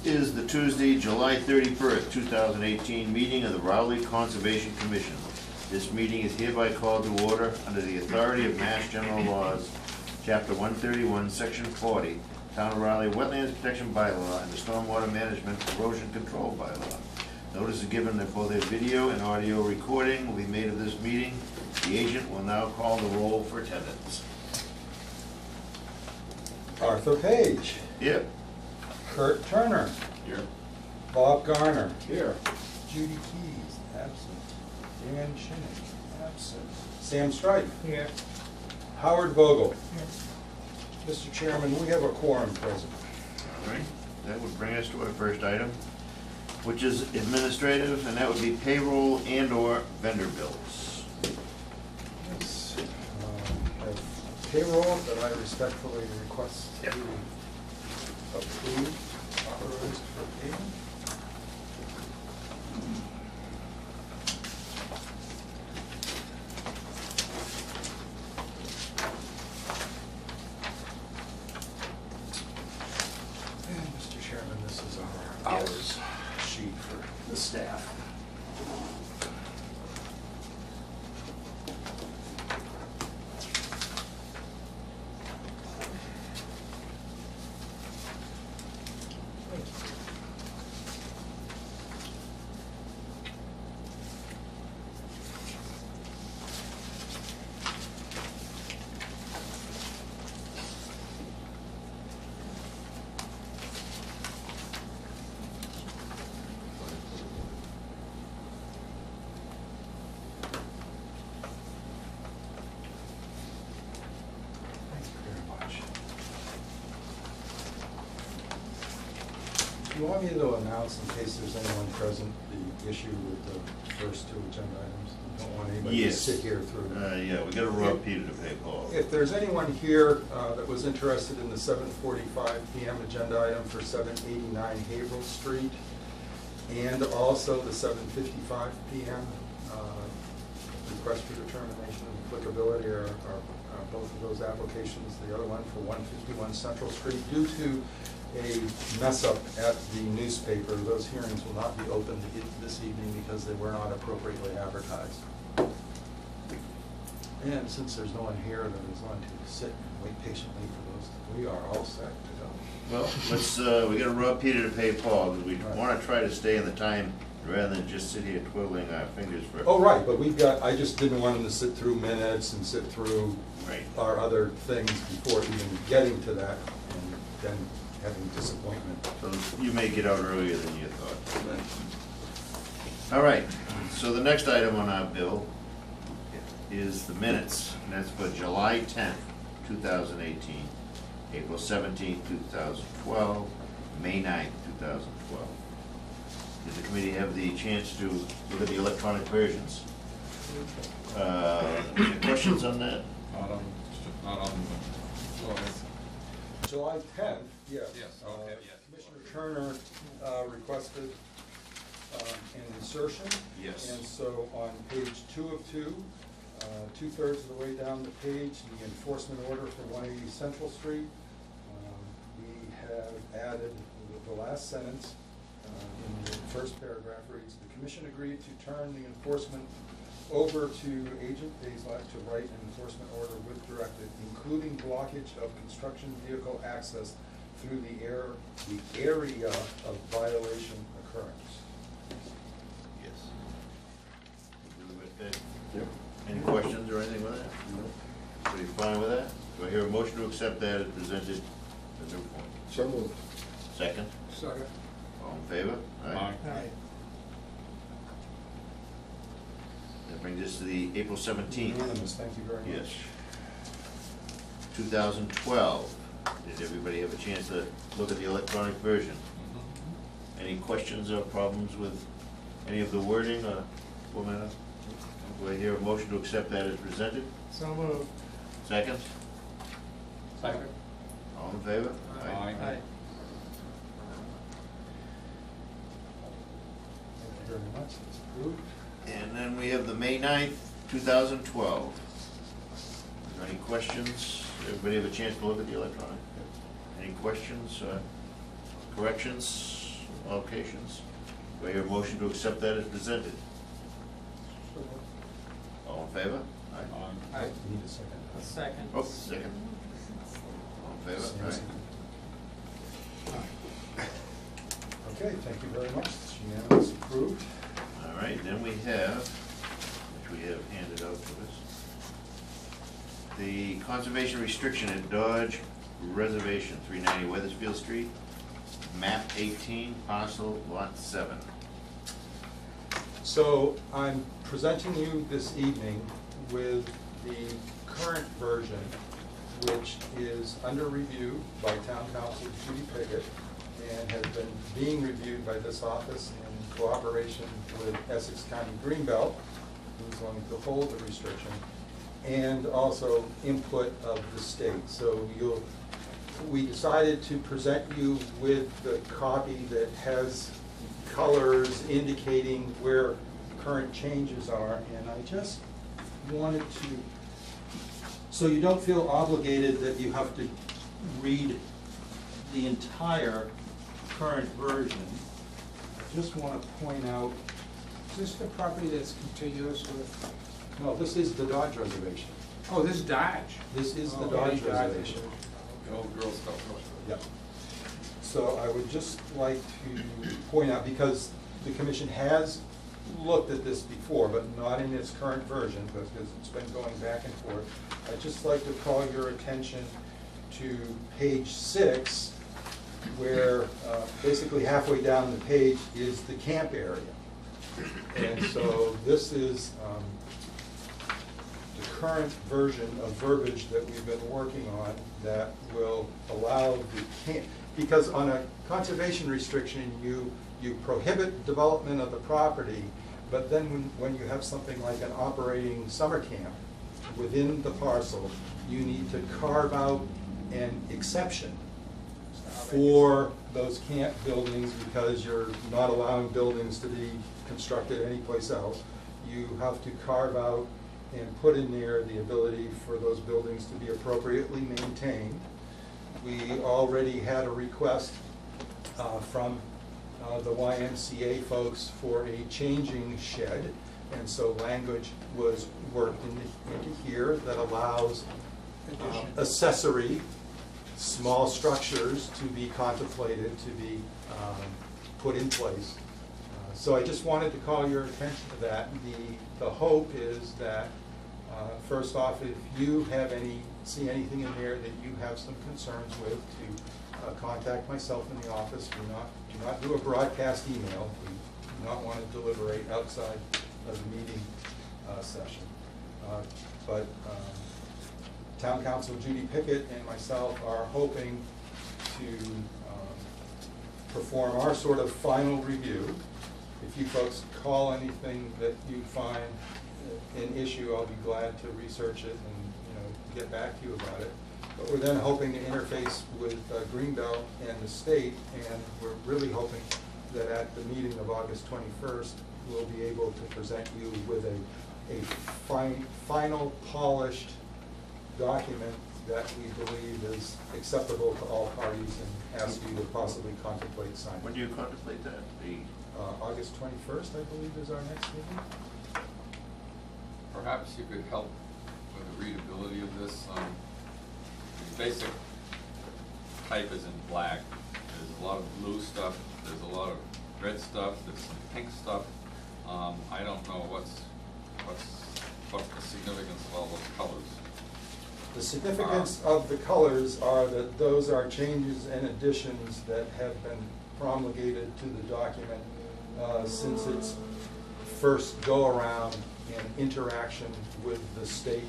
is the Tuesday, July 31st, 2018 meeting of the Raleigh Conservation Commission. This meeting is hereby called to order under the authority of Mass General Laws, Chapter 131, Section 40, Town of Raleigh Wetlands Protection Bylaw, and the Stormwater Management Erosion Control Bylaw. Notice is given that both a video and audio recording will be made of this meeting. The agent will now call the roll for attendance. Arthur Page. Here. Kurt Turner. Here. Bob Garner. Here. Judy Keys, absent. Dan Shinnick, absent. Sam Stripe. Here. Howard Vogel. Here. Mr. Chairman, we have a quorum present. All right, that would bring us to our first item, which is administrative, and that would be payroll and/or vendor bills. Yes. Have payroll that I respectfully request to approve, authorized for payment. And Mr. Chairman, this is our hours sheet for the staff. Thank you very much. Do you want me to announce, in case there's anyone present, the issue with the first two agenda items? I don't want anybody to Yes. sit here through. Yeah, we got to rob Peter to pay Paul. If there's anyone here that was interested in the 7:45 PM agenda item for 789 Haverhill Street, and also the 7:55 PM request for determination of applicability are both of those applications, the other one for 151 Central Street, due to a mess up at the newspaper, those hearings will not be opened this evening because they were not appropriately advertised. And since there's no one here that is going to sit and wait patiently for those, we are all set to go. Well, let's, we got to rob Peter to pay Paul, because we want to try to stay in the time rather than just sit here twiddling our fingers for. Oh, right, but we've got, I just didn't want them to sit through minutes and sit through Right. our other things before even getting to that, and then having disappointment. So you may get out earlier than you thought. All right, so the next item on our bill is the minutes, and that's for July 10th, 2018, April 17th, 2012, May 9th, 2012. Did the committee have the chance to look at the electronic versions? Any questions on that? Not on, July 10th, yes. Yes, okay, yes. Commissioner Turner requested an insertion. Yes. And so on page 2 of 2, 2/3 of the way down the page, the enforcement order for 180 Central Street, we have added the last sentence in the first paragraph reads, "The commission agreed to turn the enforcement over to Agent Bazelak to write an enforcement order with directive, including blockage of construction vehicle access through the area of violation occurrence." Yes. Agree with that? Yep. Any questions or anything with that? No. So you fine with that? Do I hear a motion to accept that as presented, the new form? So moved. Second? Second. All in favor? Aye. Aye. That brings us to the April 17th. Unanimous, thank you very much. Yes. 2012. Did everybody have a chance to look at the electronic version? Any questions or problems with any of the wording or format? Do I hear a motion to accept that as presented? So moved. Second? Second. All in favor? Aye. Aye. Thank you very much, it's approved. And then we have the May 9th, 2012. Is there any questions? Everybody have a chance to look at the electronic? Any questions, corrections? locations. Do I hear a motion to accept that as presented? All in favor? Aye. Aye. Need a second. A second. Oh, second. All in favor? Sam, Aye. second. Okay, thank you very much. It's unanimous, approved. All right, then we have, which we have handed out to us, the conservation restriction at Dodge Reservation, 390 Weathersfield Street, map 18, parcel lot 7. So I'm presenting you this evening with the current version, which is under review by Town Council Judy Pickett and has been being reviewed by this office in cooperation with Essex County Greenbelt, who's going to hold the restriction, and also input of the state. So we decided to present you with the copy that has colors indicating where current changes are, and I just wanted to, so you don't feel obligated that you have to read the entire current version. I just want to point out, Is this the property that's contiguous with, no, this is the Dodge Reservation. oh, this is Dodge. This is the Oh, Dodge yeah, Reservation. The old Girl Scout. Yep. So I would just like to point out, because the commission has looked at this before, but not in its current version, because it's been going back and forth. I'd just like to call your attention to page 6, where basically halfway down the page is the camp area. And so this is the current version of verbiage that we've been working on that will allow the camp, because on a conservation restriction, you prohibit development of the property, but then when you have something like an operating summer camp within the parcel, you need to carve out an exception for those camp buildings, because you're not allowing buildings to be constructed anyplace else. You have to carve out and put in there the ability for those buildings to be appropriately maintained. We already had a request from the YMCA folks for a changing shed, and so language was worked into here that allows accessory small structures to be contemplated, to be put in place. So I just wanted to call your attention to that. The hope is that, first off, if you have see anything in there that you have some concerns with, to contact myself in the office. Do not do a broadcast email. We do not want to deliberate outside of the meeting session. But Town Council Judy Pickett and myself are hoping to perform our sort of final review. If you folks call anything that you find an issue, I'll be glad to research it and get back to you about it. But we're then hoping to interface with Greenbelt and the state, and we're really hoping that at the meeting of August 21st, we'll be able to present you with a final polished document that we believe is acceptable to all parties, and ask you to possibly contemplate signing. When do you contemplate that? August 21st, I believe, is our next meeting. Perhaps you could help with the readability of this. The basic type is in black. There's a lot of blue stuff, there's a lot of red stuff, there's some pink stuff. I don't know what's the significance of all those colors. The significance of the colors are that those are changes and additions that have been promulgated to the document since its first go-around and interaction with the State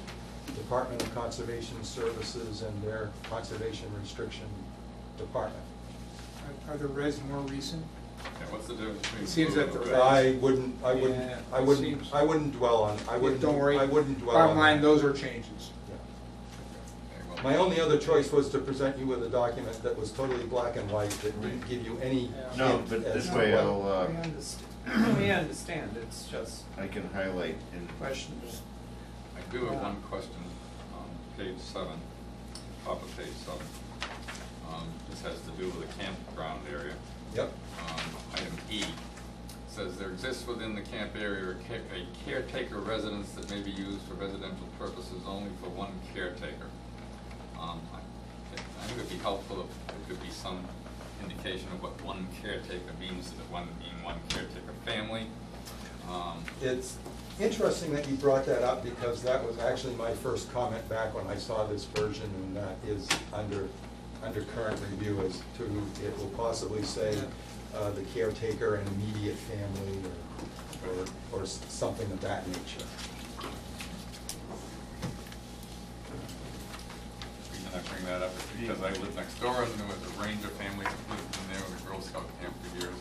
Department of Conservation Services and their Conservation Restriction Department. Are the reds more recent? Yeah, what's the difference between? It seems blue that and the red? I wouldn't Yeah, it seems- I wouldn't dwell on, I wouldn't. Don't worry. I wouldn't dwell on. Bottom line, that. those are changes. Yeah. Okay, well, My only other choice was to present you with a document that was totally black and white, that didn't give you any No, hint but as this to way what- I'll, We understand, we understand, it's just I can highlight in questions. I do have one question on page 7, top of page 7. This has to do with a campground area. Yep. Item E says there exists within the camp area a caretaker residence that may be used for residential purposes only for one caretaker. I think it'd be helpful if there could be some indication of what one caretaker means, that one being one caretaker family. It's interesting that you brought that up, because that was actually my first comment back when I saw this version, and that is under current review as to, it will possibly say the caretaker and immediate family, or something of that nature. The reason I bring that up is because I lived next door and there was a Ranger family that lived in there with a Girl Scout camp for years.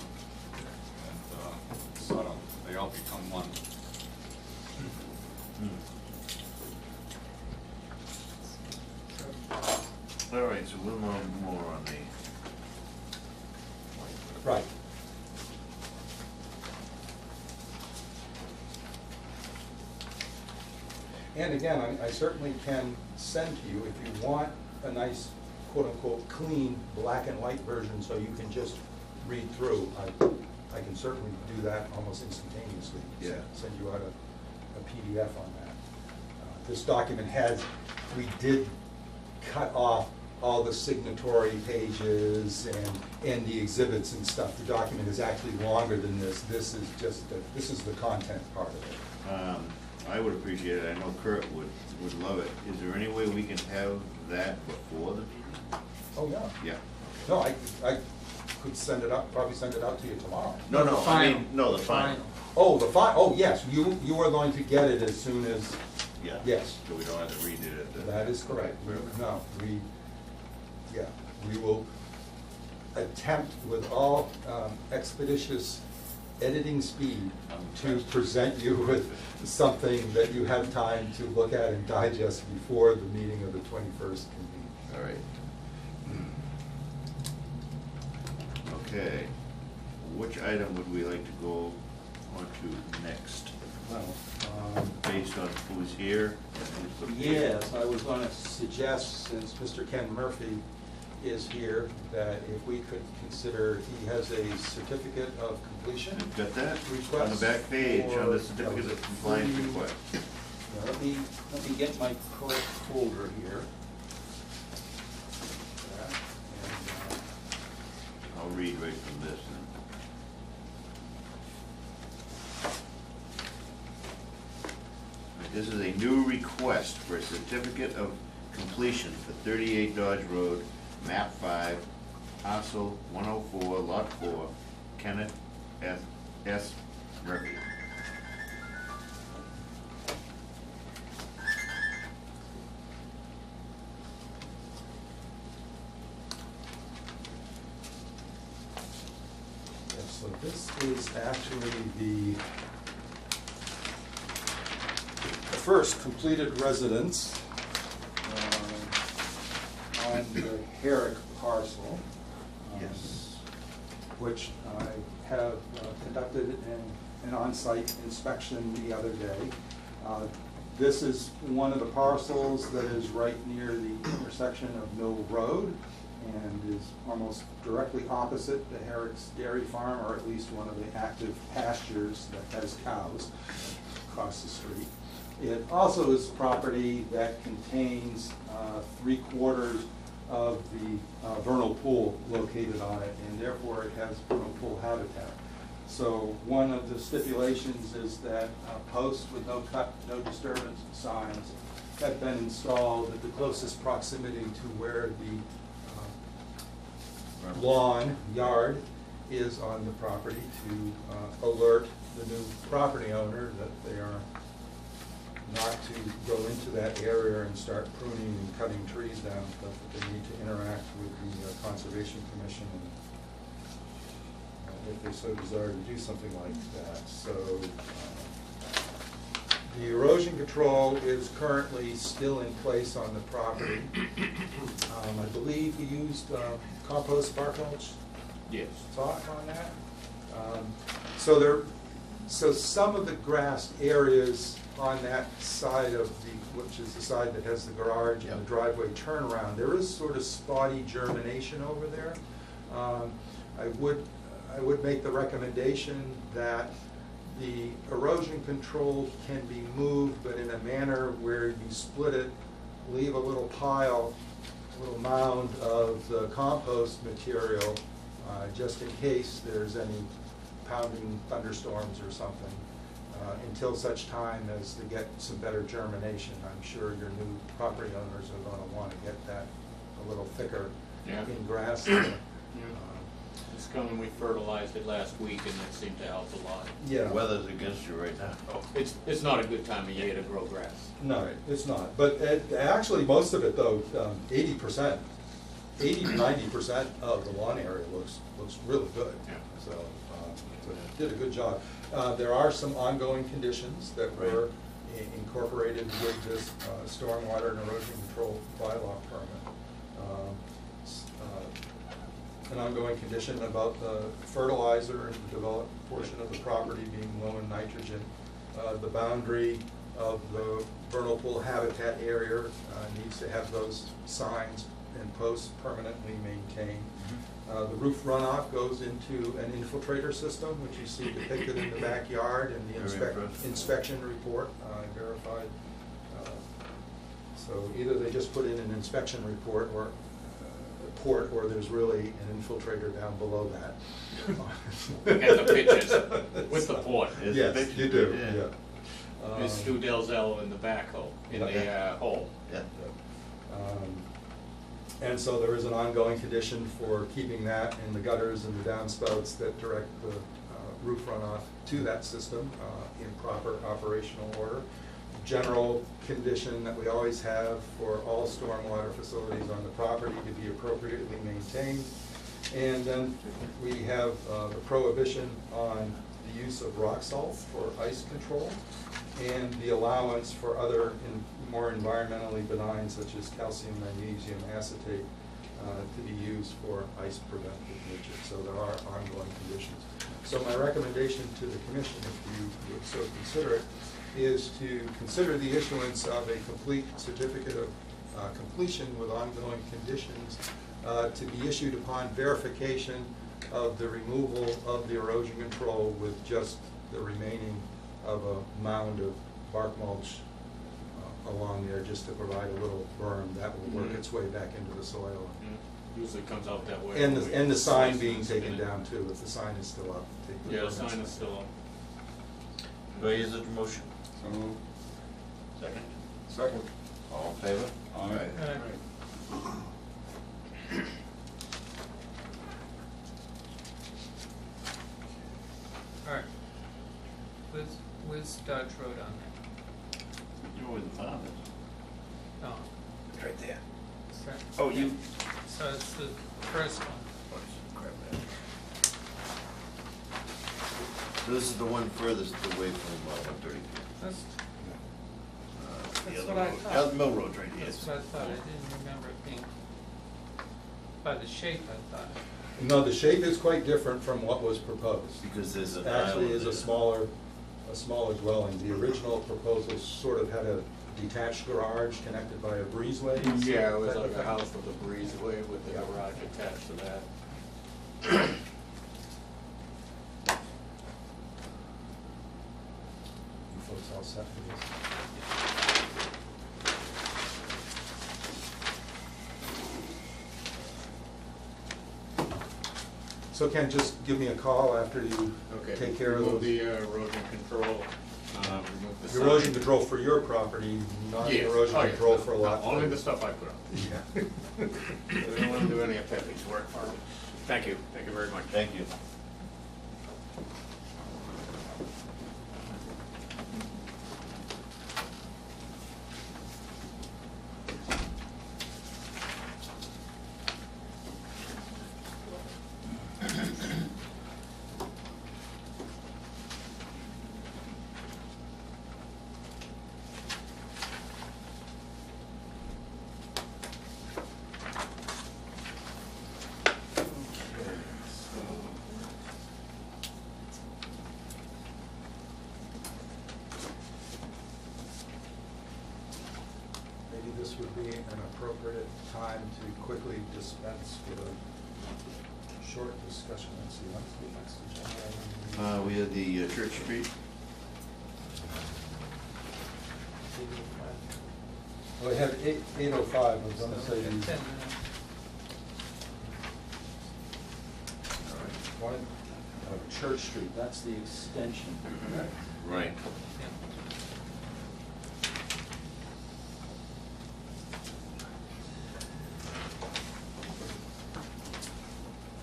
And so they all become one. All right, so a little more on the. Right. And again, I certainly can send to you, if you want a nice, quote-unquote, clean black and white version so you can just read through, I can certainly do that almost instantaneously. Yeah. Send you out a PDF on that. This document has, we did cut off all the signatory pages and the exhibits and stuff. The document is actually longer than this. This is just, this is the content part of it. I would appreciate it, I know Kurt would love it. Is there any way we can have that before the meeting? Oh, yeah. Yeah. No, I could send it out, probably send it out to you tomorrow. No, The I final. mean, no, the final. Oh, oh, yes, you are going to get it as soon as, Yeah. yes. So we don't have to read it at the. That is correct. Perfect. No, we will attempt with all expeditious editing speed to present you with something that you have time to look at and digest before the meeting of the 21st convenes. All right. Okay, which item would we like to go on to next? Well, Based on who's here and who's the. yes, I was going to suggest, since Mr. Ken Murphy is here, that if we could consider, he has a certificate of completion. You've got that on the Request back page, on the for- certificate of compliance free- request. Now, let me get my correct folder here. That, and, I'll read right from this then. This is a new request for a certificate of completion for 38 Dodge Road, map 5, parcel 104, lot 4, Kenneth S. Murphy. yes, so this is actually the first completed residence on the Herrick parcel. Yes. Which I have conducted an on-site inspection the other day. This is one of the parcels that is right near the intersection of Mill Road and is almost directly opposite the Herrick's Dairy Farm, or at least one of the active pastures that has cows across the street. It also is property that contains 3/4 of the vernal pool located on it, and therefore it has vernal pool habitat. So one of the stipulations is that posts with no cut, no disturbance signs have been installed at the closest proximity to where the lawn, yard is on the property, to alert the new property owner that they are not to go into that area and start pruning and cutting trees down, but that they need to interact with the Conservation Commission and if they so desire to do something like that. So the erosion control is currently still in place on the property. I believe you used compost bark mulch Yes. talk on that. So So some of the grassed areas on that side of which is the side that has the garage and the driveway turnaround, there is sort of spotty germination over there. I would make the recommendation that the erosion control can be moved, but in a manner where you split it, leave a little pile, a little mound of the compost material, just in case there's any pounding thunderstorms or something, until such time as to get some better germination. I'm sure your new property owners are gonna wanna get that a little thicker Yeah. in grass. It's coming, we fertilized it last week and it seemed to help a lot. Yeah. The weather's against you right now. It's not a good time of year to grow grass. No, it's not. But actually, most of it though, 80%, 80 to 90% of the lawn area looks really good. Yeah. So, did a good job. There are some ongoing conditions that were incorporated with this stormwater and erosion control bylaw permit. An ongoing condition about the fertilizer and the developed portion of the property being low in nitrogen. The boundary of the vernal pool habitat area needs to have those signs and posts permanently maintained. The roof runoff goes into an infiltrator system, which you see depicted in the backyard in the Very impressive. inspection report, verified. So either they just put in an inspection report or there's really an infiltrator down below that. Got the pictures with the port. There's Yes, pictures, you do, yeah. yeah. There's Stu Delzell in the backhoe, in the hole. Yeah. And so there is an ongoing condition for keeping that in the gutters and the downspouts that direct the roof runoff to that system in proper operational order. General condition that we always have for all stormwater facilities on the property to be appropriately maintained. And then we have the prohibition on the use of rock salt for ice control and the allowance for other more environmentally benign, such as calcium magnesium acetate, to be used for ice preventive nature. So there are ongoing conditions. So my recommendation to the commission, if you would so consider it, is to consider the issuance of a complete certificate of completion with ongoing conditions to be issued upon verification of the removal of the erosion control with just the remaining of a mound of bark mulch along there, just to provide a little berm that will work its way back into the soil. Usually comes out that way. And the sign being taken down too, if the sign is still up. take the Yeah, the permits sign is down. still up. Do I use the motion? So moved. Second? Second. All in favor? Aye. Alright. Where's Dodge Road on that? You're with the farm is. Oh, Right there. is that? Oh, you. So it's the first one. So this is the one furthest away from 130. That's, The That's other what I road. thought. The Mill Road's right here. that's what I thought, I didn't remember it being, by the shape I thought. No, the shape is quite different from what was proposed. Because there's an Actually island is a there. smaller dwelling. The original proposal sort of had a detached garage connected by a breezeway. Yeah, it was type of like a thing. house with a breezeway with the Yeah. garage attached to that. You folks all set for this? So Ken, just give me a call after you Okay. take care of Remove those. the erosion control, remove the sign. Erosion control for your property, not Yes. erosion Oh, yeah. control for a No, lot. only the stuff I put up. Yeah. We don't want to do any of Pepe's work for me. Thank you very much. Thank you. maybe this would be an appropriate time to quickly dispense with a short discussion. Let's see, what's the next agenda item? We have the Church Street. Well, we have 8:05, I was gonna say. 10 minutes. One, Church Street, that's the extension, correct? Right. Yeah.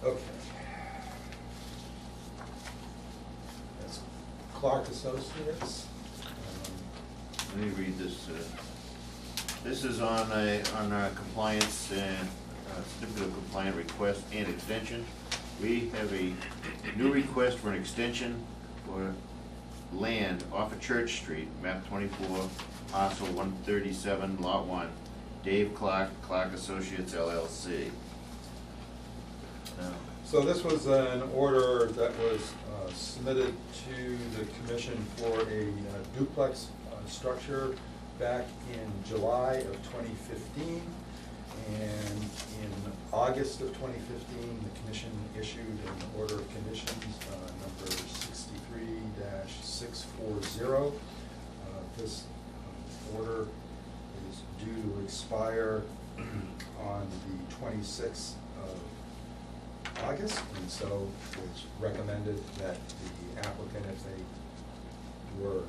Okay. That's Clark Associates. Let me read this. This is on our compliance and certificate of compliant request and extension. We have a new request for an extension for land off of Church Street, map 24, parcel 137, lot 1, Dave Clark, Clark Associates LLC. Now, So this was an order that was submitted to the commission for a duplex structure back in July of 2015. And in August of 2015, the commission issued an order of conditions, number 63-640. This order is due to expire on the 26th of August, and so it's recommended that the applicant, if they were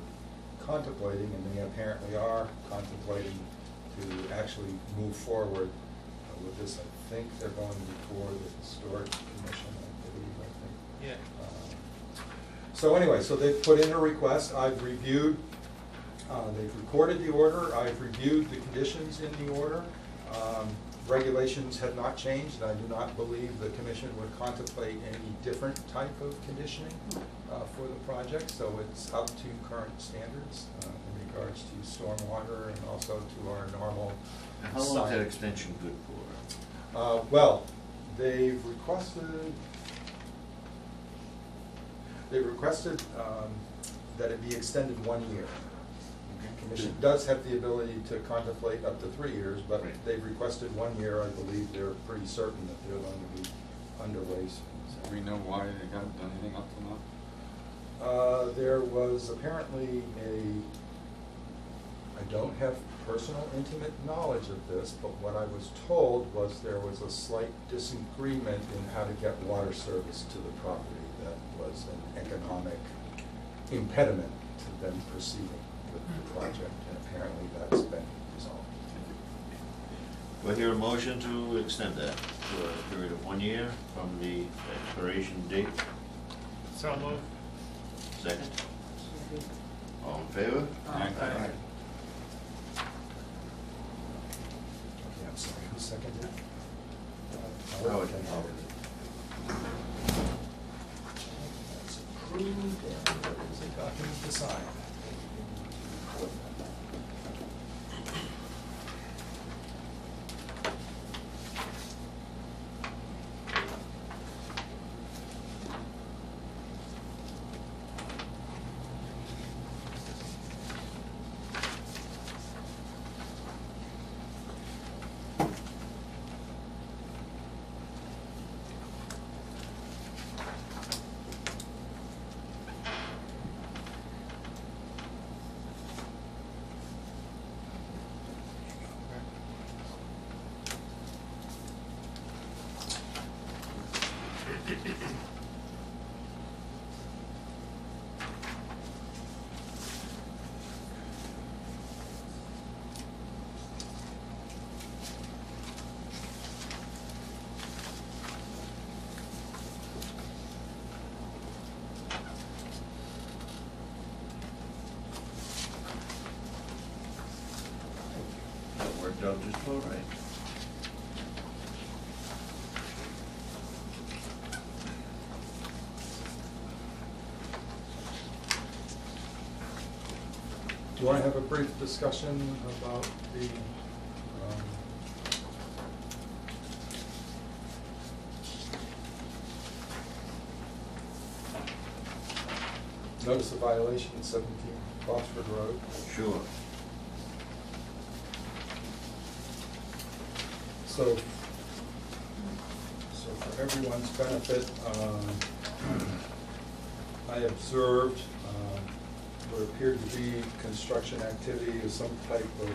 contemplating, and they apparently are contemplating, to actually move forward with this. I think they're going before the Historic Commission, I believe, Yeah. So anyway, so they've put in a request, I've reviewed, they've recorded the order, I've reviewed the conditions in the order. Regulations have not changed, and I do not believe the commission would contemplate any different type of conditioning for the project, so it's up to current standards in regards to stormwater and also to our normal. and how long is that site. extension good for? Well, they've requested that it be extended 1 year. The commission does have the ability to contemplate up to 3 years, but Right. they've requested 1 year. I believe they're pretty certain that they're going to be underway soon. Do we know why they haven't done anything up to now? There was apparently I don't have personal intimate knowledge of this, but what I was told was there was a slight disagreement in how to get water service to the property. That was an economic impediment to them proceeding with the project, and apparently that's been resolved. Do I hear a motion to extend that to a period of 1 year from the expiration date? So moved. Second? All in favor? Aye. Okay, I'm sorry, who seconded it? Howard. That's approved, and there is a document to sign. That worked out just about right. Do you want to have a brief discussion about the notice of violation at 17 Boxford Road? Sure. So for everyone's benefit, I observed what appeared to be construction activity of some type of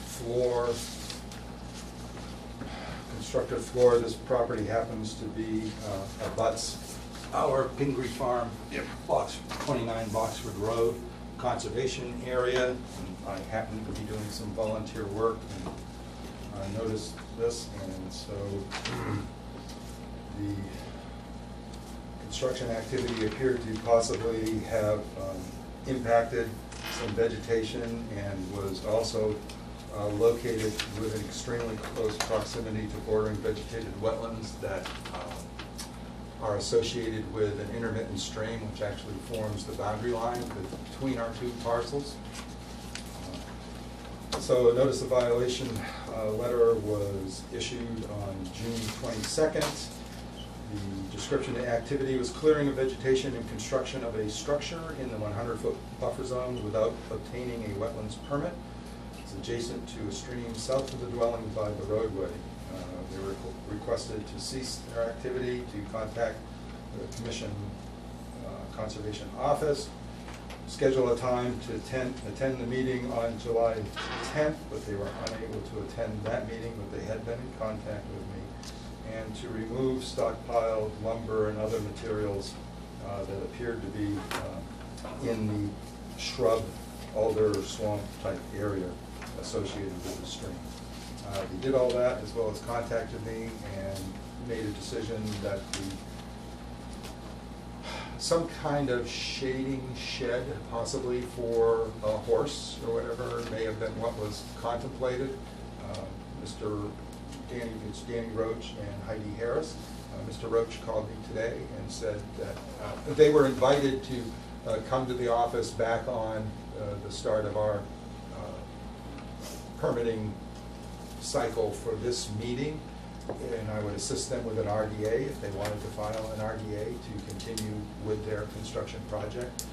floor, constructed floor. This property happens to be abuts our Pingree Farm, Box 29 Boxford Road conservation area. And I happened to be doing some volunteer work and I noticed this, and so the construction activity appeared to possibly have impacted some vegetation and was also located within extremely close proximity to bordering vegetated wetlands that are associated with an intermittent stream which actually forms the boundary line between our two parcels. So a notice of violation letter was issued on June 22nd. The description of activity was clearing of vegetation and construction of a structure in the 100-foot buffer zone without obtaining a wetlands permit. It's adjacent to a stream south of the dwelling by the roadway. They were requested to cease their activity, to contact the Commission Conservation Office, schedule a time to attend the meeting on July 10th, but they were unable to attend that meeting, but they had been in contact with me, and to remove stockpiled lumber and other materials that appeared to be in the shrub, alder, swamp type area associated with the stream. They did all that, as well as contacted me and made a decision that some kind of shading shed, possibly for a horse or whatever, may have been what was contemplated. It's Danny Roach and Heidi Harris. Mr. Roach called me today and said that they were invited to come to the office back on the start of our permitting cycle for this meeting, and I would assist them with an RDA if they wanted to file an RDA to continue with their construction project.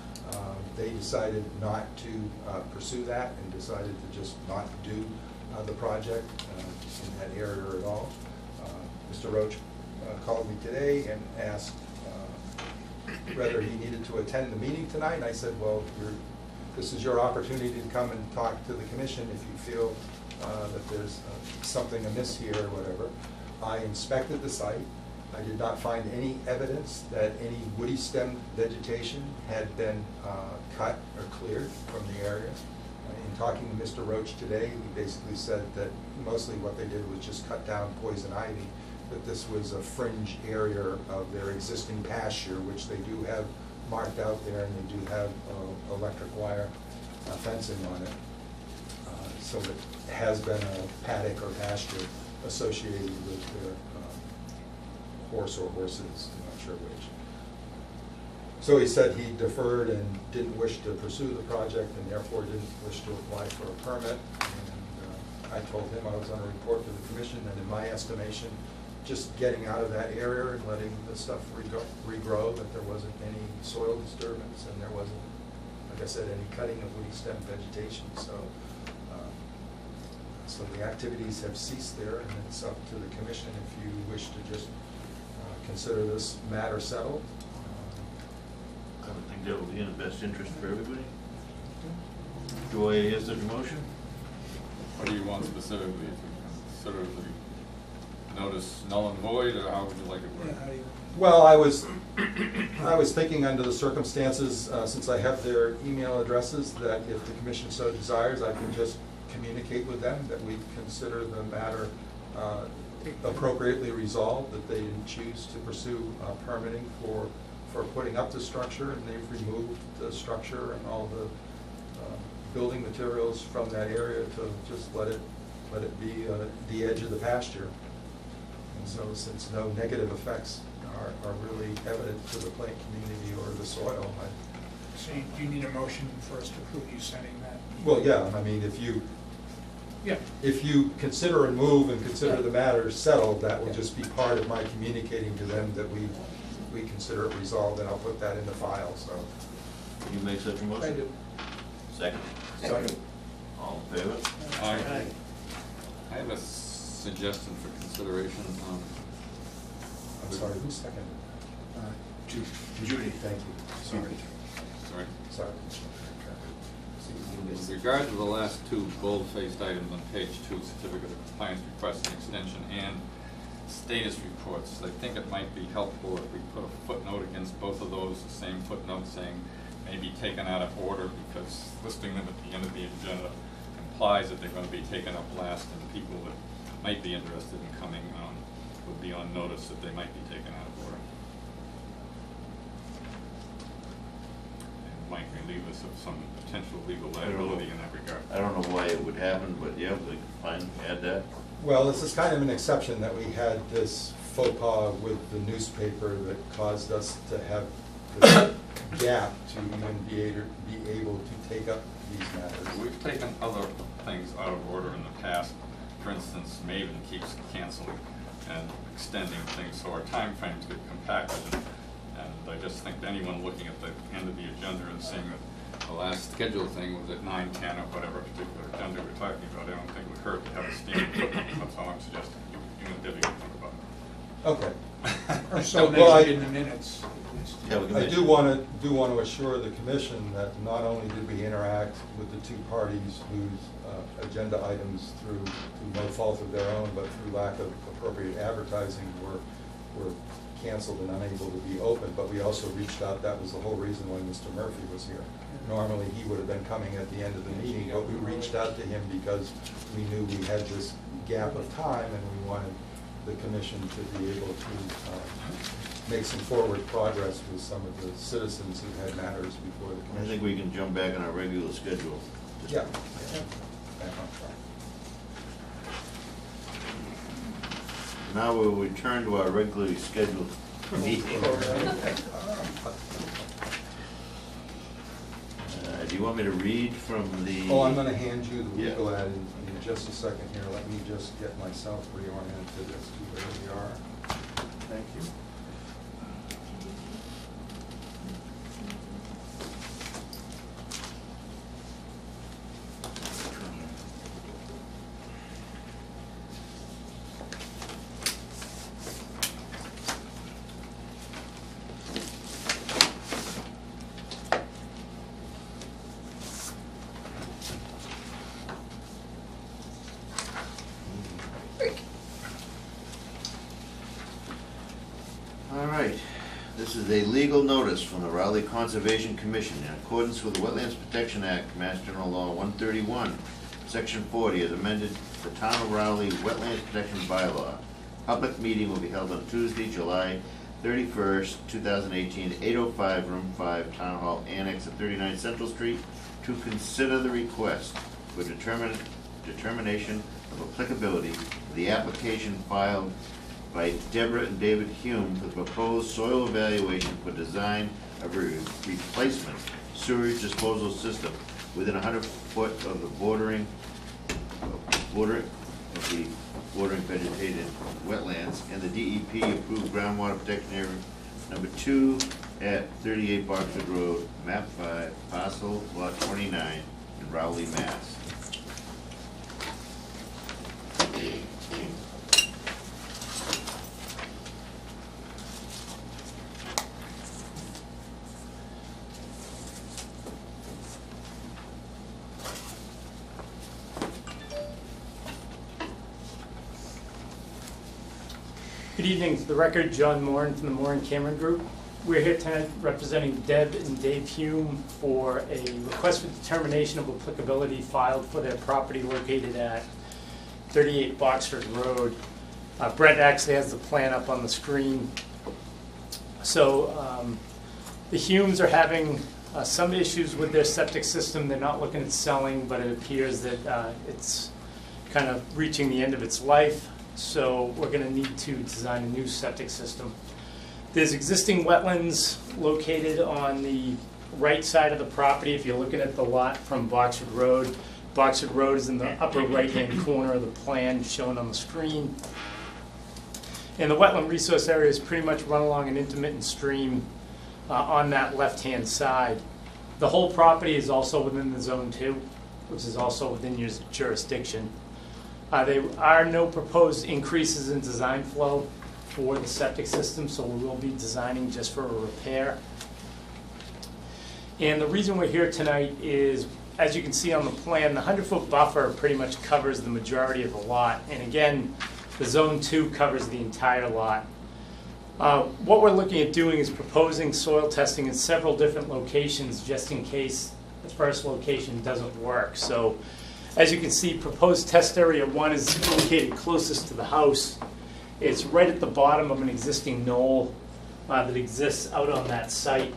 They decided not to pursue that and decided to just not do the project in that area at all. Mr. Roach called me today and asked whether he needed to attend the meeting tonight, and I said, well, this is your opportunity to come and talk to the commission if you feel that there's something amiss here or whatever. I inspected the site. I did not find any evidence that any woody stem vegetation had been cut or cleared from the area. In talking to Mr. Roach today, he basically said that mostly what they did was just cut down poison ivy, that this was a fringe area of their existing pasture, which they do have marked out there, and they do have electric wire fencing on it. So it has been a paddock or pasture associated with their horse or horses, I'm not sure which. So he said he deferred and didn't wish to pursue the project and therefore didn't wish to apply for a permit. And I told him I was going to report to the commission that in my estimation, just getting out of that area and letting the stuff regrow, that there wasn't any soil disturbance and there wasn't, like I said, any cutting of woody stem vegetation. So the activities have ceased there, and it's up to the commission if you wish to just consider this matter settled. I would think that would be in the best interest for everybody. Do I hear such a motion? What do you want specifically? To consider the notice null and void, or how would you like it Yeah, worded? how do you? Well, I was thinking under the circumstances, since I have their email addresses, that if the commission so desires, I can just communicate with them that we consider the matter appropriately resolved, that they didn't choose to pursue permitting for putting up the structure, and they've removed the structure and all the building materials from that area to just let it be the edge of the pasture. And so since no negative effects are really evident to the plant community or the soil, So do you need a motion for us to approve you sending that? well, yeah, I mean, if you consider and move and consider the matter settled, that will just be part of my communicating to them that we consider it resolved, and I'll put that in the file, so. Can you make such a motion? I do. Second. Second. All in favor? I have a suggestion for consideration. I'm sorry, who seconded? Judy. Thank you. Sorry. Sorry. Sorry. With regard to the last two bold-faced items on page 2, certificate of compliance request and extension and status reports, I think it might be helpful if we put a footnote against both of those, the same footnote saying may be taken out of order, because listing them at the end of the agenda implies that they're going to be taken up last, and people that might be interested in coming would be on notice that they might be taken out of order. It might relieve us of some potential legal liability in that regard. I don't know why it would happen, but yeah, we can fine, add that. Well, this is kind of an exception that we had this faux pas with the newspaper that caused us to have this gap to even be able to take up these matters. We've taken other things out of order in the past. For instance, Maven keeps canceling and extending things, so our time frames get compacted. And I just think anyone looking at the end of the agenda and seeing that the last scheduled thing was at 9:10 or whatever particular agenda we're talking about, I don't think it would hurt to have a standing footnote. That's all I'm suggesting. You and Debbie can think about it. Okay. Or so Well, mentioned in the minutes. Yeah, we can I mention- do want to assure the commission that not only did we interact with the two parties whose agenda items through no fault of their own, but through lack of appropriate advertising were canceled and unable to be open, but we also reached out. That was the whole reason why Mr. Murphy was here. Normally, he would have been coming at the end of the meeting, but we reached out to him because we knew we had this gap of time, and we wanted the commission to be able to make some forward progress with some of the citizens who had matters before the I commission. think we can jump back on our regular schedule. Yeah. Back on track. Now we'll return to our regularly scheduled meeting. Do you want me to read from the? Oh, I'm gonna hand you the Yeah. legal ad in just a second here. Let me just get myself reoriented as to where we are. Thank you. All right, this is a legal notice from the Raleigh Conservation Commission in accordance with the Wetlands Protection Act, Mass General Law 131, Section 40, as amended the Town of Raleigh Wetlands Protection Bylaw. Public meeting will be held on Tuesday, July 31st, 2018, 8:05, Room 5, Town Hall Annex at 39 Central Street, to consider the request for determination of applicability of the application filed by Deborah and David Hume for the proposed soil evaluation for design of a replacement sewage disposal system within 100 foot of the bordering vegetated wetlands and the DEP approved groundwater protection area number 2 at 38 Boxford Road, map 5, parcel lot 29 in Rowley, Mass. Good evening. For the record, John Moran from the Moran Cameron Group. We're here tonight representing Deb and Dave Hume for a request for determination of applicability filed for their property located at 38 Boxford Road. Brett actually has the plan up on the screen. So the Humes are having some issues with their septic system. They're not looking at selling, but it appears that it's kind of reaching the end of its life. So we're going to need to design a new septic system. There's existing wetlands located on the right side of the property. If you're looking at the lot from Boxford Road is in the upper right-hand corner of the plan shown on the screen. And the wetland resource area is pretty much run along an intermittent stream on that left-hand side. The whole property is also within the Zone 2, which is also within your jurisdiction. There are no proposed increases in design flow for the septic system, so we will be designing just for a repair. And the reason we're here tonight is, as you can see on the plan, the 100-foot buffer pretty much covers the majority of the lot. And again, the Zone 2 covers the entire lot. What we're looking at doing is proposing soil testing in several different locations just in case the first location doesn't work. So as you can see, proposed test area 1 is located closest to the house. It's right at the bottom of an existing knoll that exists out on that site.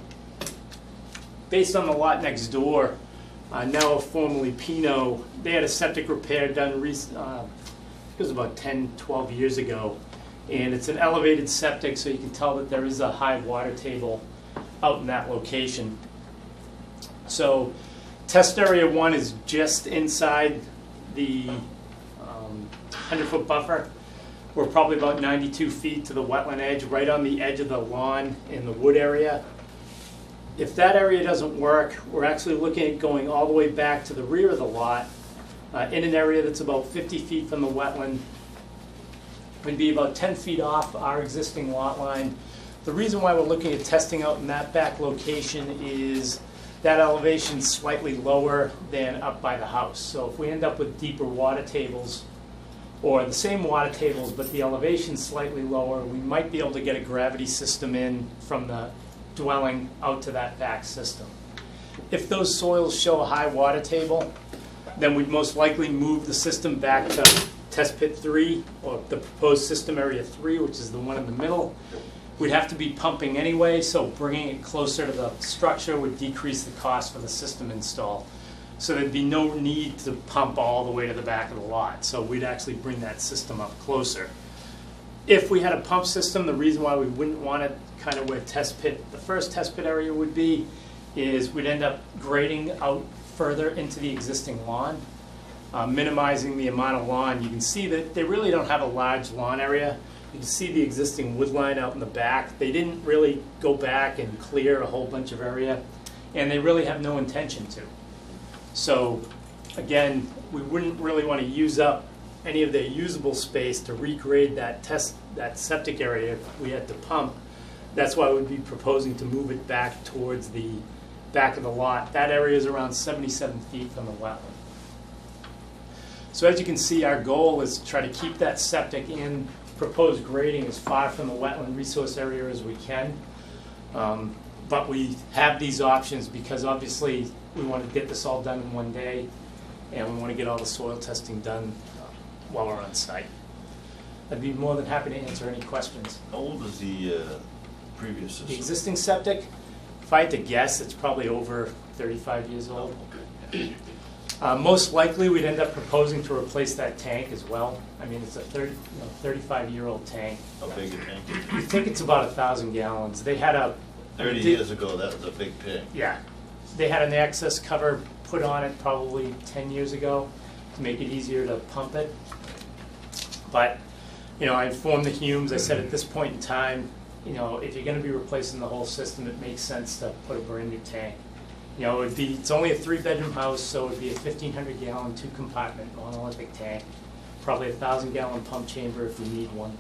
Based on the lot next door, now formerly Pino, they had a septic repair done it was about 10, 12 years ago. And it's an elevated septic, so you can tell that there is a high water table out in that location. So test area 1 is just inside the 100-foot buffer. We're probably about 92 feet to the wetland edge, right on the edge of the lawn in the wood area. If that area doesn't work, we're actually looking at going all the way back to the rear of the lot in an area that's about 50 feet from the wetland. Would be about 10 feet off our existing lot line. The reason why we're looking at testing out in that back location is that elevation is slightly lower than up by the house. So if we end up with deeper water tables, or the same water tables but the elevation slightly lower, we might be able to get a gravity system in from the dwelling out to that back system. If those soils show a high water table, then we'd most likely move the system back to test pit 3, or the proposed system area 3, which is the one in the middle. We'd have to be pumping anyway, so bringing it closer to the structure would decrease the cost for the system install. So there'd be no need to pump all the way to the back of the lot. So we'd actually bring that system up closer. If we had a pump system, the reason why we wouldn't want it kind of where the first test pit area would be, is we'd end up grading out further into the existing lawn, minimizing the amount of lawn. You can see that they really don't have a large lawn area. You can see the existing wood line out in the back. They didn't really go back and clear a whole bunch of area, and they really have no intention to. So again, we wouldn't really want to use up any of their usable space to regrade that septic area if we had to pump. That's why we'd be proposing to move it back towards the back of the lot. That area is around 77 feet from the wetland. So as you can see, our goal is to try to keep that septic in proposed grading as far from the wetland resource area as we can. But we have these options because obviously we want to get this all done in one day, and we want to get all the soil testing done while we're on site. I'd be more than happy to answer any questions. How old is the previous system? The existing septic, if I had to guess, it's probably over 35 years old. Okay. Most likely, we'd end up proposing to replace that tank as well. I mean, it's a 35-year-old tank. How big a tank is it? I think it's about 1,000 gallons. They had a 30 years ago, that was a big tank. Yeah, they had an access cover put on it probably 10 years ago to make it easier to pump it. But I informed the Humes. I said at this point in time, if you're going to be replacing the whole system, it makes sense to put a brand new tank. It's only a 3-bedroom house, so it'd be a 1,500-gallon, 2-compartment monolithic tank, probably a 1,000-gallon pump chamber if we need one.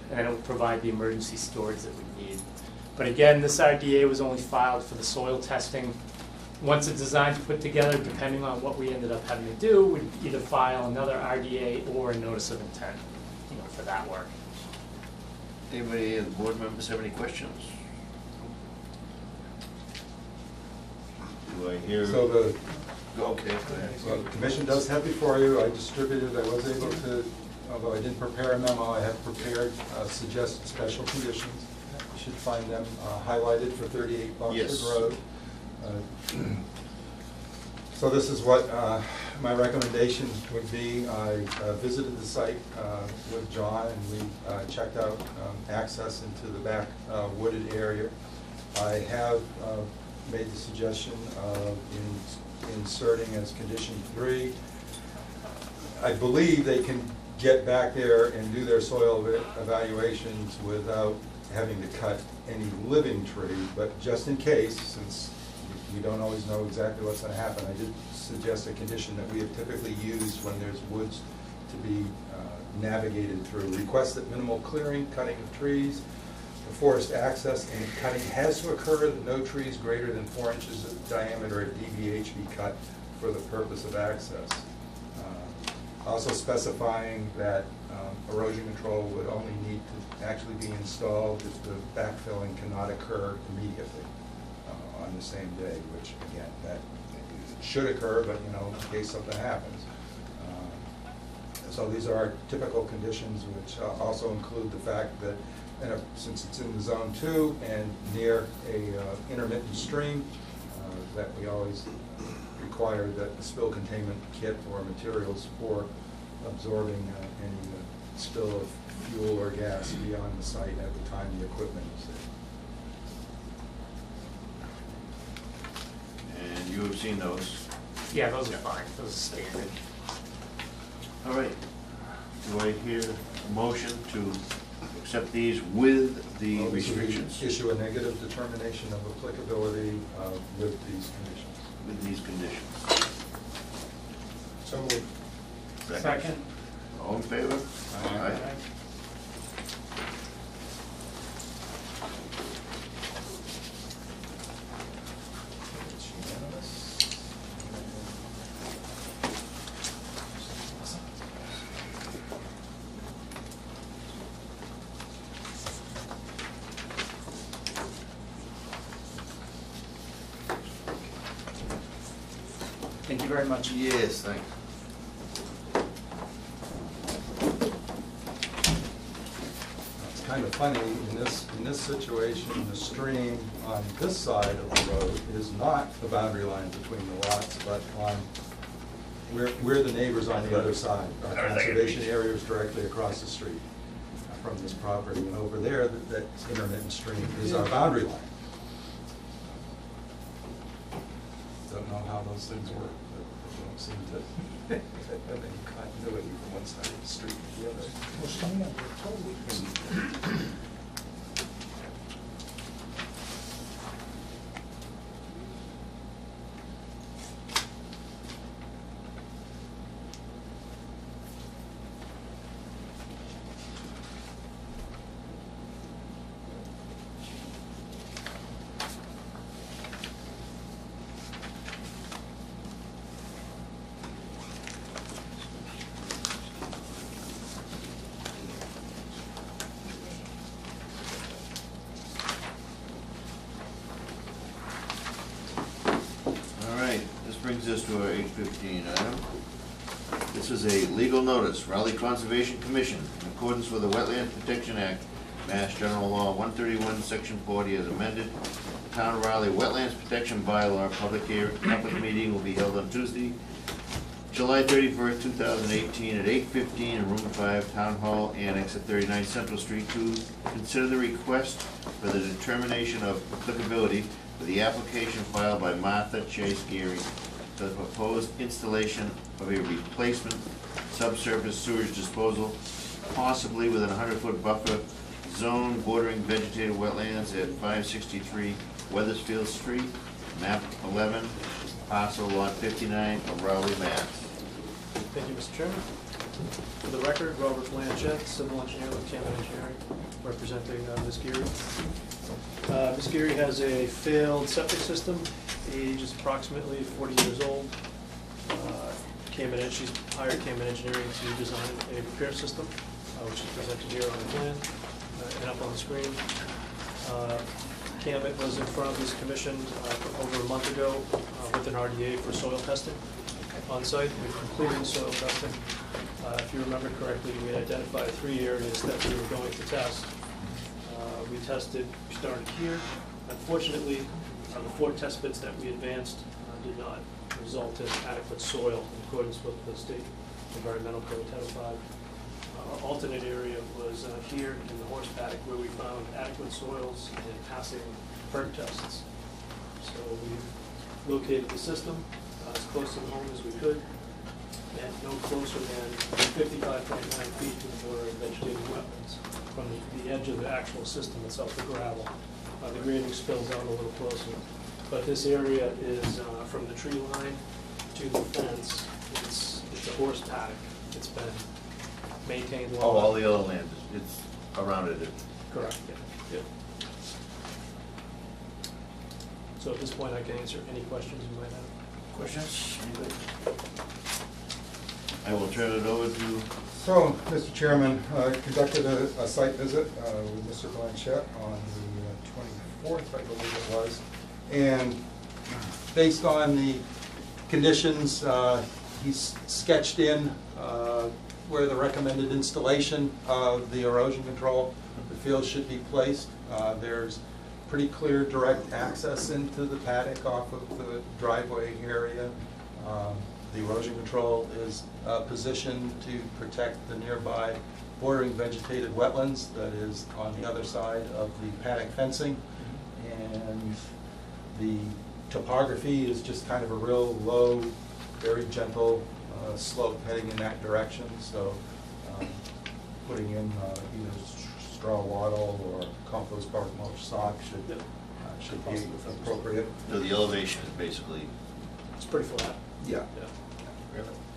And then it would provide the emergency storage that we need. But again, this RDA was only filed for the soil testing. Once the design's put together, depending on what we ended up having to do, we'd either file another RDA or a notice of intent, for that work. Anybody of the board members have any questions? Do I hear? So the Okay, go ahead. Well, the commission does have before you, I distributed, I was able to, although I didn't prepare a memo, I have prepared suggested special conditions. You should find them highlighted for 38 Boxford Yes. Road. So this is what my recommendation would be. I visited the site with John, and we checked out access into the back wooded area. I have made the suggestion of inserting as condition 3. I believe they can get back there and do their soil evaluations without having to cut any living tree, but just in case, since we don't always know exactly what's gonna happen. I did suggest a condition that we have typically used when there's woods to be navigated through. Request that minimal clearing, cutting of trees, the forest access and cutting has to occur, that no trees greater than 4 inches of diameter at DBH be cut for the purpose of access. Also specifying that erosion control would only need to actually be installed if the backfilling cannot occur immediately on the same day, which again, that should occur, but you know, in case something happens. So these are our typical conditions, which also include the fact that since it's in the zone 2 and near a intermittent stream, that we always require that the spill containment kit or materials for absorbing any spill of fuel or gas be on the site at the time the equipment is there. And you have seen those. Yeah, those are fine, those are standard. All right. Do I hear a motion to accept these with the Also, we restrictions? issue a negative determination of applicability with these conditions. With these conditions. So moved. Second. All in favor? Aye. It's unanimous. Thank you very much. Yes, thanks. It's kind of funny, in this situation, the stream on this side of the road is not the boundary line between the lots, but on, we're the neighbors on the other side. Our conservation area is directly across the street from this property, and over there, that intermittent stream is our boundary line. Don't know how those things work, but they don't seem to have any continuity from one side of the street to the other. Well, some of them are totally. Brings us to our 8:15 item. This is a legal notice, Raleigh Conservation Commission, in accordance with the Wetlands Protection Act, Mass General Law 131, Section 40 as amended. The Town of Raleigh Wetlands Protection Bylaw public meeting will be held on Tuesday, July 31st, 2018 at 8:15 in Room 5, Town Hall Annex at 39 Central Street to consider the request for the determination of applicability for the application filed by Martha Chase Geary for the proposed installation of a replacement subsurface sewage disposal, possibly within a 100-foot buffer zone bordering vegetated wetlands at 563 Weathersfield Street, map 11, parcel lot 59 of Raleigh, Mass. Thank you, Mr. Chairman. For the record, Robert Blanchett, civil engineer with Cameron Engineering, representing Ms. Geary. Ms. Geary has a failed septic system. The age is approximately 40 years old. She's hired Cameron Engineering to design a repair system, which is presented here on the plan and up on the screen. Cameron was in front of this commission over a month ago with an RDA for soil testing on site. We've completed soil testing. If you remember correctly, we had identified 3 areas that we were going to test. We started here. Unfortunately, the 4 test bits that we advanced did not result in adequate soil in accordance with the state environmental code Title V. Our alternate area was here in the horse paddock where we found adequate soils and passing perk tests. So we located the system as close to the home as we could, and no closer than 55.9 feet to the border of vegetated wetlands from the edge of the actual system itself, the gravel. The grading spills out a little closer. But this area is from the tree line to the fence, it's a horse paddock. It's been maintained well. Oh, all the other land, it's around it. Correct, yeah. So at this point, I can answer any questions you might have. Questions? Anybody? I will turn it over to, So, Mr. Chairman, I conducted a site visit with Mr. Blanchett on the 24th, I believe it was. And based on the conditions, he's sketched in where the recommended installation of the erosion control, the field should be placed. There's pretty clear direct access into the paddock off of the driveway area. The erosion control is positioned to protect the nearby bordering vegetated wetlands that is on the other side of the paddock fencing. And the topography is just kind of a real low, very gentle slope heading in that direction. So putting in either straw wattle or compost bark mulch sock should be appropriate. so the elevation is basically, It's pretty flat. Yeah.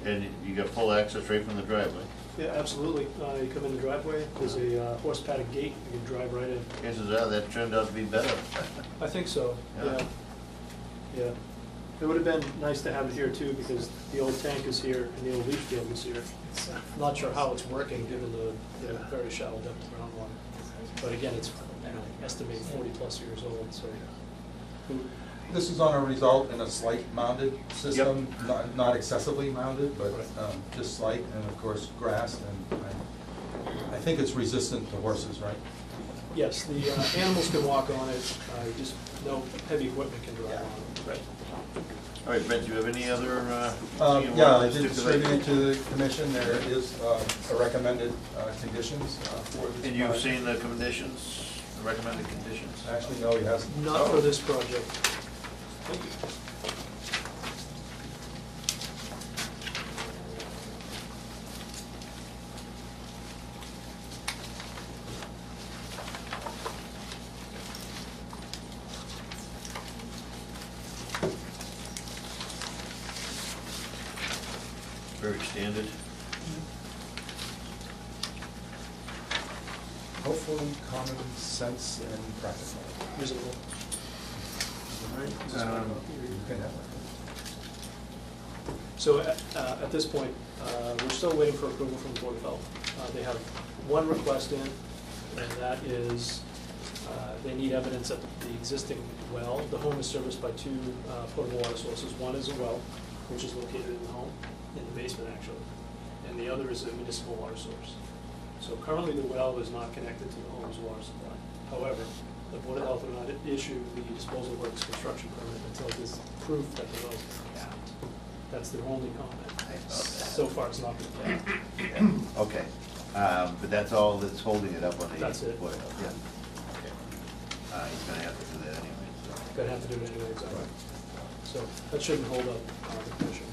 and you got full access right from the driveway. Yeah, absolutely. You come in the driveway, there's a horse paddock gate, you can drive right in. Chances are that turned out to be better. I think so, Yeah. yeah. Yeah. It would have been nice to have it here too, because the old tank is here and the old leach field is here. I'm not sure how it's working, given the very shallow depth of groundwater. But again, it's, estimated 40-plus years old, so. This is on a result in a slight mounded system, not excessively mounded, but just slight, and of course grass, and I think it's resistant to horses, right? Yes, the animals can walk on it, just no heavy equipment can drive on it. Right. All right, Brent, do you have any other? thing you Yeah, I want to did stipulate? distribute it to the commission. There is a recommended conditions for this. And you've project. seen the conditions, the recommended conditions? Actually, no, he hasn't. Not for this project. Thank you. Very standard. Hopefully, common sense and practical. Reasonable. You can have that. So at this point, we're still waiting for approval from the Board of Health. They have one request in, and that is they need evidence that the existing well, the home is serviced by two potable water sources. One is a well, which is located in the home, in the basement actually, and the other is a municipal water source. So currently the well is not connected to the home's water supply. However, the Board of Health will not issue the disposal works construction permit until it is proof that the well is capped. That's their only comment. So far, it's not been capped. Okay, but that's all that's holding it up on the. That's it. Board of Health, yeah. Okay. He's gonna have to do that anyway, so. Gonna have to do it anyway, exactly. So that shouldn't hold up the commission.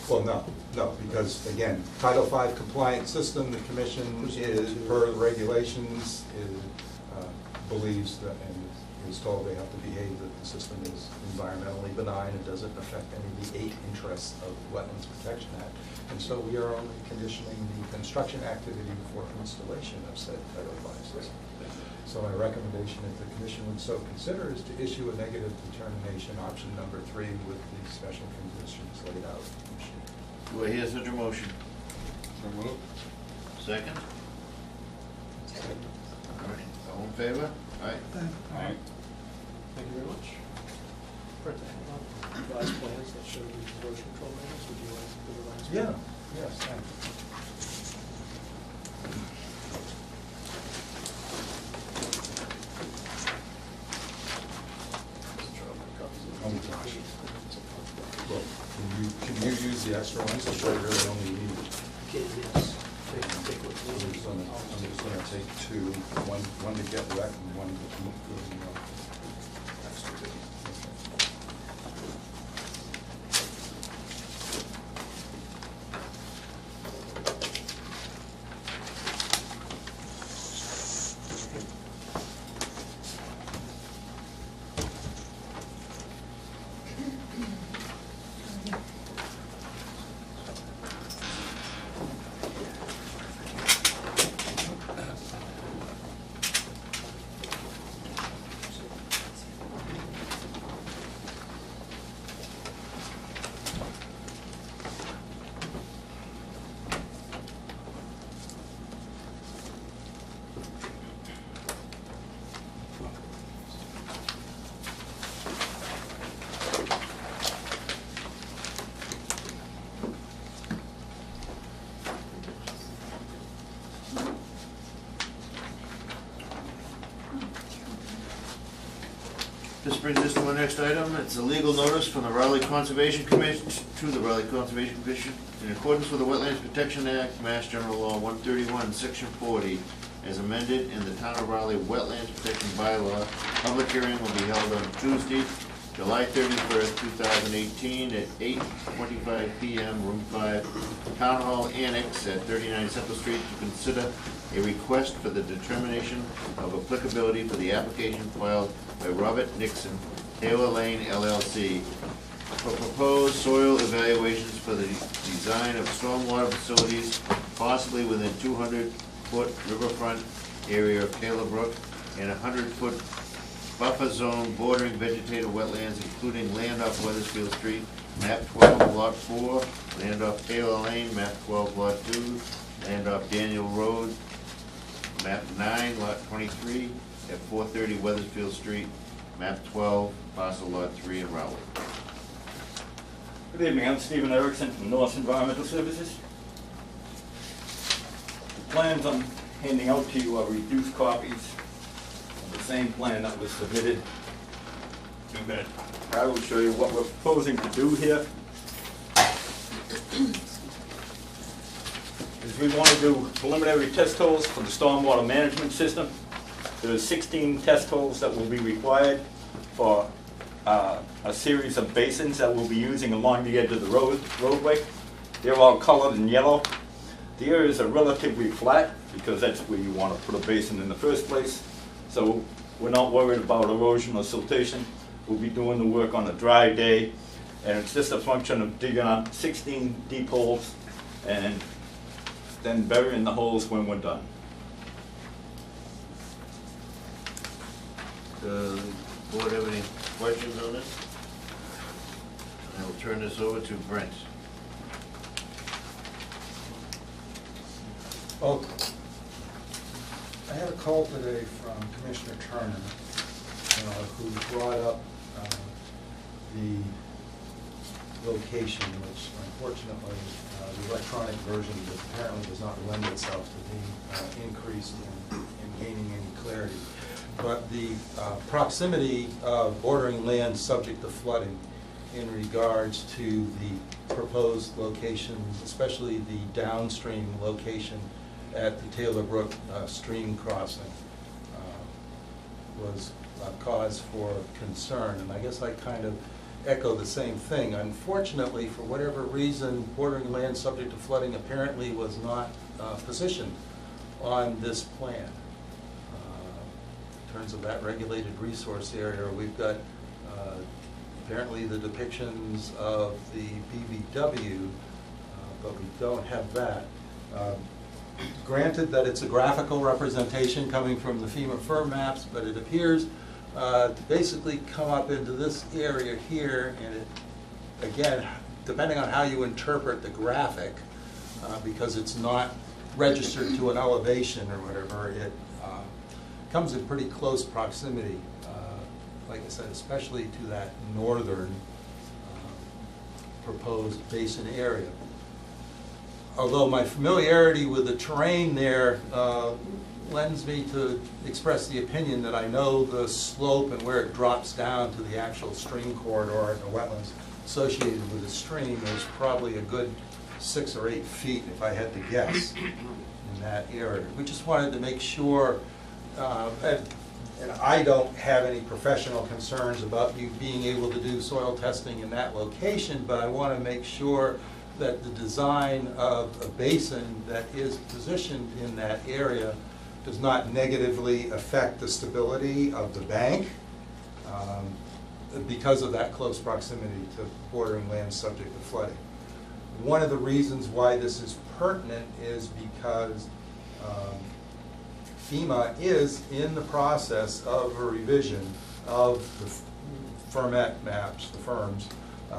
Well, no, because again, Title V compliant system, the commission is, per the regulations, believes that, and is told they have to behave, that the system is environmentally benign, it doesn't affect any of the 8 interests of the Wetlands Protection Act. And so we are only conditioning the construction activity before installation of said Title V system. So my recommendation, if the commission would so consider, is to issue a negative determination, option number 3, with the special conditions laid out. Do I hear such a motion? So moved. Second? All right, all in favor? All right. Aye. Thank you very much. Brent, revised plans that show the erosion control measures, would you like the revised? Yeah, yes, thank you. Oh, gosh. Well, can you use the extra ones, or should I really only need? Okay, yes. Take what you I'm need. just gonna take 2, one to get wet and one to keep good. Extra good. brings us to our next item. It's a legal notice from the Raleigh Conservation Commission, to the Raleigh Conservation Commission. In accordance with the Wetlands Protection Act, Mass General Law 131, Section 40, as amended in the Town of Raleigh Wetlands Protection Bylaw, public hearing will be held on Tuesday, July 31st, 2018, at 8:25 p.m., Room 5, Town Hall Annex at 39 Central Street, to consider a request for the determination of applicability for the application filed by Robert Nixon, Taylor Lane LLC, for proposed soil evaluations for the design of stormwater facilities, possibly within 200-foot riverfront area of Taylor Brook and 100-foot buffer zone bordering vegetated wetlands, including land off Weathersfield Street, map 12, lot 4, land off Taylor Lane, map 12, lot 2, land off Daniel Road, map 9, lot 23, at 430 Weathersfield Street, map 12, parcel lot 3 in Raleigh. Good evening, I'm Stephen Erickson from North Environmental Services. The plans I'm handing out to you are reduced copies of the same plan that was submitted. I will show you what we're proposing to do here. Is we want to do preliminary test holes for the stormwater management system. There's 16 test holes that will be required for a series of basins that we'll be using along the edge of the roadway. They're all colored in yellow. The areas are relatively flat because that's where you want to put a basin in the first place. So we're not worried about erosion or siltation. We'll be doing the work on a dry day, and it's just a function of digging out 16 deep holes and then burying the holes when we're done. Does the board have any questions on this? I will turn this over to Brent. Oh, I had a call today from Commissioner Turner, who brought up the location, which unfortunately the electronic version apparently does not lend itself to being increased in gaining any clarity. But the proximity of bordering land subject to flooding in regards to the proposed location, especially the downstream location at the Taylor Brook stream crossing, was a cause for concern. And I guess I kind of echo the same thing. Unfortunately, for whatever reason, bordering land subject to flooding apparently was not positioned on this plan. In terms of that regulated resource area, we've got apparently the depictions of the BVW, but we don't have that. Granted that it's a graphical representation coming from the FEMA firm maps, but it appears to basically come up into this area here, and it, again, depending on how you interpret the graphic, because it's not registered to an elevation or whatever, it comes in pretty close proximity, like I said, especially to that northern proposed basin area. Although my familiarity with the terrain there lends me to express the opinion that I know the slope and where it drops down to the actual stream corridor and the wetlands associated with the stream is probably a good 6 or 8 feet, if I had to guess, in that area. We just wanted to make sure, and I don't have any professional concerns about you being able to do soil testing in that location, but I want to make sure that the design of a basin that is positioned in that area does not negatively affect the stability of the bank because of that close proximity to bordering land subject to flooding. One of the reasons why this is pertinent is because FEMA is in the process of a revision of the firmat maps, the firms,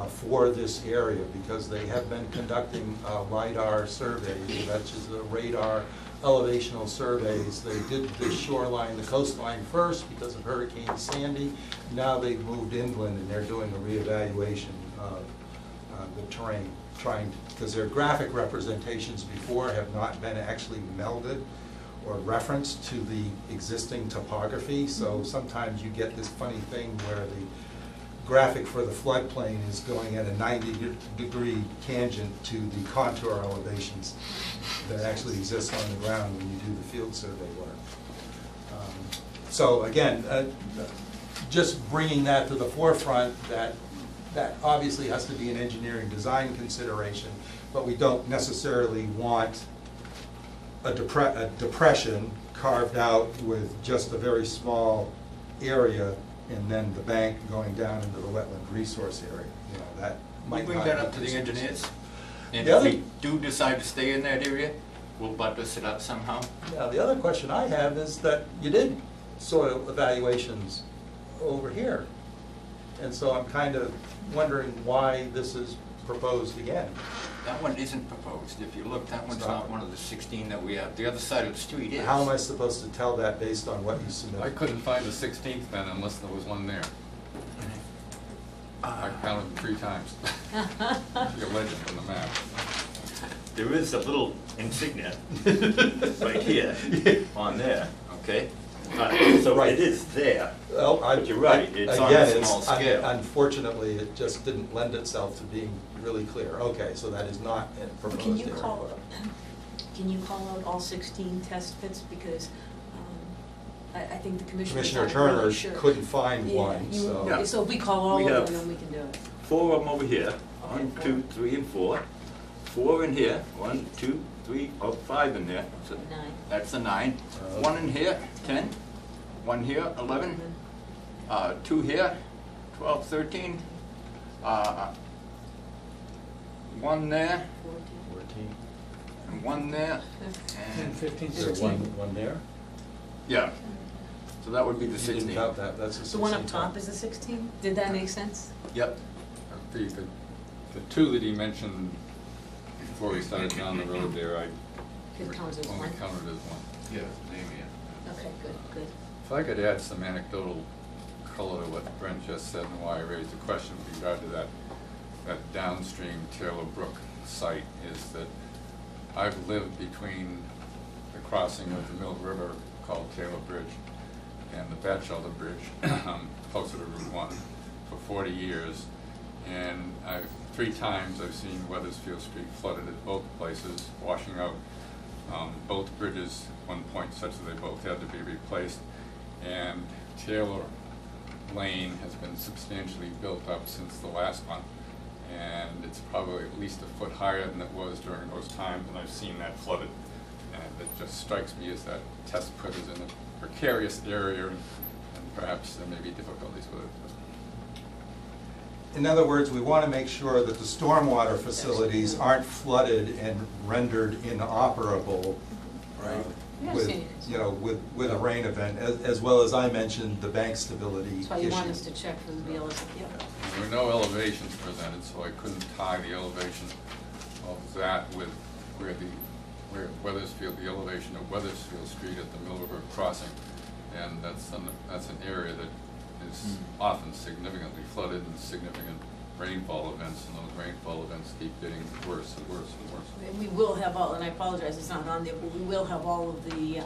for this area, because they have been conducting LIDAR surveys, that's just the radar elevational surveys. They did the shoreline, the coastline first because of Hurricane Sandy. Now they've moved inland and they're doing a reevaluation of the terrain, because their graphic representations before have not been actually melded or reference to the existing topography. So sometimes you get this funny thing where the graphic for the floodplain is going at a 90-degree tangent to the contour elevations that actually exist on the ground when you do the field survey work. So again, just bringing that to the forefront, that obviously has to be an engineering design consideration, but we don't necessarily want a depression carved out with just a very small area and then the bank going down into the wetland resource area. You know, that We might bring not that be up to the considered. engineers, and The if other- we do decide to stay in that area, we'll buttress it up somehow. Now, the other question I have is that you did soil evaluations over here. And so I'm kind of wondering why this is proposed again. That one isn't proposed. If you look, that one's not. not one of the 16 that we have. The other side of the street is. How am I supposed to tell that based on what you I submitted? couldn't find the 16th then unless there was one there. I counted them 3 times. Your legend on the map. There is a little insignia right here on there, okay? So Right. it is there. Well, But you're right, it's on again, a it's- small scale. Unfortunately, it just didn't lend itself to being really clear. Okay, so that is not a proposed Can you area. can you call out all 16 test pits, because I think the commissioner's Commissioner not really Turner sure. couldn't find Yeah, one, you- so. Yeah. So if we call all We of them, have- then we can do it. 4 of them over here. Okay, 1, 4. 2, 3, and 4. 4 in here. 1, 2, 3, 5 in there. So 9. that's a 9. 1 in here, 10. 1 here, 11. 2 here, 12, 13. 1 there, 14. and 1 there, 10, and, 15, Is there 16. one there? yeah. So that would be the You didn't 16. count that, that's a 16. The one up top is a 16? Did that make sense? Yep. The 2 that he mentioned before we started down the road there, I It counts as only one. counted as 1. Yeah, name it. Okay, good. If I could add some anecdotal color to what Brent just said and why I raised the question with regard to that downstream Taylor Brook site, is that I've lived between the crossing of the Mill River called Taylor Bridge and the Batchelder Bridge, closer to Route 1, for 40 years. And 3 times I've seen Weathersfield Street flooded at both places, washing out both bridges at one point such that they both had to be replaced. And Taylor Lane has been substantially built up since the last one. And it's probably at least a foot higher than it was during those times, and I've seen that flooded. And it just strikes me as that test pit is in a precarious area, and perhaps there may be difficulties with it. In other words, we want to make sure that the stormwater facilities aren't flooded and rendered inoperable. Right. Yeah, With, seen it. with a rain event, as well as I mentioned, the bank stability That's why you want issue. us to check for the BLS. Yep. There were no elevations presented, so I couldn't tie the elevation of that with where Weathersfield, the elevation of Weathersfield Street at the Mill River crossing. And that's an area that is often significantly flooded and significant rainfall events, and those rainfall events keep getting worse and worse and worse. And we will have all, and I apologize, it's not on there, but we will have all of the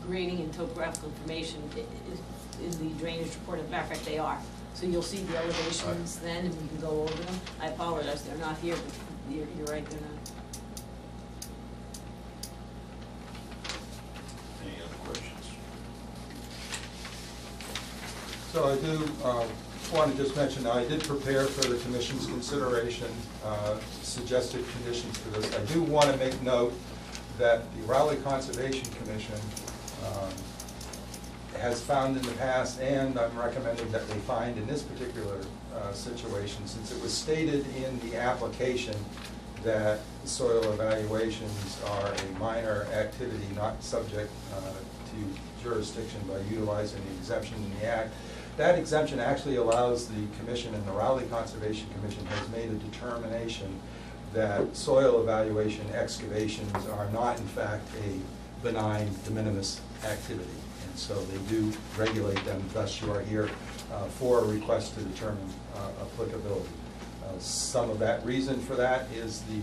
grading and topographical information in the drainage report. As a matter of fact, they are. So you'll see the elevations then, and we can go over them. I apologize, they're not here, but you're right, they're not. Any other questions? So I do want to just mention, I did prepare for the commission's consideration suggested conditions for this. I do want to make note that the Raleigh Conservation Commission has found in the past, and I'm recommending that they find in this particular situation, since it was stated in the application that soil evaluations are a minor activity not subject to jurisdiction by utilizing the exemption in the Act. That exemption actually allows the commission, and the Raleigh Conservation Commission has made a determination that soil evaluation excavations are not in fact a benign de minimis activity. And so they do regulate them, thus you are here for a request to determine applicability. Some of that reason for that is the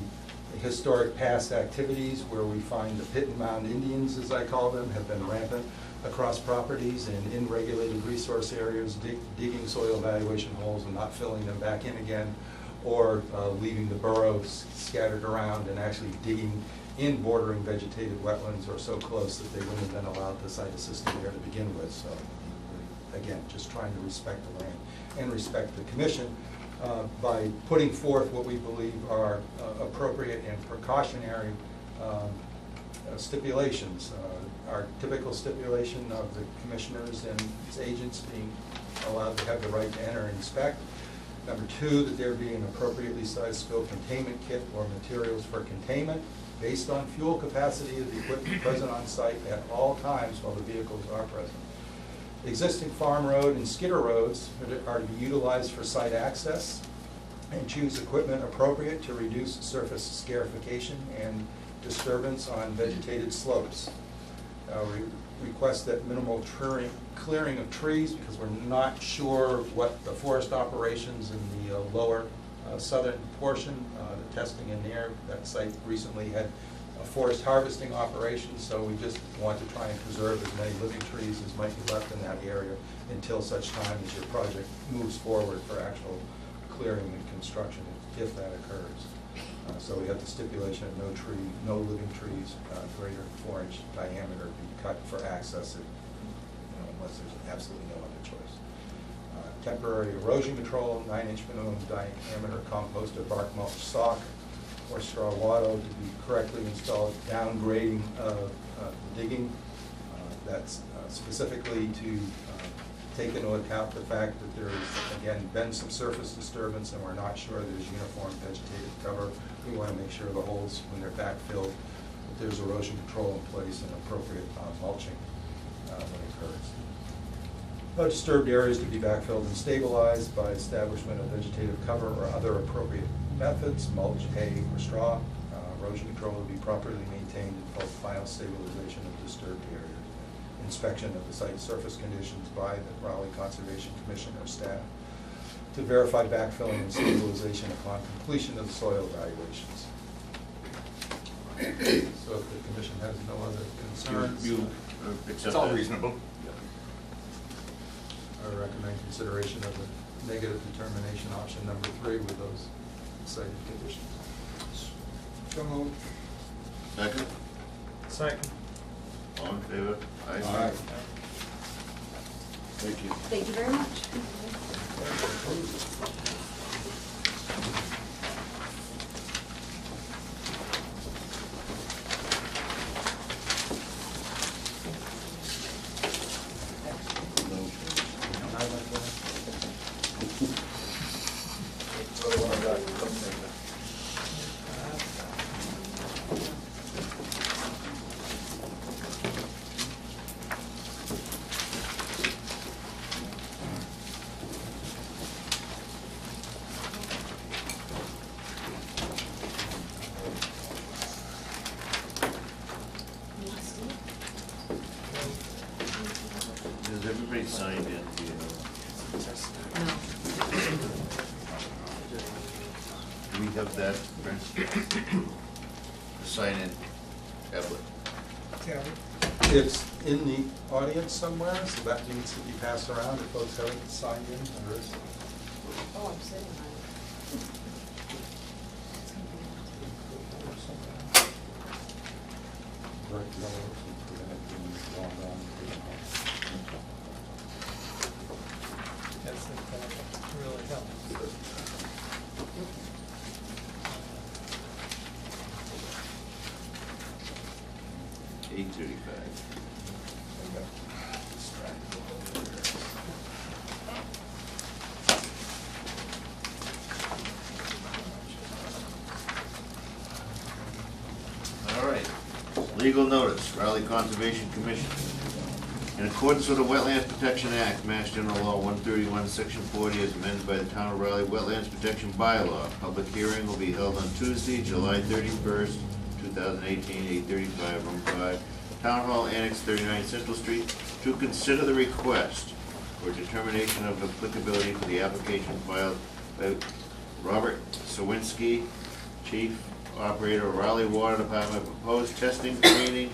historic past activities where we find the pit and mound Indians, as I call them, have been rampant across properties and in regulated resource areas, digging soil evaluation holes and not filling them back in again, or leaving the burrows scattered around and actually digging in bordering vegetated wetlands or so close that they wouldn't have been allowed to site a system there to begin with. So again, just trying to respect the land and respect the commission by putting forth what we believe are appropriate and precautionary stipulations. Our typical stipulation of the commissioners and its agents being allowed to have the right to enter and inspect. Number two, that there be an appropriately sized spill containment kit or materials for containment based on fuel capacity of the equipment present on site at all times while the vehicles are present. Existing farm road and skidder roads are to be utilized for site access, and choose equipment appropriate to reduce surface scarification and disturbance on vegetated slopes. We request that minimal clearing of trees because we're not sure what the forest operations in the lower southern portion, the testing in there, that site recently had a forest harvesting operation, so we just want to try and preserve as many living trees as might be left in that area until such time as your project moves forward for actual clearing and construction, if that occurs. So we have the stipulation of no living trees greater than 4-inch diameter be cut for access unless there's absolutely no other choice. Temporary erosion control, 9-inch minimum diameter composted bark mulch sock or straw wattle to be correctly installed, downgrading of digging. That's specifically to take into account the fact that there's, again, been some surface disturbance and we're not sure there's uniform vegetative cover. We want to make sure the holes, when they're backfilled, that there's erosion control in place and appropriate mulching when it occurs. Disturbed areas to be backfilled and stabilized by establishment of vegetative cover or other appropriate methods, mulch, hay, or straw. Erosion control will be properly maintained until final stabilization of disturbed areas. Inspection of the site surface conditions by the Raleigh Conservation Commission or staff to verify backfilling and stabilization upon completion of the soil evaluations. So if the commission has no other concerns, You accept It's all that? reasonable. I recommend consideration of the negative determination option number 3 with those cited conditions. So moved. Second? Second. All in favor? Aye. Thank you. Thank you very much. Has everybody signed in, do you know? No. Do we have that, Brent? Sign in, Evelyn. It's in the audience somewhere, so that needs to be passed around if folks haven't signed in. There is. Oh, I'm sitting on it. Yes, that really helps. 8:35. All right, legal notice, Raleigh Conservation Commission. In accordance with the Wetlands Protection Act, Mass General Law 131, Section 40, as amended by the Town of Raleigh Wetlands Protection Bylaw, public hearing will be held on Tuesday, July 31st, 2018, 8:35, Room 5, Town Hall Annex 39 Central Street, to consider the request for determination of applicability for the application filed by Robert Sawinski, Chief operator, Raleigh Water Department, proposed testing, cleaning,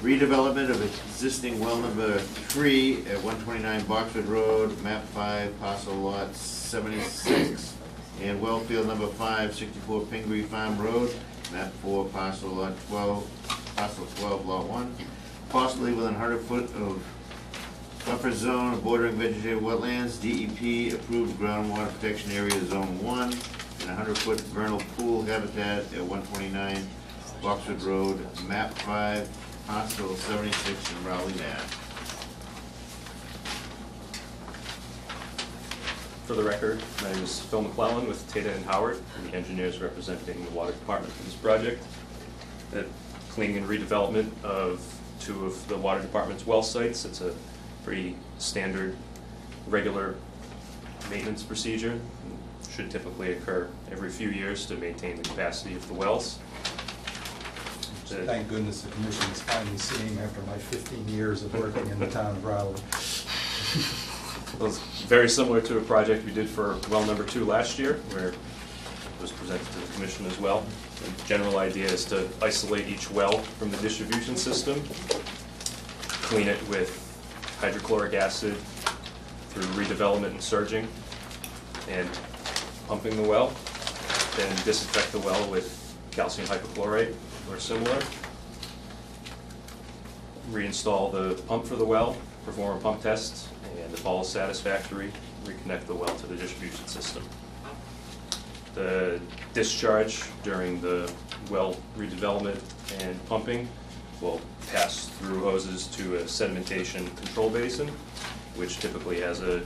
redevelopment of existing well number 3 at 129 Boxford Road, map 5, parcel lot 76, and well field number 5, 64 Pingree Farm Road, map 4, parcel lot 12, parcel 12, lot 1, possibly within 100 foot of buffer zone bordering vegetated wetlands, DEP approved groundwater protection area zone 1, and 100-foot vernal pool habitat at 129 Boxford Road, map 5, parcel 76 in Raleigh, Mass. For the record, my name is Phil McClellan with Tata and Howard, the engineers representing the water department for this project. The cleaning and redevelopment of 2 of the water department's well sites. It's a pretty standard, regular maintenance procedure. Should typically occur every few years to maintain the capacity of the wells. Thank goodness the commission is finally seeing after my 15 years of working in the town of Raleigh. Well, it's very similar to a project we did for well number 2 last year, where it was presented to the commission as well. The general idea is to isolate each well from the distribution system, clean it with hydrochloric acid through redevelopment and surging, and pumping the well, then disinfect the well with calcium hypochlorite or similar. Reinstall the pump for the well, perform a pump test, and if all is satisfactory, reconnect the well to the distribution system. The discharge during the well redevelopment and pumping will pass through hoses to a sedimentation control basin, which typically has a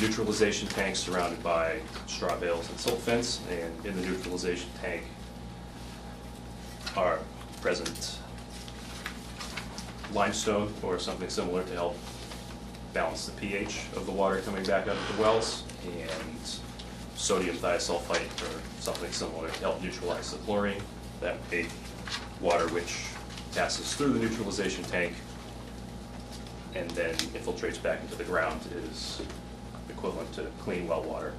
neutralization tank surrounded by straw bales and silt fence, and in the neutralization tank are present limestone or something similar to help balance the pH of the water coming back out of the wells, and sodium thiosulfite or something similar to help neutralize the chlorine. That way, water which passes through the neutralization tank and then infiltrates back into the ground is equivalent to clean well water,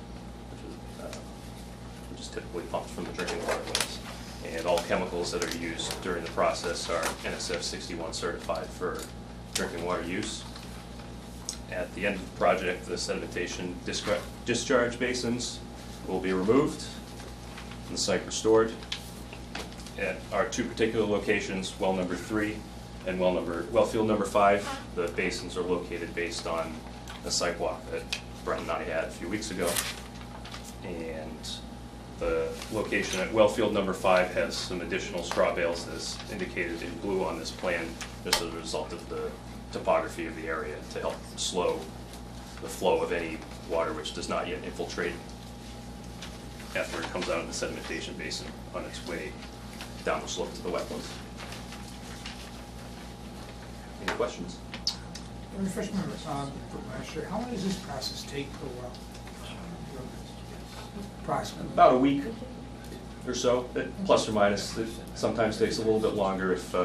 which is typically pumped from the drinking water wells. And all chemicals that are used during the process are NSF 61 certified for drinking water use. At the end of the project, the sedimentation discharge basins will be removed and the site restored. At our 2 particular locations, well number 3 and well field number 5, the basins are located based on a site walk that Brent and I had a few weeks ago. And the location at well field number 5 has some additional straw bales as indicated in blue on this plan, just as a result of the topography of the area to help slow the flow of any water which does not yet infiltrate after it comes out of the sedimentation basin on its way down the slope to the wetlands. Any questions? Refresh my memory, from last year, how long does this process take per well? Approximately. About a week or so, plus or minus. It sometimes takes a little bit longer if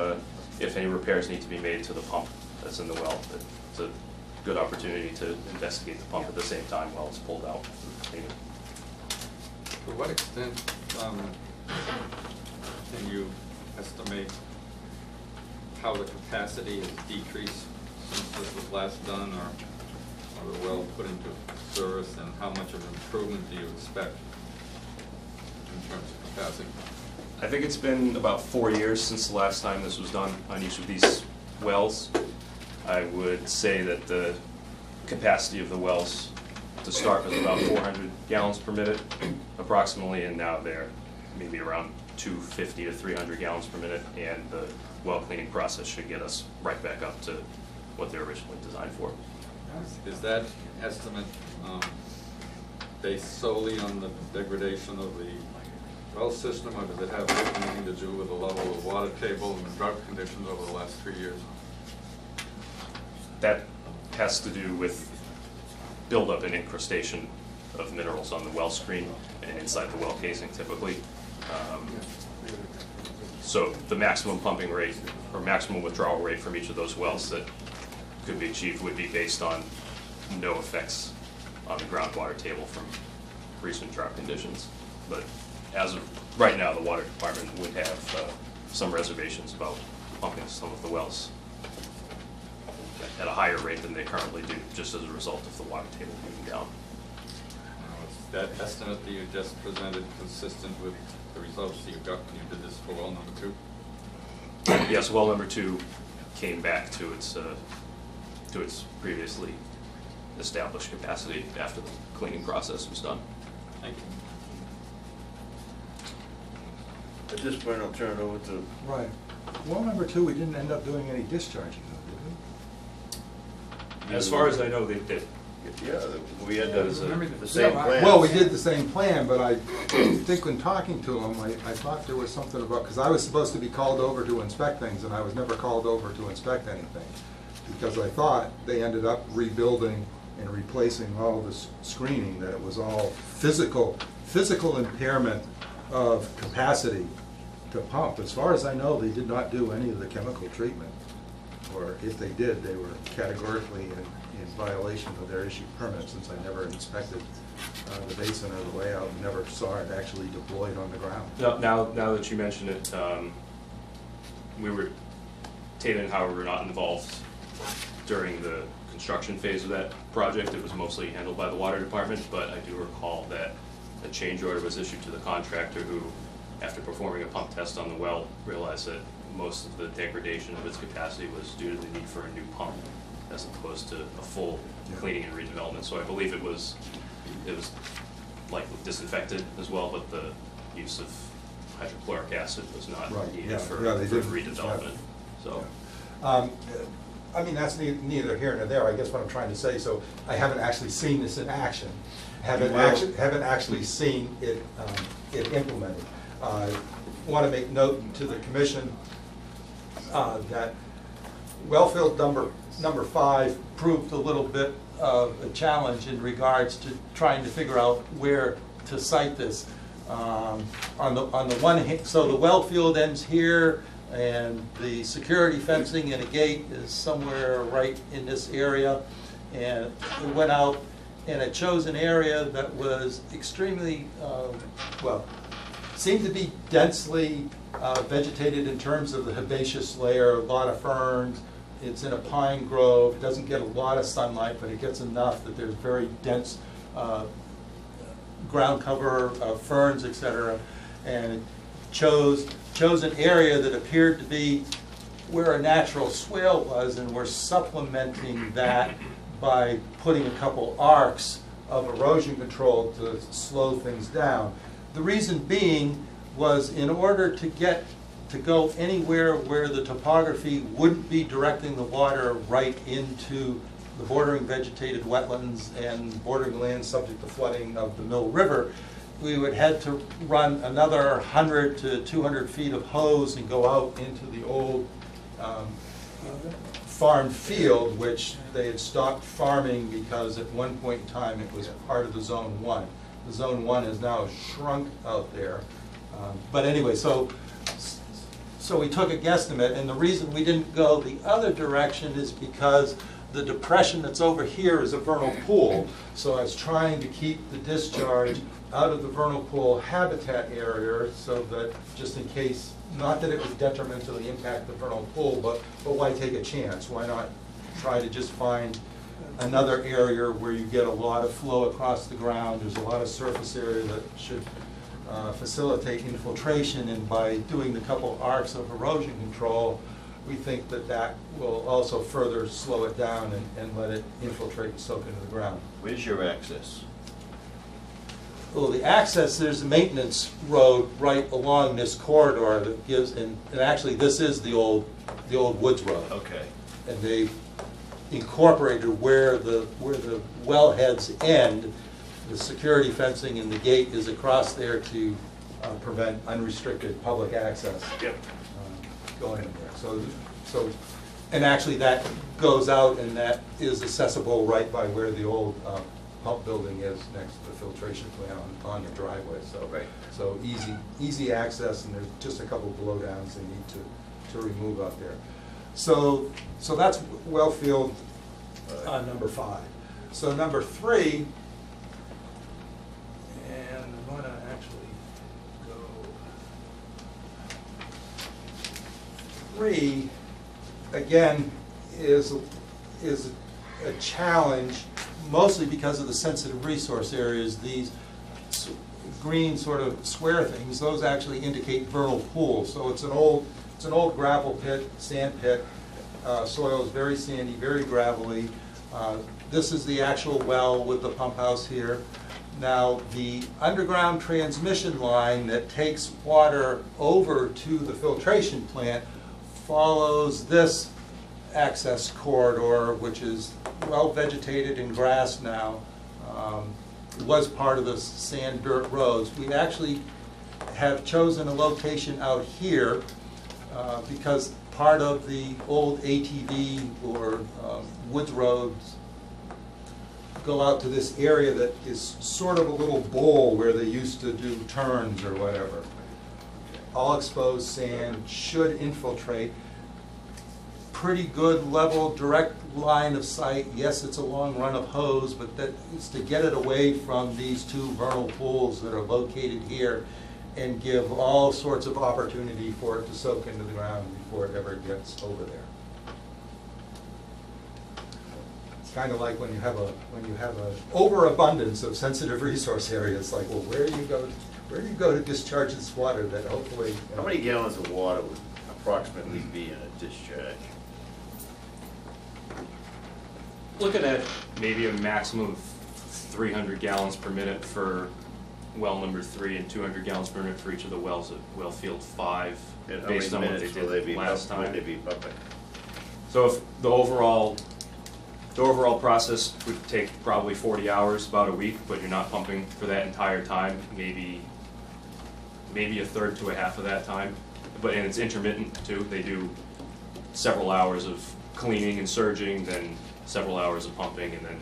any repairs need to be made to the pump that's in the well. But it's a good opportunity to investigate the pump at the same time while it's pulled out. To what extent can you estimate how the capacity has decreased since this was last done, or the well put into service, and how much of an improvement do you expect in terms of capacity? I think it's been about 4 years since the last time this was done on each of these wells. I would say that the capacity of the wells to start was about 400 gallons per minute approximately, and now they're maybe around 250 to 300 gallons per minute, and the well cleaning process should get us right back up to what they're originally designed for. Is that estimate based solely on the degradation of the well system, or does it have anything to do with the level of water table and the drought conditions over the last 3 years? That has to do with buildup and incrustation of minerals on the well screen and inside the well casing typically. So the maximum pumping rate or maximum withdrawal rate from each of those wells that could be achieved would be based on no effects on the groundwater table from recent drought conditions. But as of right now, the water department would have some reservations about pumping some of the wells at a higher rate than they currently do, just as a result of the water table moving down. Now, is that estimate that you just presented consistent with the results that you got when you did this for well number 2? Yes, well number 2 came back to its previously established capacity after the cleaning process was done. Thank you. At this point, I'll turn it over to, Right. Well, number 2, we didn't end up doing any discharging, though, did As far as I know, they did. yeah, we had That is the a- the same we? plan. Well, we did the same plan, but I think when talking to him, I thought there was something about, because I was supposed to be called over to inspect things, and I was never called over to inspect anything. Because I thought they ended up rebuilding and replacing all this screening, that it was all physical impairment of capacity to pump. As far as I know, they did not do any of the chemical treatment, or if they did, they were categorically in violation of their issued permit, since I never inspected the basin or the layout, and never saw it actually deployed on the ground. Now that you mention it, Tatum and Howard were not involved during the construction phase of that project. It was mostly handled by the water department, but I do recall that a change order was issued to the contractor who, after performing a pump test on the well, realized that most of the degradation of its capacity was due to the need for a new pump as opposed to a full cleaning and redevelopment. So I believe it was likely disinfected as well, but the use of hydrochloric acid was not Right, needed yeah, for they didn't. redevelopment. So. I mean, that's neither here nor there, I guess what I'm trying to say, so I haven't actually seen this in action. Haven't actually seen it implemented. I want to make note to the commission that wellfield number 5 proved a little bit of a challenge in regards to trying to figure out where to site this. On the one hand, so the well field ends here, and the security fencing and a gate is somewhere right in this area. And we went out and it chose an area that was extremely, seemed to be densely vegetated in terms of the herbaceous layer, a lot of ferns. It's in a pine grove. It doesn't get a lot of sunlight, but it gets enough that there's very dense ground cover of ferns, etc. And it chose an area that appeared to be where a natural swale was, and we're supplementing that by putting a couple arcs of erosion control to slow things down. The reason being was in order to go anywhere where the topography wouldn't be directing the water right into the bordering vegetated wetlands and bordering lands subject to flooding of the Mill River, we would have to run another 100 to 200 feet of hose and go out into the old farm field, which they had stopped farming because at one point in time it was part of the Zone 1. The Zone 1 has now shrunk out there. But anyway, so we took a guesstimate, and the reason we didn't go the other direction is because the depression that's over here is a vernal pool. So I was trying to keep the discharge out of the vernal pool habitat area, so that just in case, not that it would detrimentally impact the vernal pool, but why take a chance? Why not try to just find another area where you get a lot of flow across the ground? There's a lot of surface area that should facilitate infiltration, and by doing the couple arcs of erosion control, we think that that will also further slow it down and let it infiltrate and soak into the ground. Where's your access? Well, the access, there's a maintenance road right along this corridor that gives, and actually this is the old woods road. Okay. And they incorporated where the wellheads end. The security fencing and the gate is across there to prevent unrestricted public access. Yep. Going in there. So, and actually that goes out, and that is accessible right by where the old pump building is next to the filtration plant on the driveway. So, right. So easy access, and there's just a couple blowdowns they need to remove out there. So that's wellfield number 5. So number 3. And I'm going to actually 3, again, is a challenge, mostly because of the sensitive resource areas. These green sort of square things, those actually indicate vernal pools. So it's an old gravel pit, sand pit. Soil is very sandy, very gravelly. This is the actual well with the pump house here. Now, the underground transmission line that takes water over to the filtration plant follows this access corridor, which is well vegetated and grass now. It was part of the sand dirt roads. We actually have chosen a location out here because part of the old ATV or woods roads go out to this area that is sort of a little bowl where they used to do turns or whatever. All exposed sand should infiltrate. Pretty good level, direct line of sight. Yes, it's a long run of hose, but that is to get it away from these two vernal pools that are located here and give all sorts of opportunity for it to soak into the ground before it ever gets over there. It's kind of like when you have a overabundance of sensitive resource areas. Like, well, where do you go to discharge this water that hopefully? How many gallons of water would approximately be in a discharge? Looking at maybe a maximum of 300 gallons per minute for well number 3 and 200 gallons per minute for each of the wells at well field 5, And how based on many what they minutes will they did be last pumping? time. Would they be pumping? So if the overall process would take probably 40 hours, about a week, but you're not pumping for that entire time, maybe a third to a half of that time. And it's intermittent too. They do several hours of cleaning and surging, then several hours of pumping, and then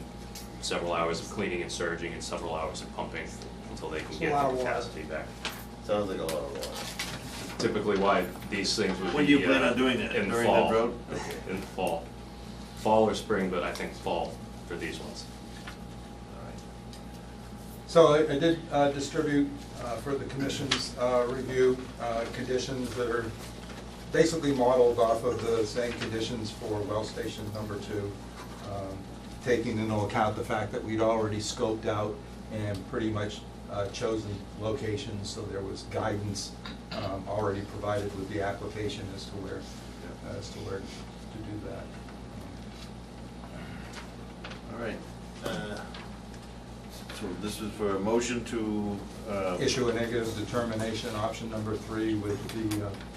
several hours of cleaning and surging, and several hours of pumping until they can It's a get lot the of water. capacity back. Sounds like a lot of water. Typically why these things would be When do you plan on doing that? in the During fall. the drought? In the fall. Fall or spring, but I think fall for these ones. So I did distribute for the commission's review conditions that are basically modeled off of the same conditions for well station number 2, taking into account the fact that we'd already scoped out and pretty much chosen locations, so there was guidance already provided with the application as to where to do that. All right. So this is for a motion to Issue a negative determination, option number 3 with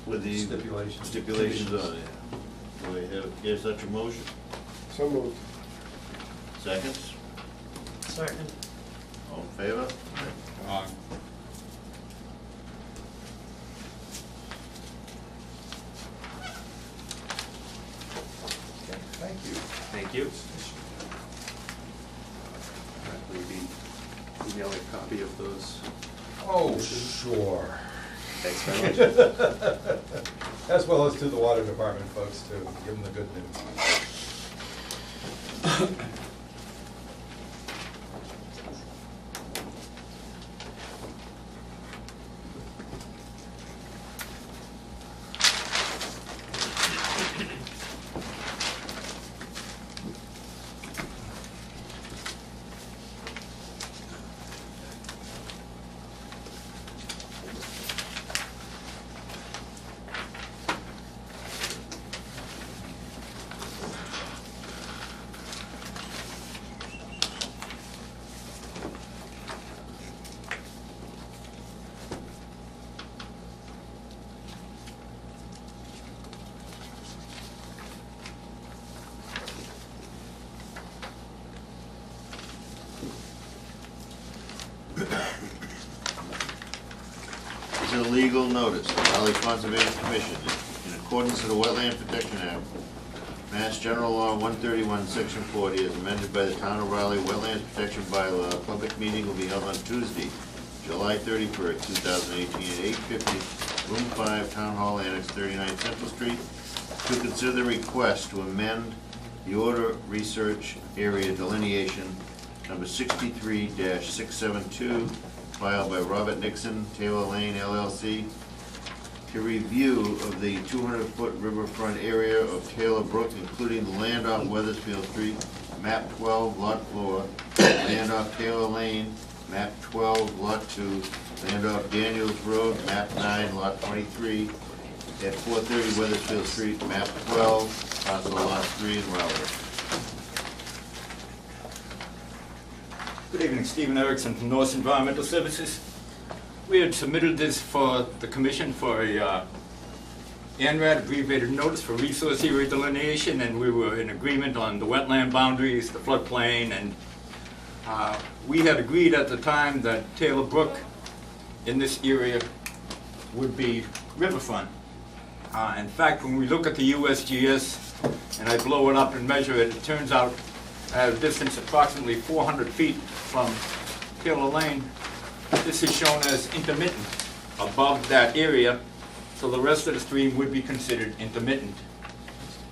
the stipulations. Stipulations on it. Do we have such a motion? So moved. Seconds? Second. All in favor? Okay, thank you. Thank you. Will you be emailing a copy of those? Oh, sure. Thanks very much. As well as to the water department folks too, give them the good news. It's a legal notice, the Valley Conservation Commission, in accordance with the Wetland Protection Act, Mass General Law 131, Section 40, as amended by the Town of Raleigh Wetlands Protection Bylaw. A public meeting will be held on Tuesday, July 31st, 2018, at 8:50, Room 5, Town Hall Annex, 39 Central Street, to consider the request to amend the Order Research Area Delineation number 63-672, filed by Robert Nixon, Taylor Lane LLC, to review of the 200-foot riverfront area of Taylor Brook, including the land off Weathersfield Street, map 12, lot 4, land off Taylor Lane, map 12, lot 2, land off Daniels Road, map 9, lot 23, at 430 Weathersfield Street, map 12, parcel lot 3 in Rowley. Good evening, Stephen Erickson from North Environmental Services. We had submitted this for the commission for a ANRAD, abbreviated notice for resource area delineation, and we were in agreement on the wetland boundaries, the floodplain, and we had agreed at the time that Taylor Brook in this area would be riverfront. In fact, when we look at the USGS and I blow it up and measure it, it turns out at a distance approximately 400 feet from Taylor Lane, this is shown as intermittent above that area, so the rest of the stream would be considered intermittent.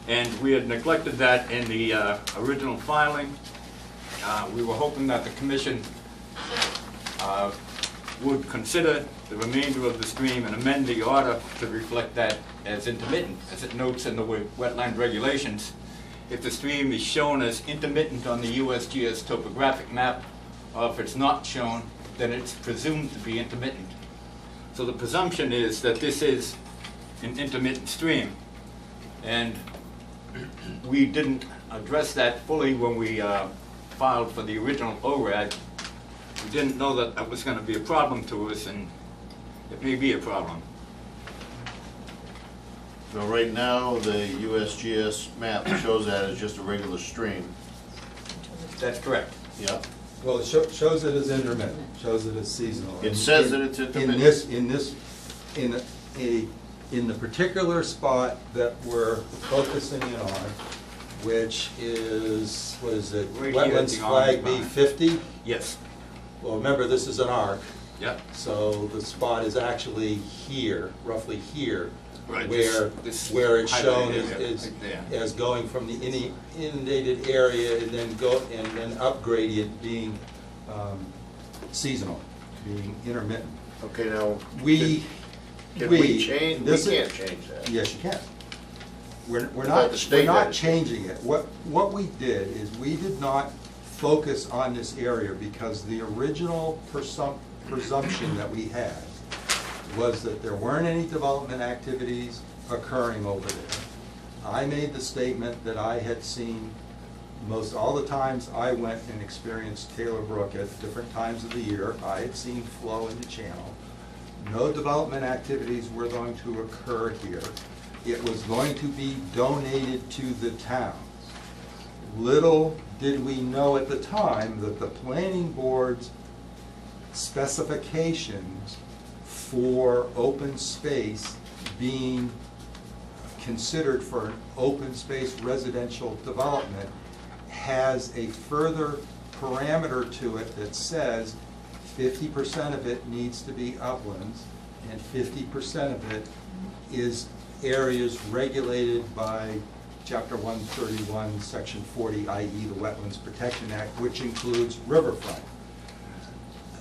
And we had neglected that in the original filing. We were hoping that the commission would consider the remainder of the stream and amend the order to reflect that as intermittent, as it notes in the wetland regulations. If the stream is shown as intermittent on the USGS topographic map, or if it's not shown, then it's presumed to be intermittent. So the presumption is that this is an intermittent stream. And we didn't address that fully when we filed for the original ORAD. We didn't know that that was going to be a problem to us, and it may be a problem. So right now, the USGS map shows that as just a regular stream. That's correct. Yeah. Well, it shows it as intermittent, shows it as seasonal. It says that it's intermittent. In the particular spot that we're focusing in on, which is, what is it? Right here at Wetlands the flag orange B50? Yes. Well, remember, this is an arc, Yep. so the spot is actually here, roughly here, Right, where this it's shown highlighted area, is right there. as going from the inundated area and then up gradient being seasonal, being intermittent. Okay, now, We can we change, we this is- can't change that. Yes, you can. We're Thought not, the state we're not had it. changing it. What we did is we did not focus on this area because the original presumption that we had was that there weren't any development activities occurring over there. I made the statement that I had seen most all the times I went and experienced Taylor Brook at different times of the year, I had seen flow in the channel. No development activities were going to occur here. It was going to be donated to the towns. Little did we know at the time that the planning board's specifications for open space being considered for an open space residential development has a further parameter to it that says 50% of it needs to be uplands and 50% of it is areas regulated by Chapter 131, Section 40, i.e. the Wetlands Protection Act, which includes riverfront.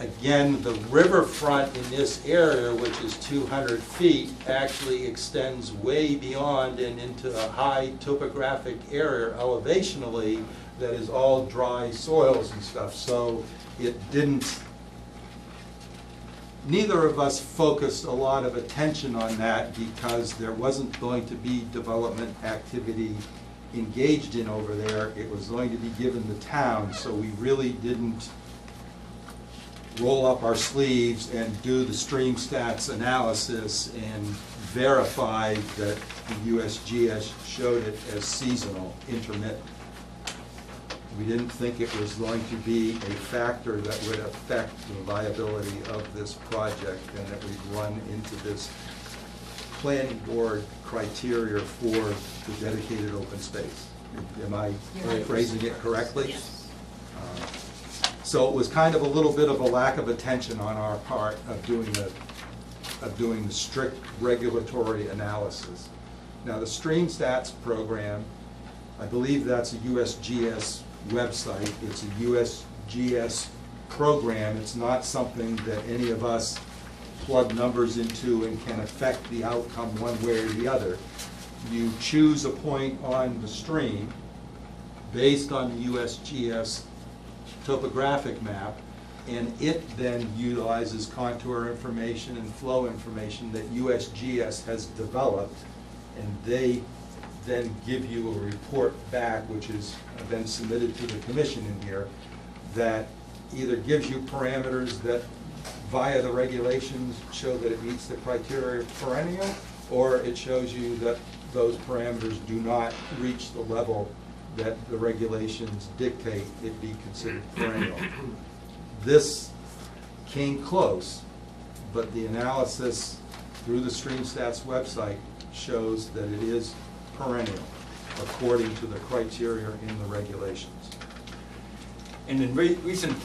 Again, the riverfront in this area, which is 200 feet, actually extends way beyond and into a high topographic area elevationally that is all dry soils and stuff. So it didn't, neither of us focused a lot of attention on that because there wasn't going to be development activity engaged in over there. It was going to be given the town, so we really didn't roll up our sleeves and do the stream stats analysis and verify that the USGS showed it as seasonal, intermittent. We didn't think it was going to be a factor that would affect the viability of this project and that we'd run into this planning board criteria for the dedicated open space. Am I phrasing it correctly? Yes. So it was kind of a little bit of a lack of attention on our part of doing the strict regulatory analysis. Now the Stream Stats program, I believe that's a USGS website. It's a USGS program. It's not something that any of us plug numbers into and can affect the outcome one way or the other. You choose a point on the stream based on the USGS topographic map, and it then utilizes contour information and flow information that USGS has developed, and they then give you a report back, which has been submitted to the commission in here, that either gives you parameters that via the regulations show that it meets the criteria of perennial, or it shows you that those parameters do not reach the level that the regulations dictate it be considered perennial. This came close, but the analysis through the StreamStats website shows that it is perennial according to the criteria in the regulations. And in recent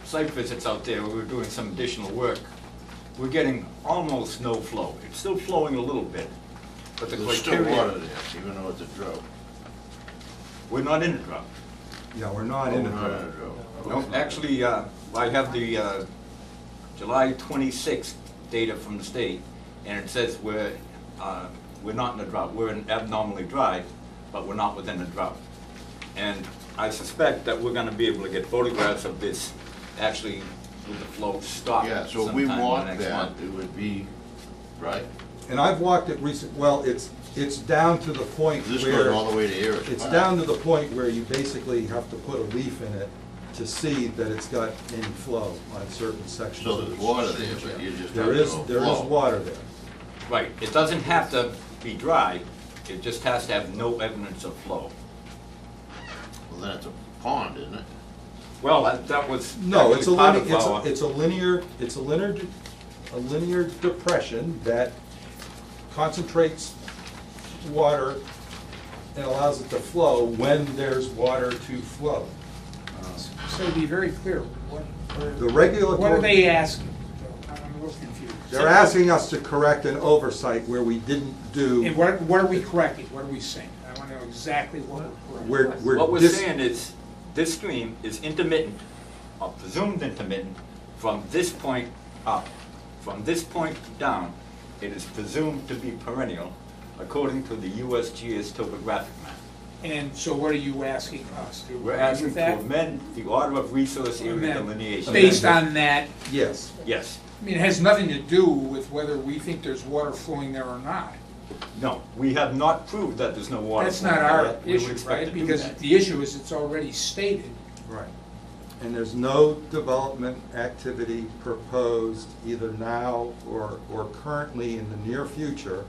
site visits out there, we were doing some additional work, we're getting almost no flow. It's still flowing a little bit, but the There's criteria. still water there, even though it's a drought. We're not in a drought. Yeah, we're not in Oh, a we're not drought. in a drought. No, actually, I have the July 26th data from the state, and it says we're not in a drought. We're in abnormally dry, but we're not within a drought. And I suspect that we're gonna be able to get photographs of this actually with the flow stop Yeah, so if we sometime in the walk next that, month. it would be, right? And I've walked it well, it's down to the point This goes where, all the way to Eric. it's down to the point where you basically have to put a leaf in it to see that it's got any flow on certain sections. So of there's the water stream. there, but you just have There to is, go there is flow. water there. Right, it doesn't have to be dry, it just has to have no evidence of flow. Well, then it's a pond, isn't it? Well, that was No, it's a actually part linear, of our. it's a linear depression that concentrates water and allows it to flow when there's water to flow. So to be very clear, The regulatory. what are they asking? I'm a little confused. They're asking us to correct an oversight where we didn't do. And what are we correcting? What are we saying? I want to know exactly what we're correcting. What we're dis- saying is, this stream is intermittent, or presumed intermittent, from this point up. From this point down, it is presumed to be perennial, according to the USGS topographic map. And so what are you asking us to? We're agree asking with to that? amend the order of resource area Amend. delineation. Based on that, Yes. Yes, I mean, it has nothing to do with whether we think there's water flowing there or not. no, we have not proved that there's no water. That's flowing not there our yet. We would issue, expect right? to do Because that. the issue is it's already stated. Right. And there's no development activity proposed either now or currently in the near future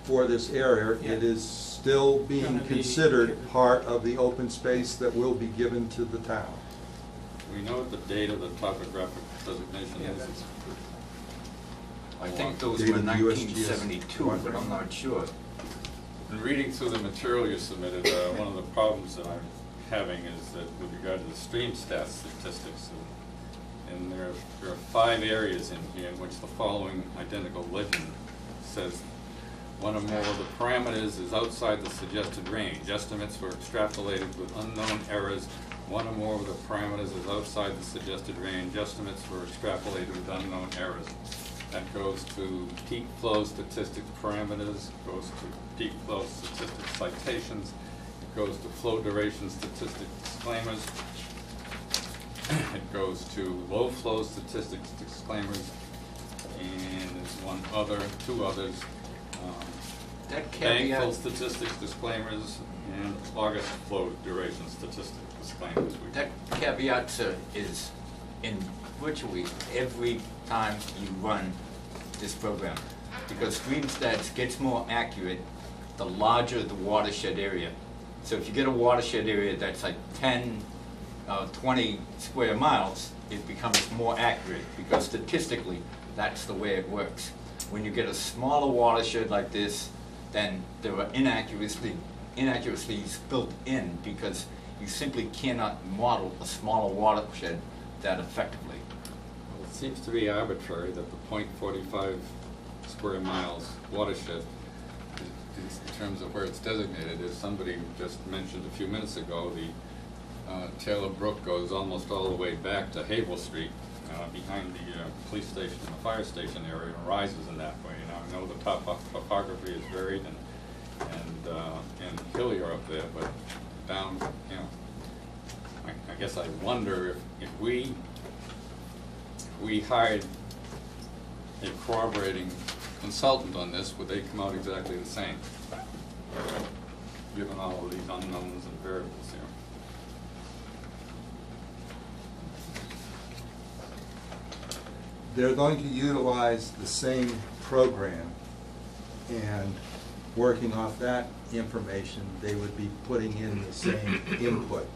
for this area. Yeah. It is still being Gonna be- considered part of the open space that will be given to the town. We know what the date of the topographic designation Yeah, is. that's- I think those Dated were USGS. 1972, but I'm not sure. In reading through the material you submitted, one of the problems that I'm having is that with regard to the stream stats statistics, and there are 5 areas in here in which the following identical legend says, one or more of the parameters is outside the suggested range. Estimates were extrapolated with unknown errors. One or more of the parameters is outside the suggested range. Estimates were extrapolated with unknown errors. That goes to peak flow statistics parameters, goes to peak flow statistics citations, it goes to flow duration statistics disclaimers, it goes to low flow statistics disclaimers, and there's two others. That Bank flow caveat, statistics disclaimers and August flow duration statistics disclaimers. that caveat is in virtually every time you run this program. Because StreamStats gets more accurate the larger the watershed area. So if you get a watershed area that's like 10, 20 square miles, it becomes more accurate because statistically, that's the way it works. When you get a smaller watershed like this, then there are inaccuracies built in because you simply cannot model a smaller watershed that effectively. Well, it seems to be arbitrary that the .45 square miles watershed, in terms of where it's designated, as somebody just mentioned a few minutes ago, the Taylor Brook goes almost all the way back to Havel Street, behind the police station and the fire station area, and rises in that way. I know the topography is varied and hillier up there, but down, I guess I wonder if we hired a corroborating consultant on this, would they come out exactly the same, given all of these unknowns and variables here? They're going to utilize the same program, and working off that information, they would be putting in the same input.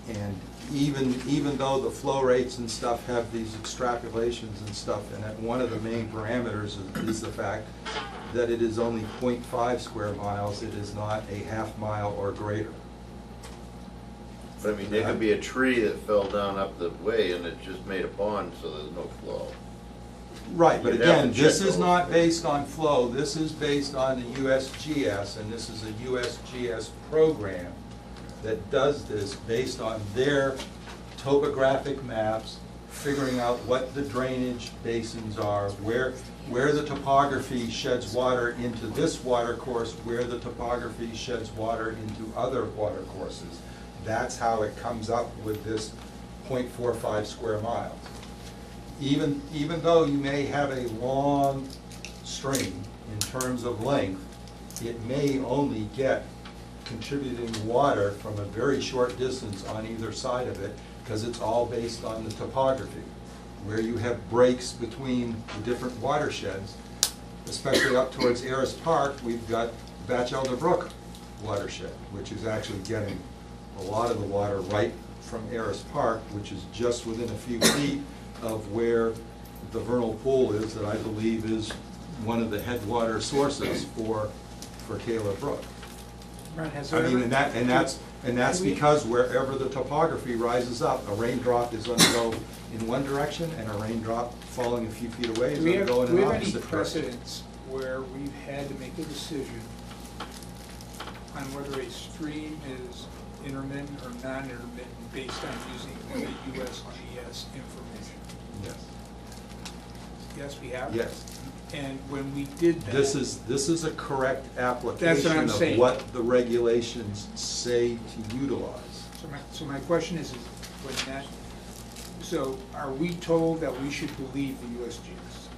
And even though the flow rates and stuff have these extrapolations and stuff, and that one of the main parameters is the fact that it is only 0.5 square miles, it is not a half mile or greater. But I mean, there could be a tree that fell down up the way and it just made a pond, so there's no flow. Right, but You'd have to again, check this is those. not based on flow, this is based on the USGS, and this is a USGS program that does this based on their topographic maps, figuring out what the drainage basins are, where the topography sheds water into this water course, where the topography sheds water into other water courses. That's how it comes up with this 0.45 square miles. Even though you may have a long stream in terms of length, it may only get contributing water from a very short distance on either side of it, because it's all based on the topography. Where you have breaks between the different watersheds, especially up towards Ayers Park, we've got Batchelder Brook watershed, which is actually getting a lot of the water right from Ayers Park, which is just within a few feet of where the vernal pool is, that I believe is one of the headwater sources for Kayla Brook. Brent, has I there mean, ever- and that's because wherever the topography rises up, a raindrop is gonna go in one direction, and a raindrop falling a few feet away is Do we gonna have, go in do we an have any opposite direction. precedents where we've had to make a decision on whether a stream is intermittent or non-intermittent based on using the USGS information? Yes, Yes, we have? yes. And when we did that. This is a correct application I'm of saying. what the regulations say to utilize. So my question is when that, so are we told that we should believe the USGS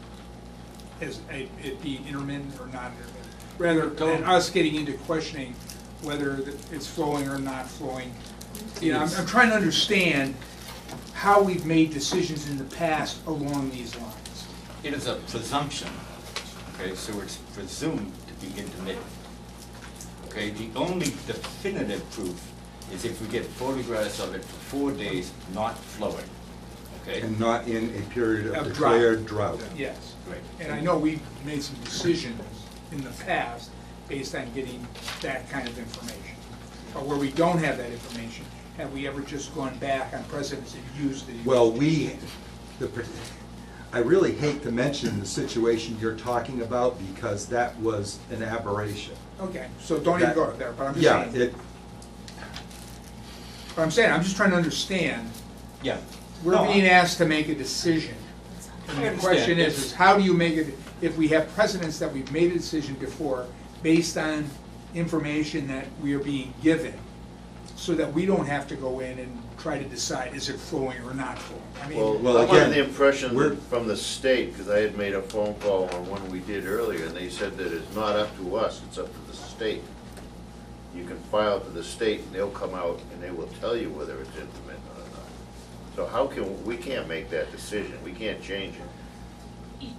as it being intermittent or non-intermittent? Rather than us getting into questioning whether it's flowing or not flowing. You know, I'm trying to understand how we've made decisions in the past along these lines. It is a presumption, okay, so it's presumed to be intermittent. Okay, the only definitive proof is if we get photographs of it for 4 days not flowing, okay? And not in a period of Of drought. declared drought. Yes. Right. And I know we've made some decisions in the past based on getting that kind of information. But where we don't have that information, have we ever just gone back on precedents and used the? Well, I really hate to mention the situation you're talking about, because that was an aberration. Okay, so don't even go there, but I'm just Yeah, saying. But I'm saying, I'm just trying to understand, Yeah. we're No, being asked to make a decision. And I the understand. question is how do you make it, if we have precedents that we've made a decision before based on information that we are being given, so that we don't have to go in and try to decide, is it flowing or not flowing? I mean, Well, I'm under again, the impression we're- that from the state, because I had made a phone call on one we did earlier, and they said that it's not up to us, it's up to the state. You can file to the state, and they'll come out and they will tell you whether it's intermittent or not. So how can, we can't make that decision, we can't change it.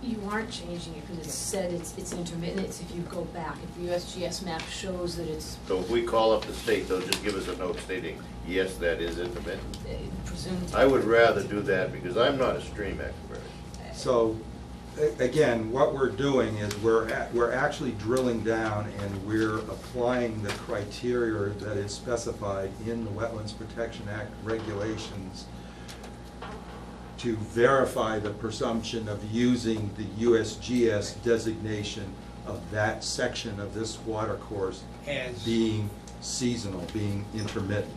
You aren't changing it because it's said it's intermittent. It's if you go back, if the USGS map shows that it's So if we call up the state, they'll just give us a note stating, yes, that is intermittent. presumed. I would rather do that, because I'm not a stream expert. So, again, what we're doing is we're actually drilling down, and we're applying the criteria that is specified in the Wetlands Protection Act regulations to verify the presumption of using the USGS designation of that section of this water course As- being seasonal, being intermittent.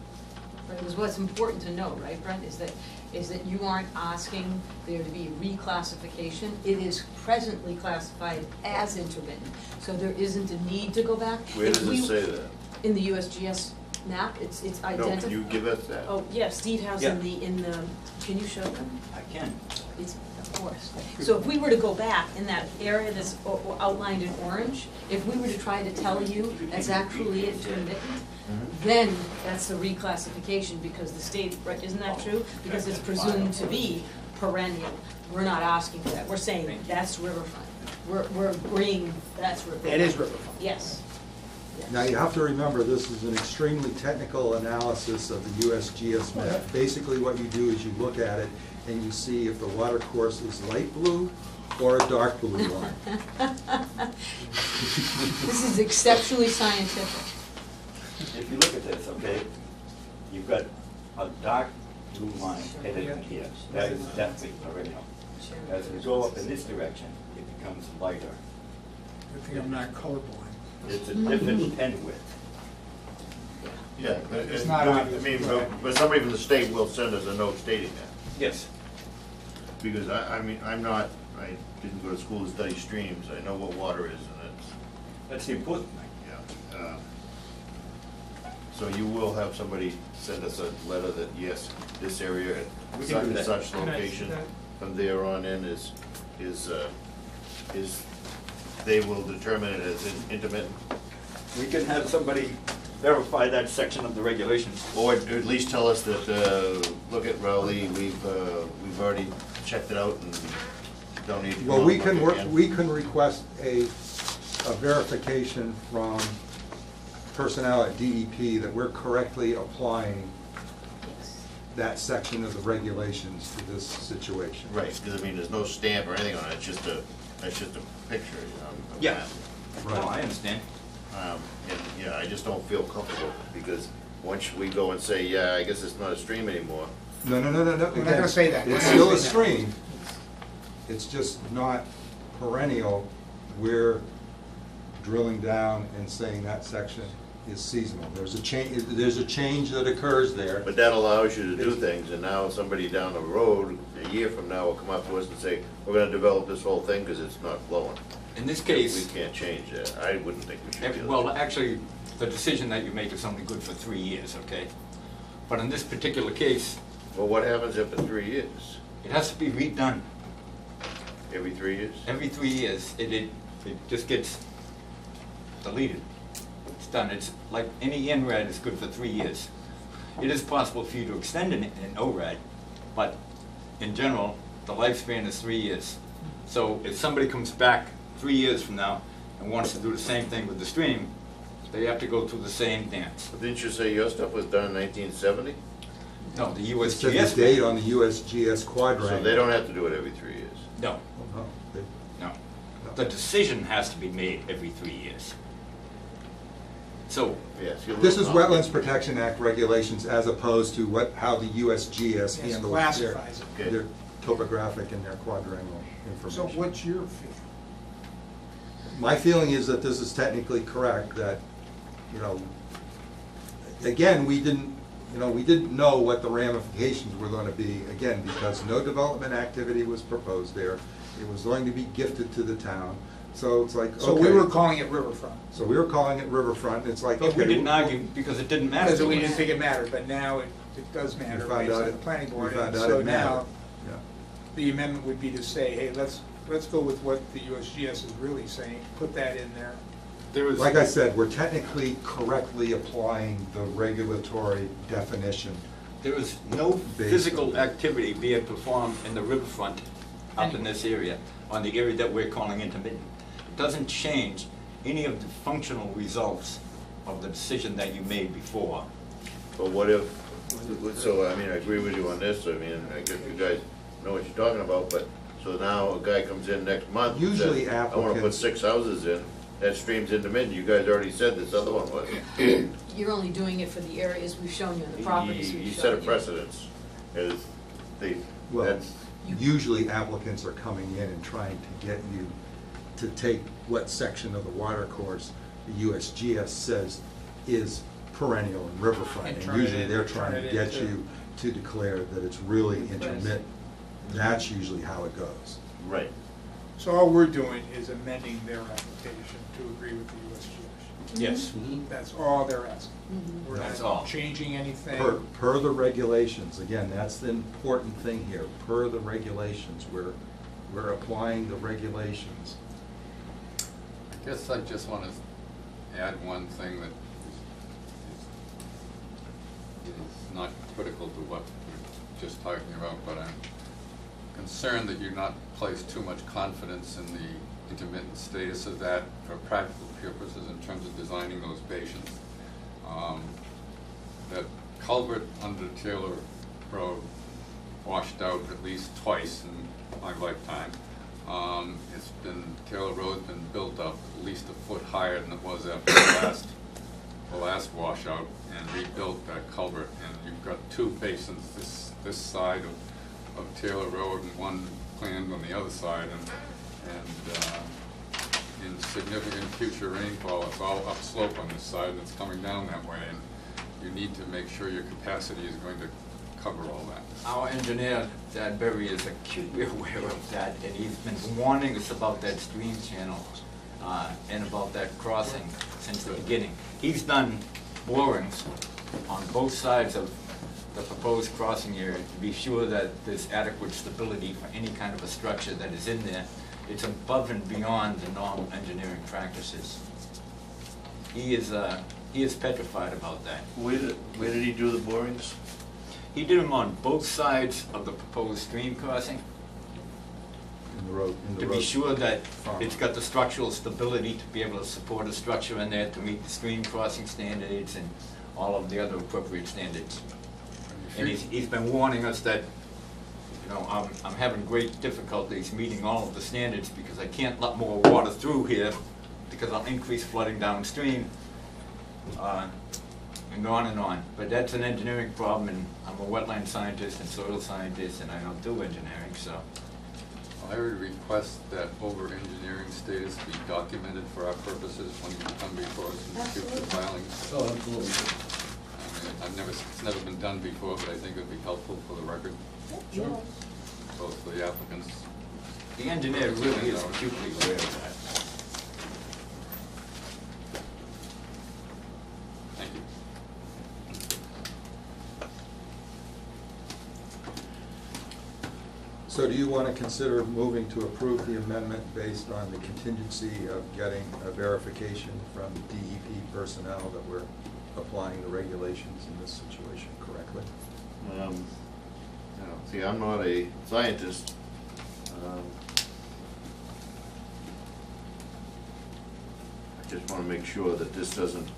Because what's important to know, right, Brent, is that is that you aren't asking there to be a reclassification. It is presently classified as intermittent, so there isn't a need to go back. Where If does we- it say that? In the USGS map, it's No, identified. can you give us that? Oh, yeah, Steve has Yeah. in the, can you show them? I can. It's, of course. So if we were to go back in that area that's outlined in orange, if we were to try to tell you that's actually intermittent, then that's the reclassification, because the state, right, isn't that true? Because it's presumed to be perennial. We're not asking for that. We're saying that's riverfront. We're agreeing that's riverfront. That is riverfront. Yes. Yes. Now, you have to remember, this is an extremely technical analysis of the USGS map. Basically, what you do is you look at it and you see if the water course is light blue or a dark blue line. This is exceptionally scientific. If you look at this, okay, you've got a dark blue line headed in here. That is definitely perennial. As we go up in this direction, it becomes lighter. I think I'm not colorblind. It's a different pen width. Yeah, but It's not I obvious, mean, but- but somebody from the state will send us a note stating that. Yes. Because I mean, I didn't go to school to study streams, I know what water is, and That's the important thing. yeah. So you will have somebody send us a letter that, yes, this area We at can such do and that. such Can I see location, that? from there on in is, they will determine it as intermittent, We can have somebody verify that section of the regulations. or at least tell us that, look at Rowley, we've already checked it out and don't need to come Well, out we and can, look again. we can request a verification from personnel at DEP that we're correctly applying Yes. that section of the regulations to this situation. Right, because I mean, there's no stamp or anything on it, that's just a picture, you know. of Yeah. that. Right. No, I understand. And, yeah, I just don't feel comfortable, because once we go and say, yeah, I guess it's not a stream anymore, No. We're not gonna say that. It's still a stream. It's just not perennial. We're drilling down and saying that section is seasonal. There's a change that occurs there. but that allows you to do things, and now somebody down the road, a year from now, will come up to us and say, we're gonna develop this whole thing because it's not flowing. In this We case, can't change that, I wouldn't think we should do that. well, actually, the decision that you make is only good for 3 years, okay? But in this particular case, Well, what happens after 3 years? it has to be redone. Every 3 years? Every 3 years, it just gets deleted. It's done. It's like any NRAD is good for 3 years. It is possible for you to extend an ORAD, but in general, the lifespan is 3 years. So if somebody comes back 3 years from now and wants to do the same thing with the stream, they have to go through the same dance. But didn't you say your stuff was done in 1970? No, the It said USGS. the date on the USGS quadrangle. So they don't have to do it every 3 years? No, Oh, they- no. The decision has to be made every 3 years. So, Yes. you're a This is little Wetlands Protection Act regulations as opposed to how the USGS Yes, handles classifies it. Okay. their topographic and their quadrangle So information. what's your feeling? My feeling is that this is technically correct, that, you know, again, we didn't know what the ramifications were going to be, again, because no development activity was proposed there. It was going to be gifted to the town, so it's like, okay. So we were calling it riverfront, So we were calling it riverfront, it's like, but we okay, didn't argue because it didn't matter because to we us. didn't think it mattered, but now it does We matter found based out on it- the planning we board. found And out so it mattered. now, Yeah. the amendment would be to say, hey, let's go with what the USGS is really saying, put that in there. There was, Like I said, we're technically correctly applying the regulatory definition. there was no Based physical on- activity being performed in the riverfront up in this area, on the area that we're calling intermittent. It doesn't change any of the functional results of the decision that you made before. But what if, so, I mean, I agree with you on this, I mean, I guess you guys know what you're talking about, but, so now a guy comes in next month and says, Usually I wanna put applicants- 6 houses in, that stream's intermittent, you guys already said this other one was. You're only doing it for the areas we've shown you, the properties You we've set a shown you. precedence, as Well, that's, usually applicants are coming in and trying to get you to take what section of the water course the USGS says is perennial and riverfront. And And turn it usually in- they're turn trying it to get into- you to declare that it's really intermittent. That's usually how it goes. Right. So all we're doing is amending their application to agree with the USGS. Yes. That's all they're asking. We're That's not all. changing anything. Per the regulations, again, that's the important thing here, per the regulations, we're applying the regulations. I guess I just want to add one thing that is not critical to what we're just talking about, but I'm concerned that you're not placed too much confidence in the intermittent status of that for practical purposes in terms of designing those basins. That culvert under Taylor Road washed out at least twice in my lifetime. Taylor Road's been built up at least a foot higher than it was after the last washout, and rebuilt that culvert. And you've got two basins this side of Taylor Road and one planned on the other side, and in significant future rainfall, it's all upslope on this side and it's coming down that way, and you need to make sure your capacity is going to cover all that. Our engineer, Dad Berry, is acutely aware of that, and he's been warning us about that stream channel and about that crossing since the beginning. He's done borings on both sides of the proposed crossing area to be sure that there's adequate stability for any kind of a structure that is in there. It's above and beyond the normal engineering practices. He is petrified about that. Where did he do the borings? He did them on both sides of the proposed stream crossing In the road. to be sure that it's got the structural stability to be able to support a structure in there to meet the stream crossing standards and all of the other appropriate standards. And he's been warning us that, you know, I'm having great difficulties meeting all of the standards because I can't let more water through here because I'll increase flooding downstream, and on and on. But that's an engineering problem, and I'm a wetland scientist and soil scientist, and I don't do engineering, so. I would request that over-engineering status be documented for our purposes when you come before us in future filings. Oh, absolutely. I mean, it's never been done before, but I think it would be helpful for the record, Sure. both for the applicants. The engineer really is acutely aware of that. Thank you. So do you want to consider moving to approve the amendment based on the contingency of getting a verification from DEP personnel that we're applying the regulations in this situation correctly? See, I'm not a scientist. I just want to make sure that this doesn't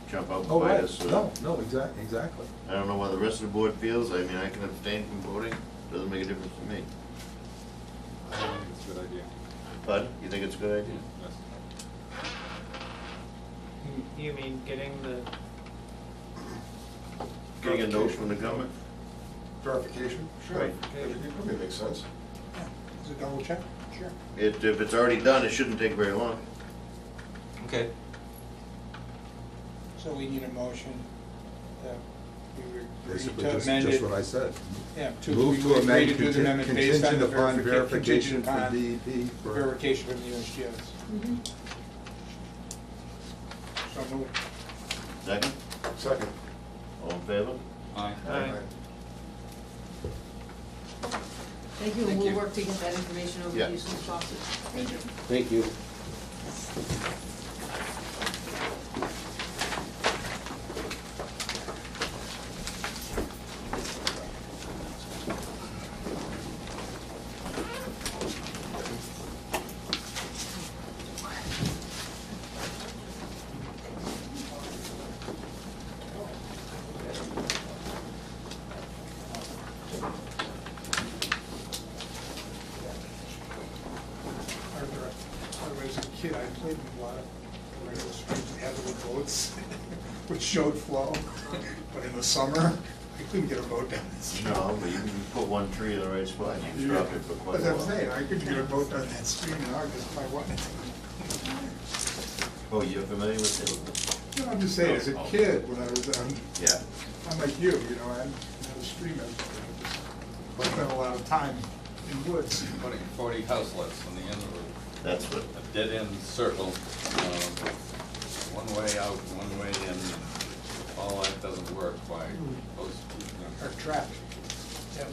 jump out and bite us. No, exactly. I don't know what the rest of the board feels. I mean, I can abstain from voting. Doesn't make a difference to me. I think it's a good idea. Bud, you think it's a good idea? Yes. You mean getting the Getting a note from the government? Verification? Sure. Right. That probably makes sense. Yeah. Is it double check? Sure. If it's already done, it shouldn't take very long. Okay. So we need a motion that we would agree Basically, to amend it. just what I said. Yeah, Move to we agree amend to do the amendment based on contingent the upon verification contingent from upon DEP for. verification from the USGS. So moved. Second? Second. All in favor? Aye. Aye. Thank you, and Thank we'll you. work to get that information over Yeah. to you as soon as possible. Thank you. Thank you. When I was a kid, I played in a lot of regular streets, we had little boats which showed flow, but in the summer, I couldn't get a boat down the street. No, but you can put one tree in the right spot, you can stop it for quite a That's while. what I'm saying, I couldn't get a boat down that street in August if I wanted to. Oh, you're familiar with it? No, I'm just saying, as a kid, when I was, Yeah. I'm like you know, I the stream as I spent a lot of time in woods. 40 houselets on the end of That's what, a dead-end circle, one way out, one way in, and all that doesn't work by those, Or traffic. Yep.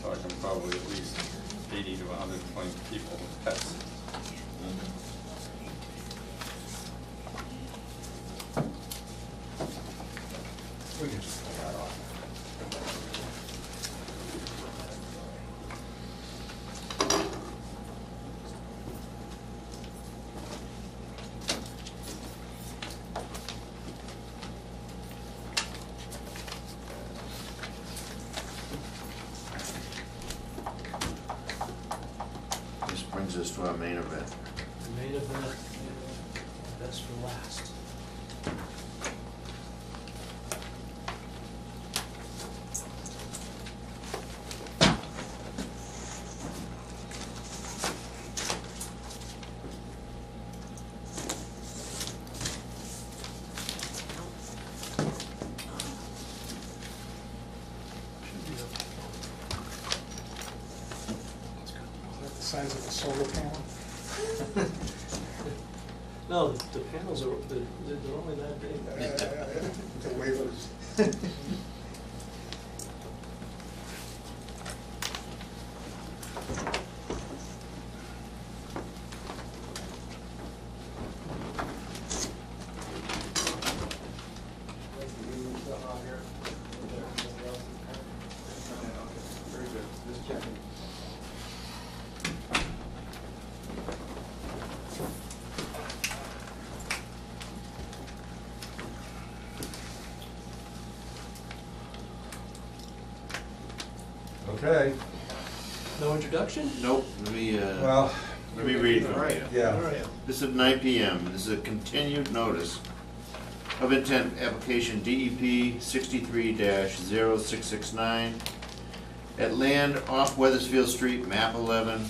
talking probably at least 80 to 120 people with pets. We can just pull that off. this brings us to our main event. The main event, best for last. Is that the size of a solar panel? No, the panels are, they're only that big. The waivers. Very good. Just checking. Okay, No introduction? Nope, let me read from you. yeah. All right. This is at 9 PM. This is a continued notice of intent, application DEP 63-0669 at land off Weathersfield Street, map 11,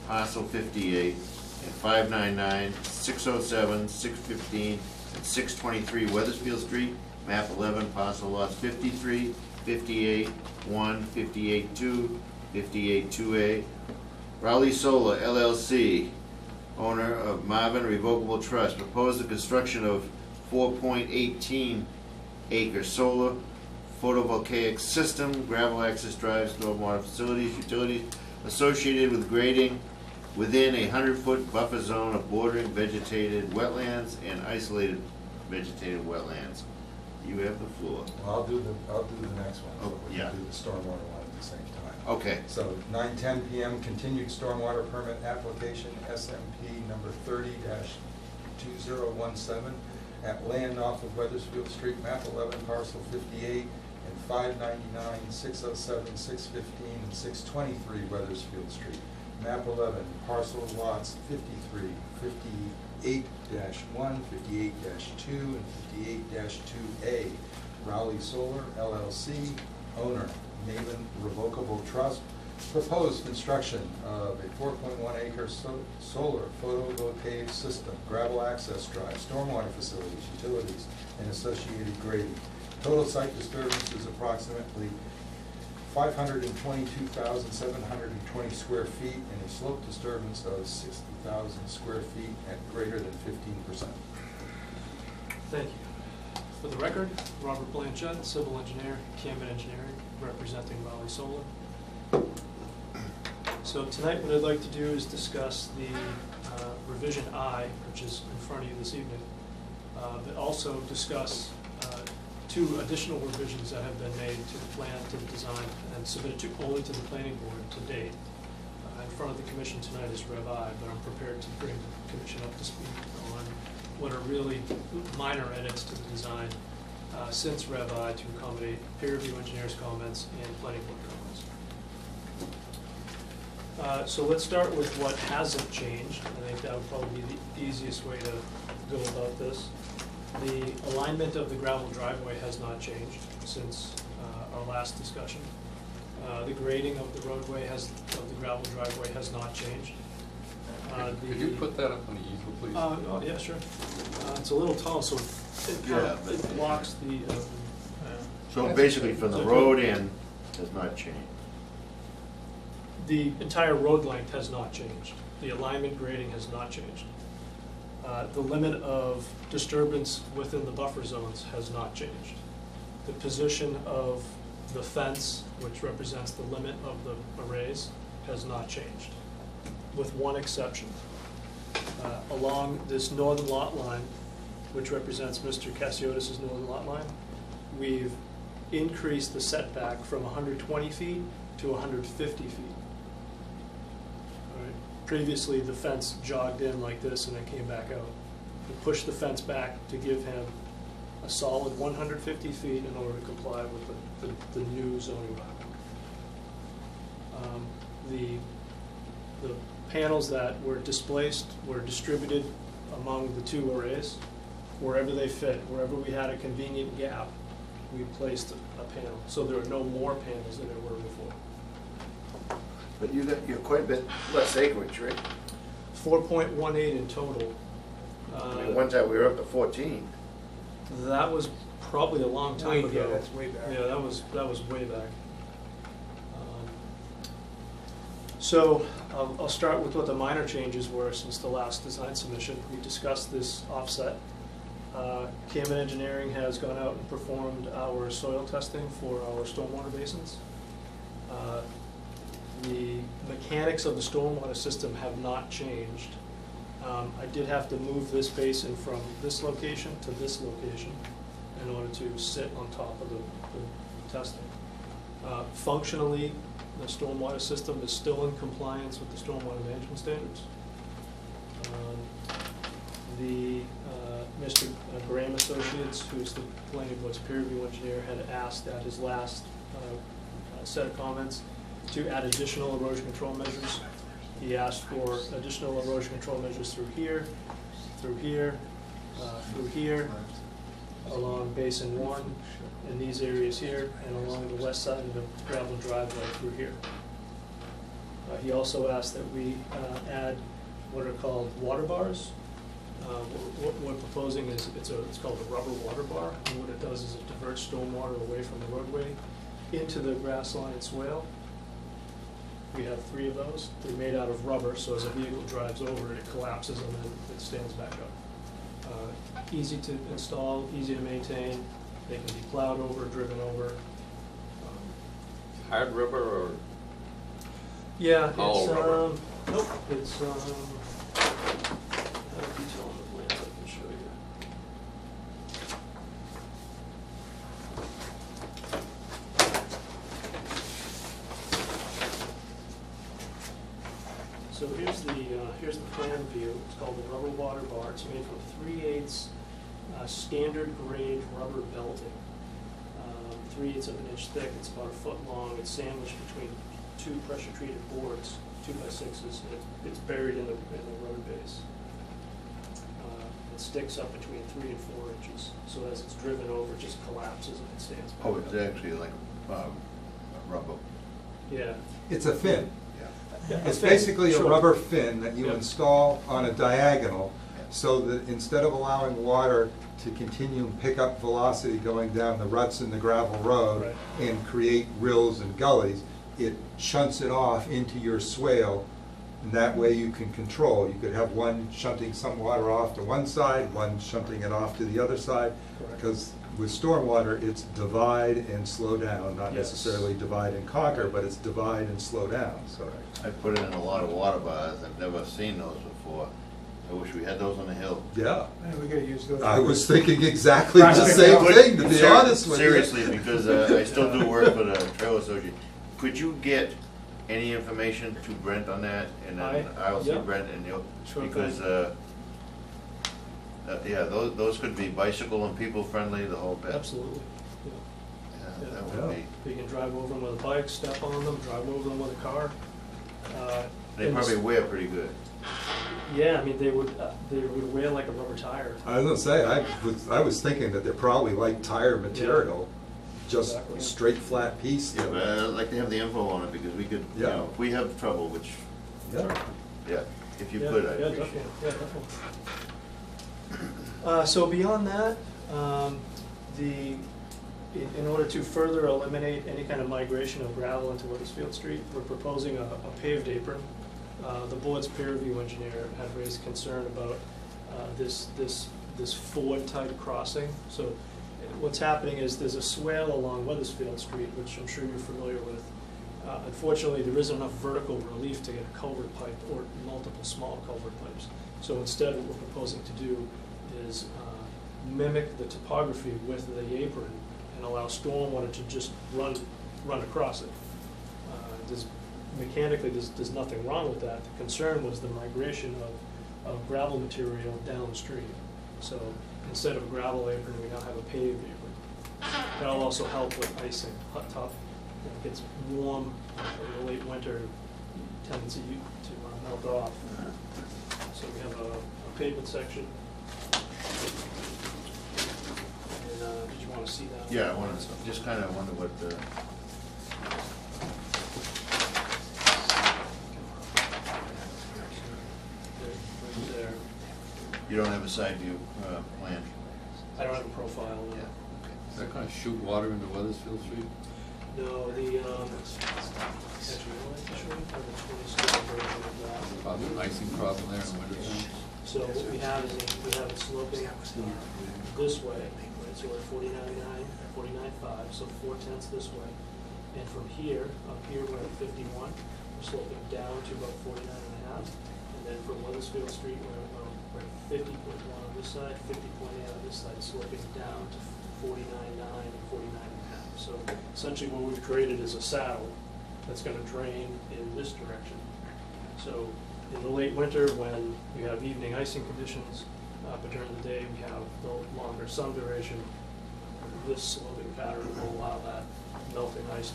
parcel 58, at 599, 607, 615, and 623 Weathersfield Street, map 11, parcel lots 53, 58, 1, 58, 2, 58, 2A. Rowley Solar LLC, owner of Marvin Revocable Trust, proposed the construction of 4.18 acre solar photovoltaic system, gravel access drives, stormwater facilities, utilities associated with grading within a 100-foot buffer zone of bordering vegetated wetlands and isolated vegetated wetlands. You have the floor. I'll do the next one, so Oh, we yeah. can do the stormwater one at the same time. Okay. So 9:10 PM, continued stormwater permit application, SMP number 30-2017, at land off of Weathersfield Street, map 11, parcel 58, and 599, 607, 615, and 623 Weathersfield Street, map 11, parcel lots 53, 58-1, 58-2, and 58-2A. Rowley Solar LLC, owner, Maven Revocable Trust, proposed construction of a 4.1 acre solar photovoltaic system, gravel access drive, stormwater facilities, utilities, and associated grading. Total site disturbance is approximately 522,720 square feet, and a slope disturbance of 60,000 square feet at greater than 15%. Thank you. For the record, Robert Blanchett, civil engineer, Camden Engineering, representing Raleigh Solar. So tonight, what I'd like to do is discuss the revision I, which is in front of you this evening, but also discuss two additional revisions that have been made to the plan, to the design, and submitted only to the planning board to date. In front of the commission tonight is Rev I, but I'm prepared to bring the commission up to speed on what are really minor edits to the design since Rev I to accommodate peer review engineers' comments and planning board comments. So let's start with what hasn't changed. I think that would probably be the easiest way to go about this. The alignment of the gravel driveway has not changed since our last discussion. The grading of the roadway of the gravel driveway has not changed. Could you put that up on the easel, please? Oh, yeah, sure. It's a little tall, so it Yeah, but- blocks the So That's basically, okay. from the road in, has not changed. The entire road length has not changed. The alignment grading has not changed. The limit of disturbance within the buffer zones has not changed. The position of the fence, which represents the limit of the arrays, has not changed, with one exception. Along this northern lot line, which represents Mr. Cassiotis' northern lot line, we've increased the setback from 120 feet to 150 feet. All right. Previously, the fence jogged in like this and then came back out. We pushed the fence back to give him a solid 150 feet in order to comply with the new zoning bylaw. The panels that were displaced were distributed among the two arrays. Wherever they fit, wherever we had a convenient gap, we placed a panel. So there are no more panels than there were before. But you're quite a bit less acreage, right? 4.18 in total. I mean, one time we were up to 14. That was probably a long time ago. Yeah, that's way back. Yeah, that was way back. So I'll start with what the minor changes were since the last design submission. We discussed this offset. Cameron Engineering has gone out and performed our soil testing for our stormwater basins. The mechanics of the stormwater system have not changed. I did have to move this basin from this location to this location in order to sit on top of the testing. Functionally, the stormwater system is still in compliance with the stormwater management standards. Mr. Graham Associates, who's the planning board's peer review engineer, had asked at his last set of comments to add additional erosion control measures. He asked for additional erosion control measures through here, through here, through here, along Basin 1, in these areas here, and along the west side of the gravel driveway through here. He also asked that we add what are called water bars. What we're proposing is it's called a rubber water bar, and what it does is it diverts stormwater away from the roadway into the grass line swale. We have 3 of those. They're made out of rubber, so as a vehicle drives over it, it collapses and then it stands back up. Easy to install, easy to maintain. They can be plowed over, driven over. Hard rubber or Yeah, it's, hollow rubber? Nope, it's, I have detail on the plans I can show you. So here's the plan view. It's called the rubber water bar. It's made from 3/8 standard grade rubber belting. 3/8 of an inch thick. It's about a foot long. It's sandwiched between 2 pressure treated boards, 2x6s. It's buried in the road base. It sticks up between 3 and 4 inches. So as it's driven over, it just collapses and it stands back Oh, up. it's actually like rubber. Yeah. It's a fin. Yeah, It's a fin, basically a sure. rubber fin that you Yep. install on a diagonal so that instead of allowing water to continue and pick up velocity going down the ruts in the gravel road Right. and create rills and gullies, it shunts it off into your swale, and that way you can control. You could have one shunting some water off to one side, one shunting it off to the other side. Correct. Because with stormwater, it's divide and slow down, not Yes. necessarily divide and conquer, but it's divide and slow down, so. I put it in a lot of water bars. I've never seen those before. I wish we had those on the hill. Yeah. Man, we gotta use those. I was thinking exactly the same thing, to be honest with you. Seriously, because I still do work for the Trail Association. Could you get any information to Brent on that? And then I'll see yeah. Brent and you'll, Sure because, thing. yeah, those could be bicycle and people friendly, the whole bit. Absolutely. Yeah, Yeah. that would be, You can drive over them with a bike, step on them, drive over them with a car. they and probably wear pretty good. Yeah, I mean, they would wear like a rubber tire. I was gonna say, I was thinking that they're probably like tire material, just Exactly. straight flat piece. Yeah, but I'd like to have the info on it because we could, you Yeah. know, if we have trouble, which, Yeah. yeah, if you Yeah, could, yeah, I'd appreciate definitely, it. yeah, definitely. So beyond that, the In order to further eliminate any kind of migration of gravel into Weathersfield Street, we're proposing a paved apron. The board's peer review engineer had raised concern about this ford-type crossing. So what's happening is there's a swale along Weathersfield Street, which I'm sure you're familiar with. Unfortunately, there isn't enough vertical relief to get a culvert pipe or multiple small culvert pipes. So instead, what we're proposing to do is mimic the topography with the apron and allow stormwater to just run across it. Mechanically, there's nothing wrong with that. The concern was the migration of gravel material downstream. So instead of a gravel apron, we now have a paved apron. That'll also help with icing, hot top. It gets warm in the late winter, tendency to melt off. So we have a pavement section. And did you want to see that? Yeah, I wanted to, just kind of wonder what the, Right there. you don't have a side view plan? I don't have a profile. No. Yeah. Is that gonna shoot water into Weathersfield Street? No, actually, you know, I can show you kind of the 20-story version of that. Probably an icing problem there in the winter time. So what we have is we have it sloping this way, right? So we're at 49.9, 49.5, so 4/10 this way. And from here, up here we're at 51. We're sloping down to about 49.5. And then from Weathersfield Street, we're at 50.1 on this side, 50.8 on this side, sloping down to 49.9 and 49.5. So essentially what we've created is a saddle that's going to drain in this direction. So in the late winter, when we have evening icing conditions, but during the day we have the longer sun duration, this sloping pattern will allow that melting ice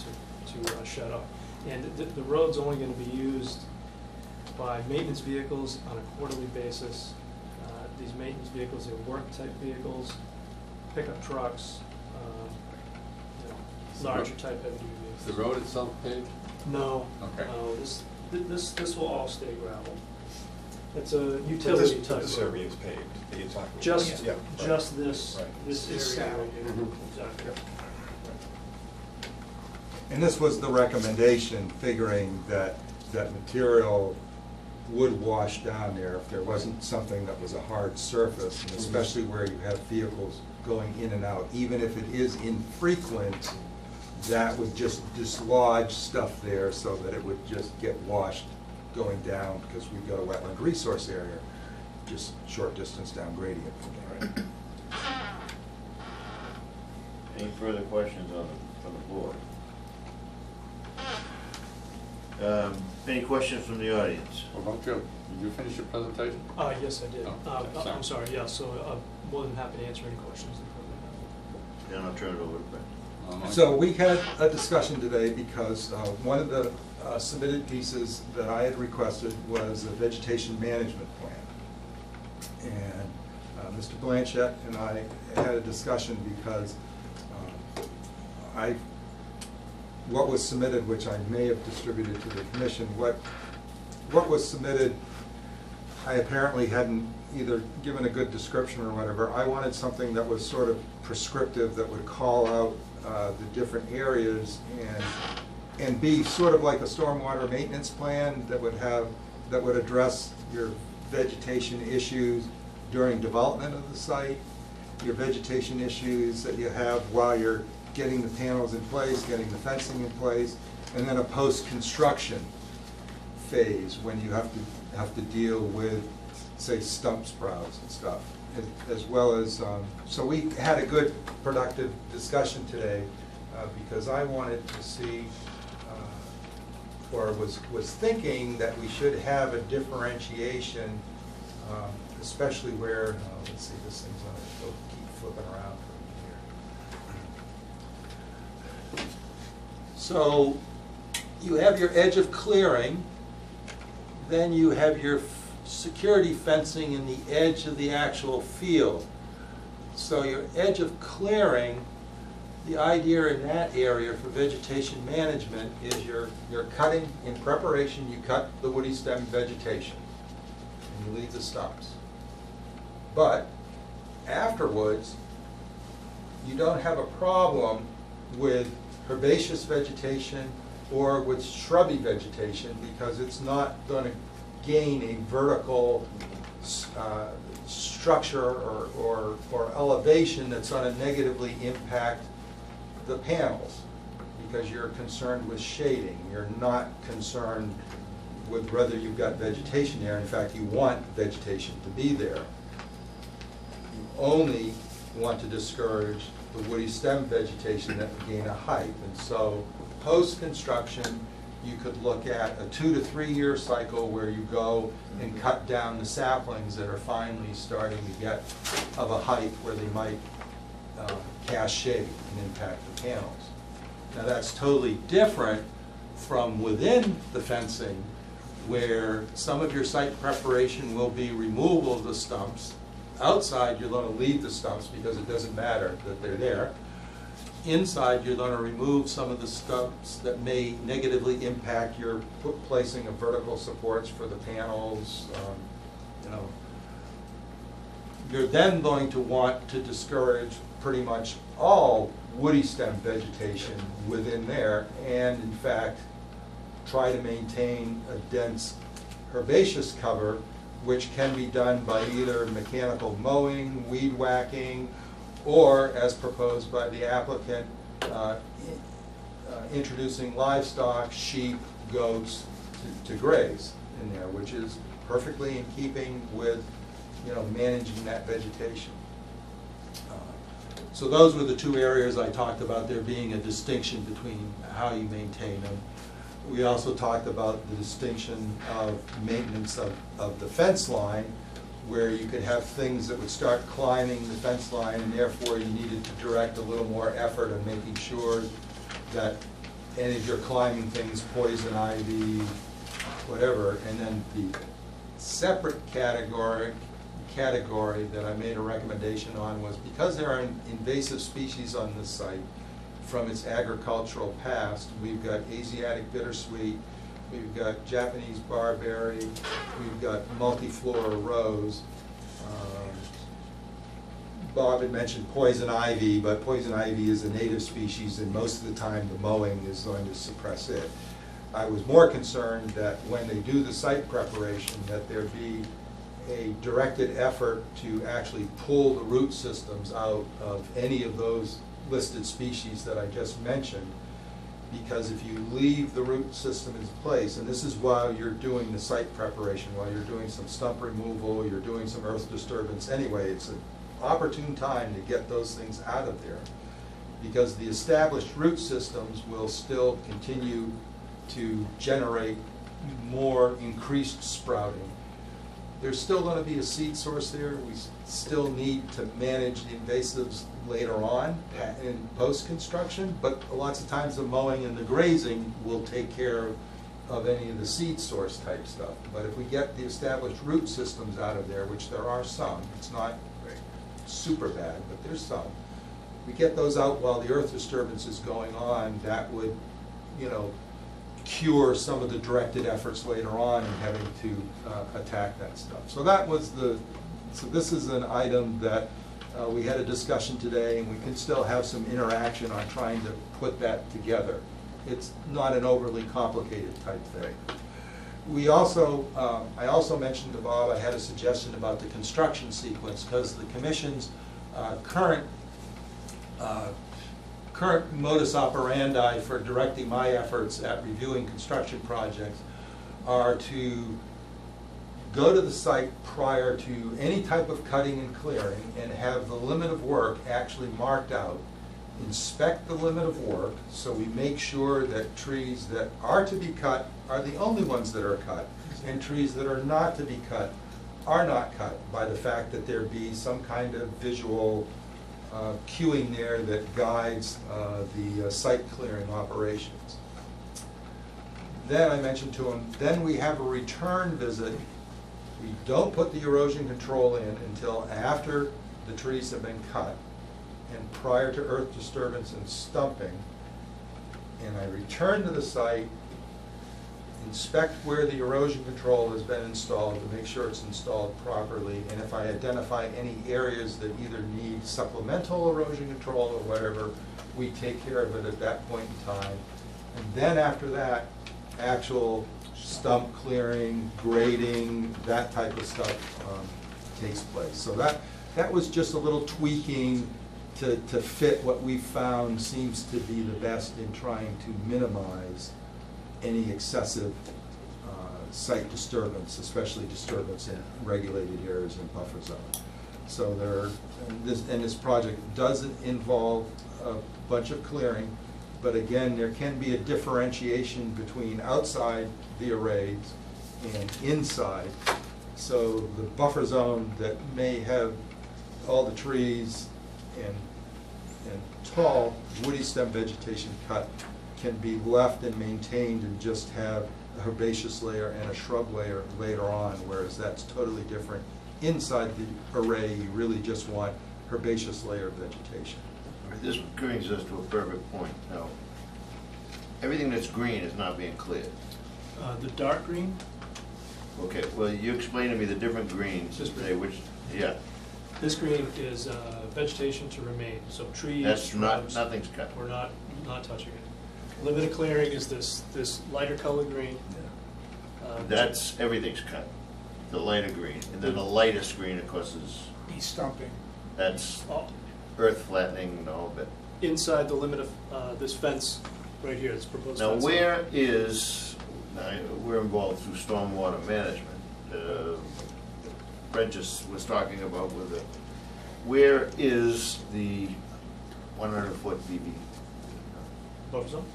to shed up. And the road's only going to be used by maintenance vehicles on a quarterly basis. These maintenance vehicles are work-type vehicles, pickup trucks, larger type heavy-duty vehicles. Is the road itself paved? No. Okay. No, this will all stay gravel. It's a utility type. This area is paved, that you're talking about. Just, Yeah, right. just this, Right. this area right here. Exactly. And this was the recommendation, figuring that material would wash down there if there wasn't something that was a hard surface, and especially where you have vehicles going in and out. Even if it is infrequent, that would just dislodge stuff there so that it would just get washed going down, because we've got a wetland resource area, just short distance down gradient from there. Any further questions from the board? Any questions from the audience? Well, don't you, did you finish your presentation? Yes, I did. Oh, I'm sorry, yeah, so more than happy to answer any questions. Then I'll turn it over to Brett. So we had a discussion today because one of the submitted pieces that I had requested was a vegetation management plan. And Mr. Blanchett and I had a discussion because what was submitted, which I may have distributed to the commission, what was submitted, I apparently hadn't either given a good description or whatever. I wanted something that was sort of prescriptive, that would call out the different areas and be sort of like a stormwater maintenance plan that would address your vegetation issues during development of the site, your vegetation issues that you have while you're getting the panels in place, getting the fencing in place, and then a post-construction phase when you have to deal with, say, stump sprouts and stuff, as well as, so we had a good productive discussion today because I wanted to see, or was thinking that we should have a differentiation, especially where, let's see, this thing's gonna keep flipping around from here. So you have your edge of clearing, then you have your security fencing in the edge of the actual field. So your edge of clearing, the idea in that area for vegetation management is you're cutting, in preparation, you cut the woody stem vegetation and you leave the stumps. But afterwards, you don't have a problem with herbaceous vegetation or with shrubby vegetation, because it's not going to gain a vertical structure or elevation that's going to negatively impact the panels, because you're concerned with shading. You're not concerned with whether you've got vegetation there. In fact, you want vegetation to be there. You only want to discourage the woody stem vegetation that would gain a height. And so post-construction, you could look at a 2 to 3 year cycle where you go and cut down the saplings that are finally starting to get of a height where they might cast shade and impact the panels. Now that's totally different from within the fencing, where some of your site preparation will be removal of the stumps. Outside, you're going to leave the stumps because it doesn't matter that they're there. Inside, you're going to remove some of the stumps that may negatively impact your placing of vertical supports for the panels. You're then going to want to discourage pretty much all woody stem vegetation within there, and in fact, try to maintain a dense herbaceous cover, which can be done by either mechanical mowing, weed whacking, or as proposed by the applicant, introducing livestock, sheep, goats to graze in there, which is perfectly in keeping with managing that vegetation. So those were the two areas I talked about there being a distinction between how you maintain them. We also talked about the distinction of maintenance of the fence line, where you could have things that would start climbing the fence line, and therefore you needed to direct a little more effort on making sure that any of your climbing things, poison ivy, whatever, and then the separate category that I made a recommendation on was, because there are invasive species on this site from its agricultural past. We've got Asiatic bittersweet, we've got Japanese barberry, we've got multiflora rose. Bob had mentioned poison ivy, but poison ivy is a native species, and most of the time the mowing is going to suppress it. I was more concerned that when they do the site preparation, that there be a directed effort to actually pull the root systems out of any of those listed species that I just mentioned, because if you leave the root system in place, and this is while you're doing the site preparation, while you're doing some stump removal, you're doing some earth disturbance anyway, it's an opportune time to get those things out of there, because the established root systems will still continue to generate more increased sprouting. There's still going to be a seed source there. We still need to manage the invasives later on in post-construction, but lots of times the mowing and the grazing will take care of any of the seed source type stuff. But if we get the established root systems out of there, which there are some, it's not super bad, but there's some. We get those out while the earth disturbance is going on, that would, cure some of the directed efforts later on in having to attack that stuff. So this is an item that we had a discussion today, and we can still have some interaction on trying to put that together. It's not an overly complicated type thing. We also, I also mentioned to Bob, I had a suggestion about the construction sequence, because the Commission's current modus operandi for directing my efforts at reviewing construction projects are to go to the site prior to any type of cutting and clearing and have the limit of work actually marked out, inspect the limit of work, so we make sure that trees that are to be cut are the only ones that are cut, and trees that are not to be cut are not cut, by the fact that there be some kind of visual cueing there that guides the site clearing operations. Then I mentioned to him, then we have a return visit. We don't put the erosion control in until after the trees have been cut and prior to earth disturbance and stumping. And I return to the site inspect where the erosion control has been installed to make sure it's installed properly, and if I identify any areas that either need supplemental erosion control or whatever, we take care of it at that point in time. And then after that, actual stump clearing, grading, that type of stuff takes place. So that was just a little tweaking to fit what we found seems to be the best in trying to minimize any excessive site disturbance, especially disturbance in regulated areas and buffer zone. So this project doesn't involve a bunch of clearing, but again, there can be a differentiation between outside the arrays and inside. So the buffer zone that may have all the trees and tall woody stem vegetation cut can be left and maintained and just have a herbaceous layer and a shrub layer later on, whereas that's totally different. Inside the array, you really just want herbaceous layer vegetation. This brings us to a perfect point. Now, everything that's green is not being cleared. The dark green, Okay, well, you explain to me the different greens This today, which, yeah, this green is vegetation to remain, so trees, that's not, shrubs, nothing's cut. we're not touching it. Limited clearing is this lighter colored green. That's, everything's cut, the lighter green. And then the lightest green, of course, is, He's stumping. that's Oh, earth flattening and all of it. inside the limit of this fence right here, it's proposed Now, fence. where is, now, we're involved through stormwater management. Brent just was talking about with the, where is the 100-foot BB? Buffer zone.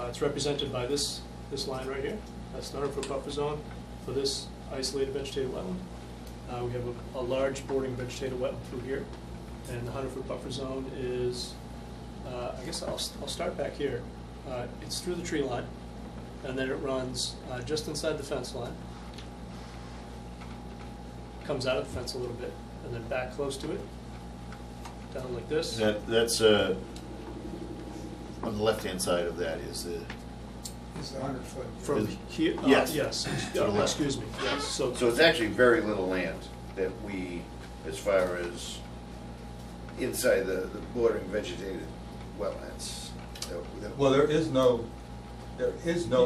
It's represented by this line right here. That's the 100-foot buffer zone for this isolated vegetated wetland. We have a large bordering vegetated wetland through here, and the 100-foot buffer zone is, I guess I'll start back here. It's through the tree line, and then it runs just inside the fence line, comes out of the fence a little bit, and then back close to it, down like this. That's, on the left-hand side of that is the, He's 100-foot. From here, Yes. yes, To the left. excuse me, yes, so so it's actually very little land that we, as far as inside the bordering vegetated wetlands. Well, there is no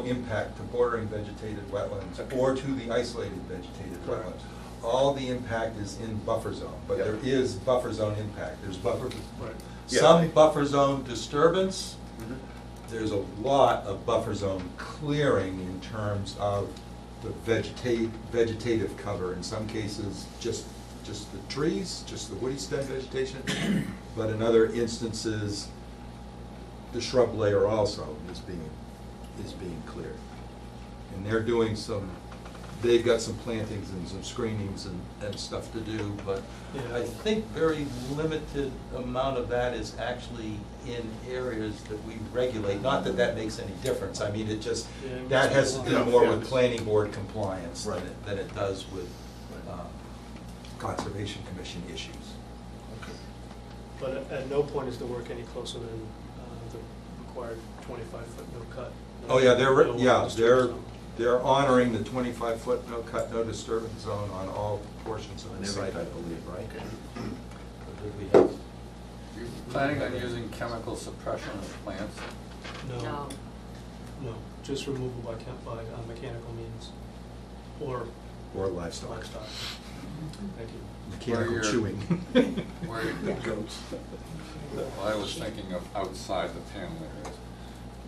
impact to bordering vegetated wetlands or to the isolated vegetated Correct. wetlands. All the impact is in buffer zone, but there is buffer zone impact. There's right. some buffer zone disturbance. Mhm. There's a lot of buffer zone clearing in terms of the vegetative cover. In some cases, just the trees, just the woody stem vegetation, but in other instances, the shrub layer also is being cleared. And they're doing they've got some plantings and some screenings and stuff to do, but Yeah. I think very limited amount of that is actually in areas that we regulate. Not that that makes any difference. I mean, it just, Yeah, it that has makes to a do lot. more with planning board compliance Right. than it does with Conservation Commission issues. But at no point is the work any closer than the required 25-foot no cut. Oh, yeah, No disturbance zone. they're honoring the 25-foot no cut, no disturbance zone on all portions of On the every site, I type. believe, right? Okay. Or did we have- You planning on using chemical suppression of plants? No. No, just removal by mechanical means, or Or livestock. livestock. Thank you. Mechanical Where you're- chewing. Where goats? Well, I was thinking of outside the panel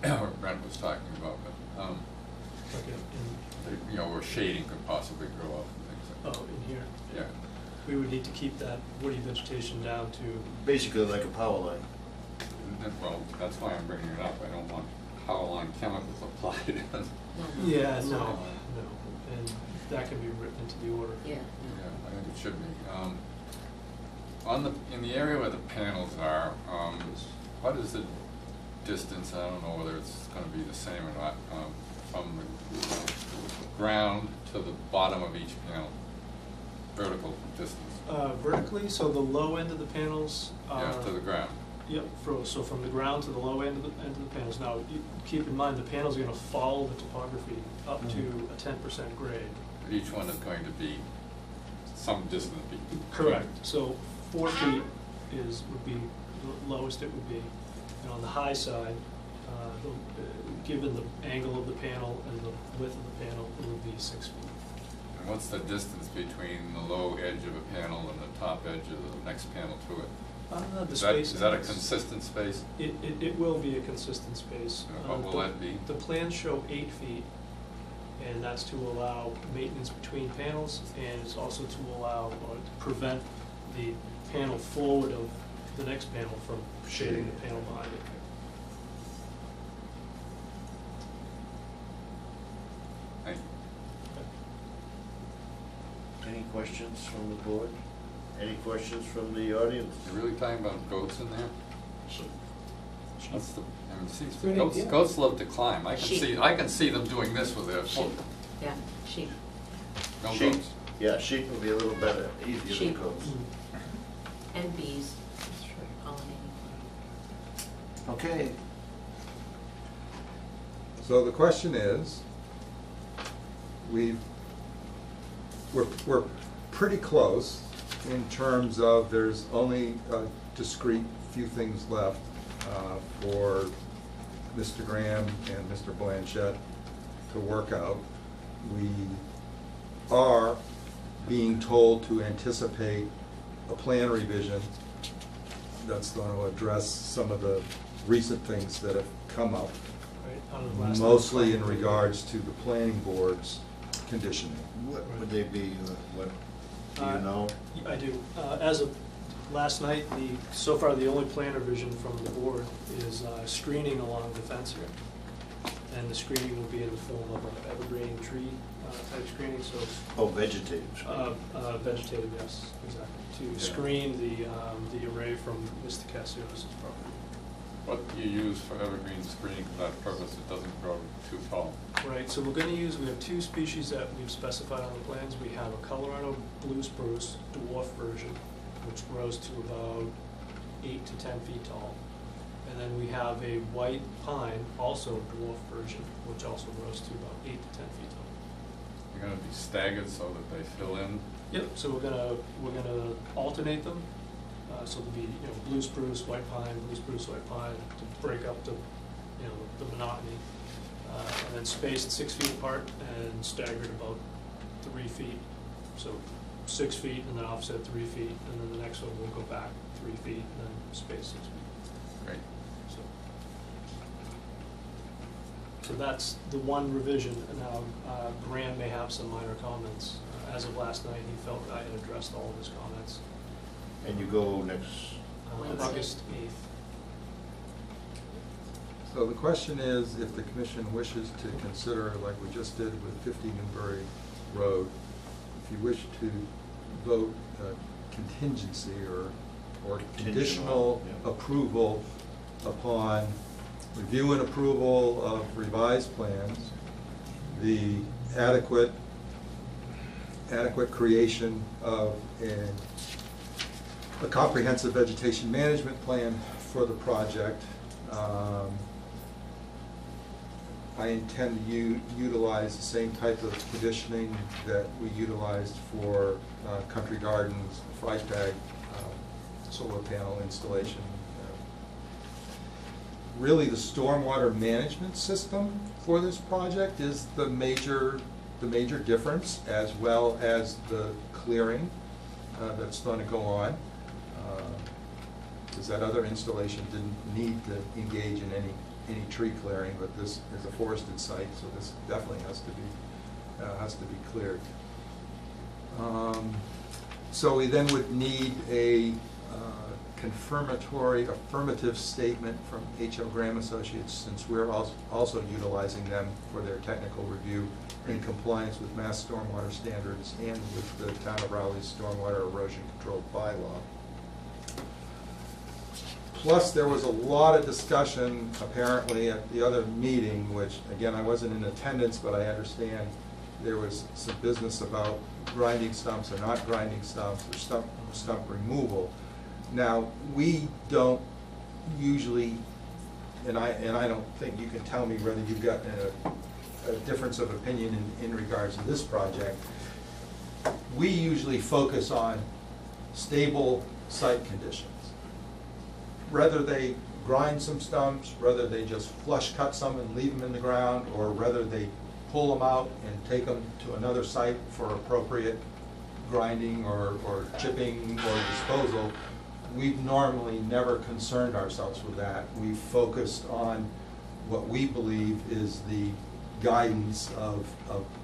areas, what Brent was talking about, but, Like in, you know, where shading could possibly grow up and things like oh, in here. that. Yeah. We would need to keep that woody vegetation down to, Basically like a power line. Well, that's why I'm bringing it up. I don't want power line chemicals applied. yeah, no, and that can be written into the order. Yeah. Yeah, I think it should be. In the area where the panels are, what is the distance, I don't know whether it's gonna be the same or not, from the ground to the bottom of each panel? Vertical distance, Vertically, so the low end of the panels are. yeah, to the ground. Yep, so from the ground to the low end of the panels. Now, keep in mind, the panels are gonna follow the topography up to a 10% grade. Each one is going to be some distance between. Correct. So 4 feet would be the lowest it would be. And on the high side, given the angle of the panel and the width of the panel, it would be 6 feet. And what's the distance between the low edge of a panel and the top edge of the next panel to it? Is that a consistent space? It will be a consistent space. What will that be? The plans show 8 feet, and that's to allow maintenance between panels, and it's also to allow, or to prevent the panel forward of the next panel from shading the panel behind it. Thank you. Any questions from the board? Any questions from the audience? You're really talking about goats in there? That's the, I mean, see, Good goats, idea. goats love to climb. Sheep. I can see them doing this with their foot. Sheep, yeah, sheep. No Sheep. goats. Yeah, sheep will be a little better, easier than Sheep. goats. And bees, pollinating. Okay. So the question is, we're pretty close in terms of there's only a discrete few things left for Mr. Graham and Mr. Blanchett to work out. We are being told to anticipate a plan revision that's going to address some of the recent things that have come up, Right, out of the last mostly in time. regards to the planning board's conditioning. What would they be, what, do you know? I do. As of last night, so far the only plan revision from the board is screening along the fence here. And the screening will be in the form of an evergreen tree type screening, so Oh, vegetative. vegetative, yes, exactly, to Yeah. screen the array from Mr. Cassio's property. What do you use for evergreen screening for that purpose? It doesn't grow too tall. Right, so we have 2 species that we've specified on the plans. We have a Colorado blue spruce dwarf version, which grows to about 8 to 10 feet tall. And then we have a white pine, also dwarf version, which also grows to about 8 to 10 feet tall. They're gonna be staggered so that they fill in. Yep, so we're gonna alternate them. So there'll be, blue spruce, white pine, blue spruce, white pine, to break up the monotony. And then spaced 6 feet apart and staggered about 3 feet. So 6 feet and then offset 3 feet, and then the next one will go back 3 feet and then space 6 feet. Great. So that's the one revision. And now Graham may have some minor comments. As of last night, he felt I had addressed all of his comments. And you go next, August 8th. So the question is, if the commission wishes to consider, like we just did with 50 Newbury Road, if you wish to vote contingency or conditional yeah. approval upon review and approval of revised plans, the adequate creation of a comprehensive vegetation management plan for the project. I intend to utilize the same type of conditioning that we utilized for Country Gardens, Freitag solar panel installation. Really, the stormwater management system for this project is the major difference, as well as the clearing that's going to go on. Because that other installation didn't need to engage in any tree clearing, but this is a forested site, so this definitely has to be cleared. So we then would need a confirmatory affirmative statement from H.L. Graham Associates, since we're also utilizing them for their technical review in compliance with Mass Stormwater Standards and with the Town of Raleigh's Stormwater Erosion Control Bylaw. Plus, there was a lot of discussion, apparently, at the other meeting, which, again, I wasn't in attendance, but I understand there was some business about grinding stumps or not grinding stumps, or stump removal. Now, we don't usually, and I don't think you can tell me whether you've got a difference of opinion in regards to this project. We usually focus on stable site conditions. Whether they grind some stumps, whether they just flush cut some and leave them in the ground, or whether they pull them out and take them to another site for appropriate grinding or chipping or disposal, we've normally never concerned ourselves with that. We've focused on what we believe is the guidance of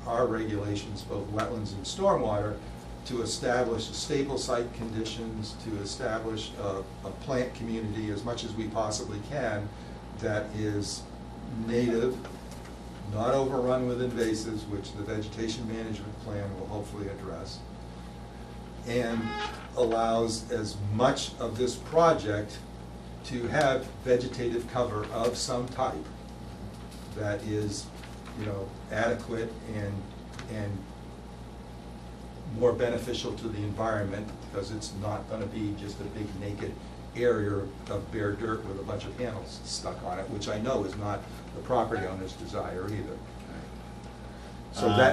our regulations, both wetlands and stormwater, to establish stable site conditions, to establish a plant community as much as we possibly can that is native, not overrun with invasives, which the vegetation management plan will hopefully address, and allows as much of this project to have vegetative cover of some type that is, you know, adequate and more beneficial to the environment, because it's not gonna be just a big naked area of bare dirt with a bunch of panels stuck on it, which I know is not the property owner's desire either.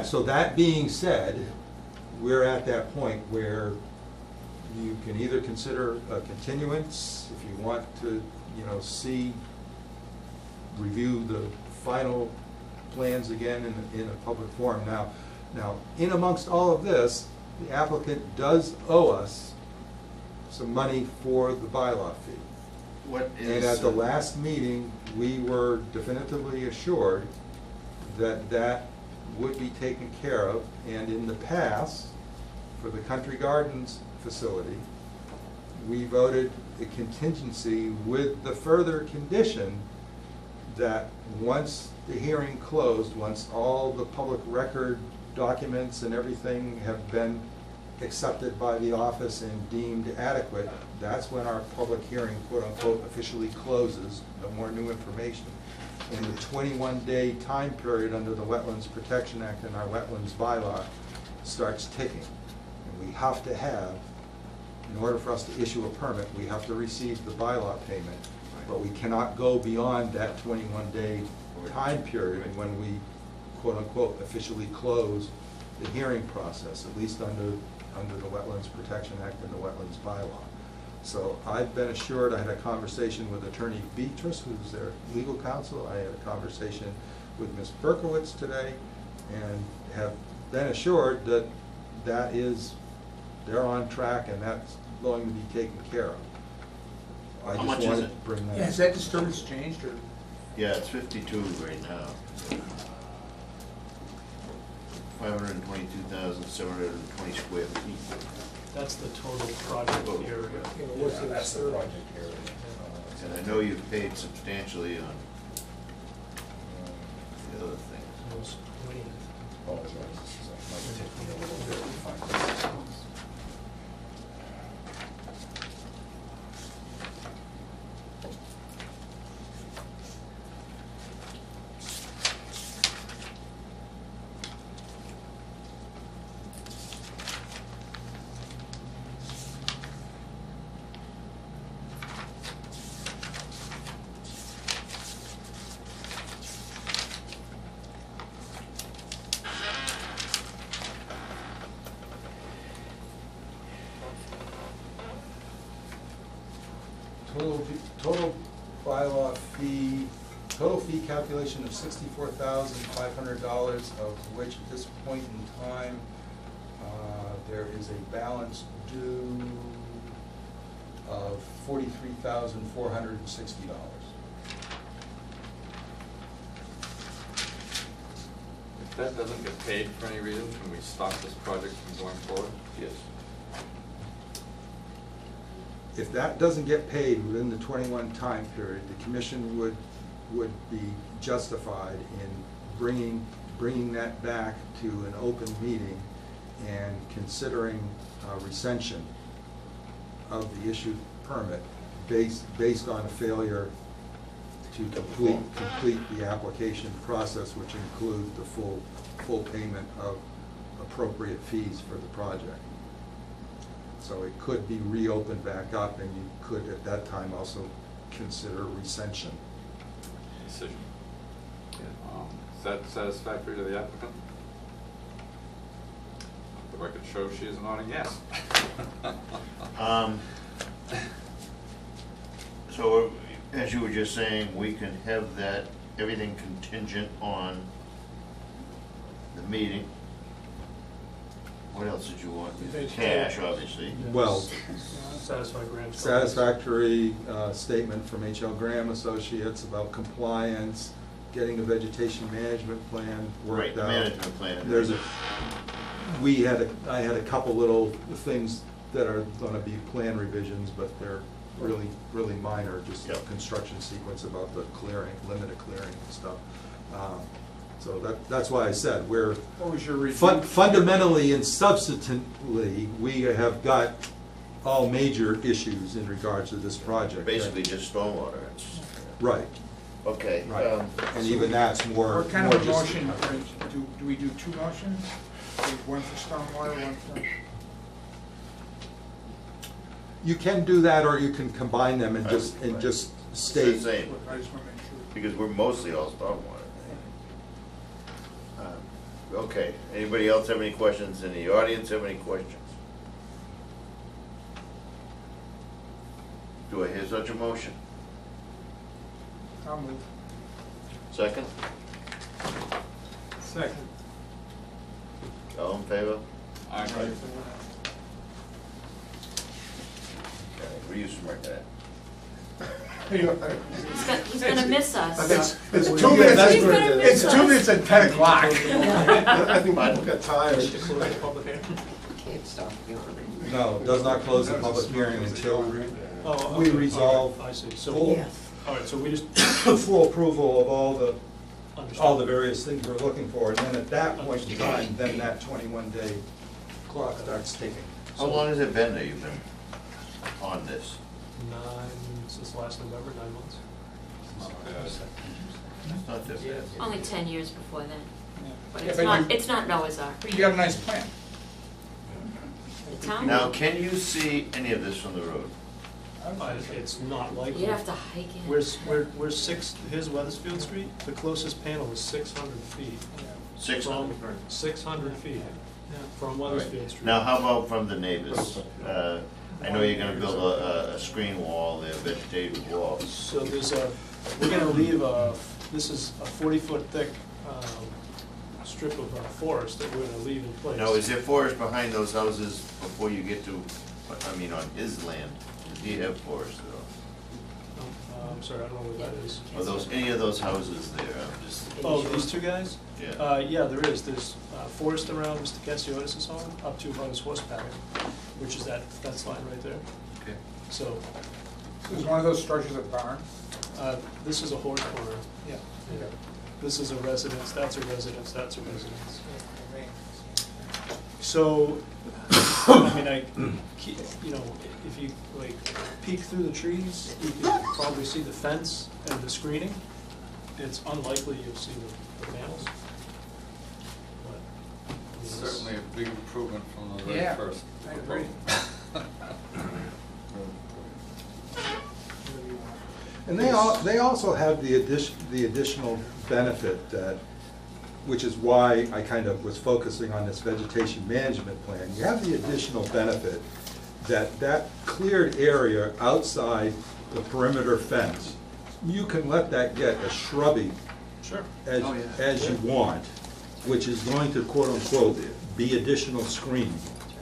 So that being said, we're at that point where you can either consider a continuance, if you want to, you know, review the final plans again in a public forum. Now, in amongst all of this, the applicant does owe us some money for the bylaw fee. And at the last meeting, we were definitively assured that that would be taken care of. And in the past, for the Country Gardens facility, we voted a contingency with the further condition that once the hearing closed, once all the public record documents and everything have been accepted by the office and deemed adequate, that's when our public hearing, quote unquote, officially closes, no more new information. And the 21-day time period under the Wetlands Protection Act and our wetlands bylaw starts ticking. And we have to have, in order for us to issue a permit, we have to receive the bylaw payment. But we cannot go beyond that 21-day time period when we, quote unquote, officially close the hearing process, at least under the Wetlands Protection Act and the wetlands bylaw. So I've been assured, I had a conversation with Attorney Beatrice, who's their legal counsel. I had a conversation with Ms. Berkowitz today, and have been assured that they're on track and that's going to be taken care of. I How just much is wanted it? to bring that. Yeah, has that disturbance changed, or? Yeah, it's 52 right now. 522,720 square feet. That's the total project area. Yeah, that's the project area. And I know you've paid substantially on the other things. Apologize, this might take me a little bit to find this. Total bylaw fee, total fee calculation of $64,500, of which at this point in time, there is a balance due of $43,460. If that doesn't get paid for any reason, can we stop this project from going forward? Yes. If that doesn't get paid within the 21 time period, the commission would be justified in bringing that back to an open meeting and considering recension of the issued permit based on a failure to complete the application process, which includes the full payment of appropriate fees for the project. So it could be reopened back up, and you could at that time also consider recension. Decision. Is that satisfactory to the applicant? The record shows she is nodding yes. So, as you were just saying, we can have that, everything contingent on the meeting. What else did you want? Cash, obviously. Well, Satisfy grant. satisfactory statement from H.L. Graham Associates about compliance, getting a vegetation management plan Right, worked the out. management plan. I had a couple little things that are gonna be plan revisions, but they're really, really minor, just Yep. construction sequence about the clearing, limited clearing and stuff. So that's why I said, we're What was your review? fundamentally and substantively, we have got all major issues in regards to this project. Basically just stormwater. It's- Right, Okay. right. And even that's more. What kind more of a just- motion, do we do two motions? One for stormwater, one for? You can do that, or you can combine them and just Right. just It's the state. same, I just want to make sure. because we're mostly all stormwater. Okay, anybody else have any questions? In the audience have any questions? Do I hear such a motion? I'll move. Second? Second. All in favor? Aye. Okay, what are you smirking at? He's gonna miss us. It's 2 minutes, He's gonna miss it's 2 us. minutes at 10 o'clock. I think people got tired. To close the public hearing? No, does not close the public hearing until Oh, we okay. resolve All right, I see, so, full, all right, so we just full approval of all the understand. various things we're looking for, and then at that point in time, then that 21-day clock starts ticking. How long has it been that you've been on this? Since last November, 9 months. It's not that bad. Only 10 years before then. But Yeah, it's but not, you- it's not Noah's Ark. But you have a nice plan. The town Now, will. can you see any of this from the road? It's not likely. You'd have to hike in. We're six, here's Weathersfield Street, the closest panel is 600 feet. 600? 600 feet from All right. Weathersfield Street. Now, how about from the neighbors? I know you're gonna build a screen wall, a vegetated wall. So we're gonna leave this is a 40-foot thick strip of forest that we're gonna leave in place. Now, is there forest behind those houses before you get to, I mean, on his land? Does he have forest at all? I'm sorry, I don't know what that is. Are those, any of those houses there? I'm just, Oh, these two guys? yeah. Yeah, there is. There's forest around Mr. Cassiotis' home, up to about his horse paddock, which is that line right there. Okay. So, Is one of those structures a barn? this is a horse corner. Yeah. Yeah. This is a residence, that's a residence, that's a residence. So, I mean, if you like peek through the trees, you can probably see the fence and the screening. It's unlikely you'll see the panels. But, I mean, it's- Certainly a big improvement from the very Yeah, first I agree. And they also have the additional benefit that, which is why I kind of was focusing on this vegetation management plan. You have the additional benefit that cleared area outside the perimeter fence, you can let that get as shrubby Sure. as you want, which is going to quote unquote be additional screening.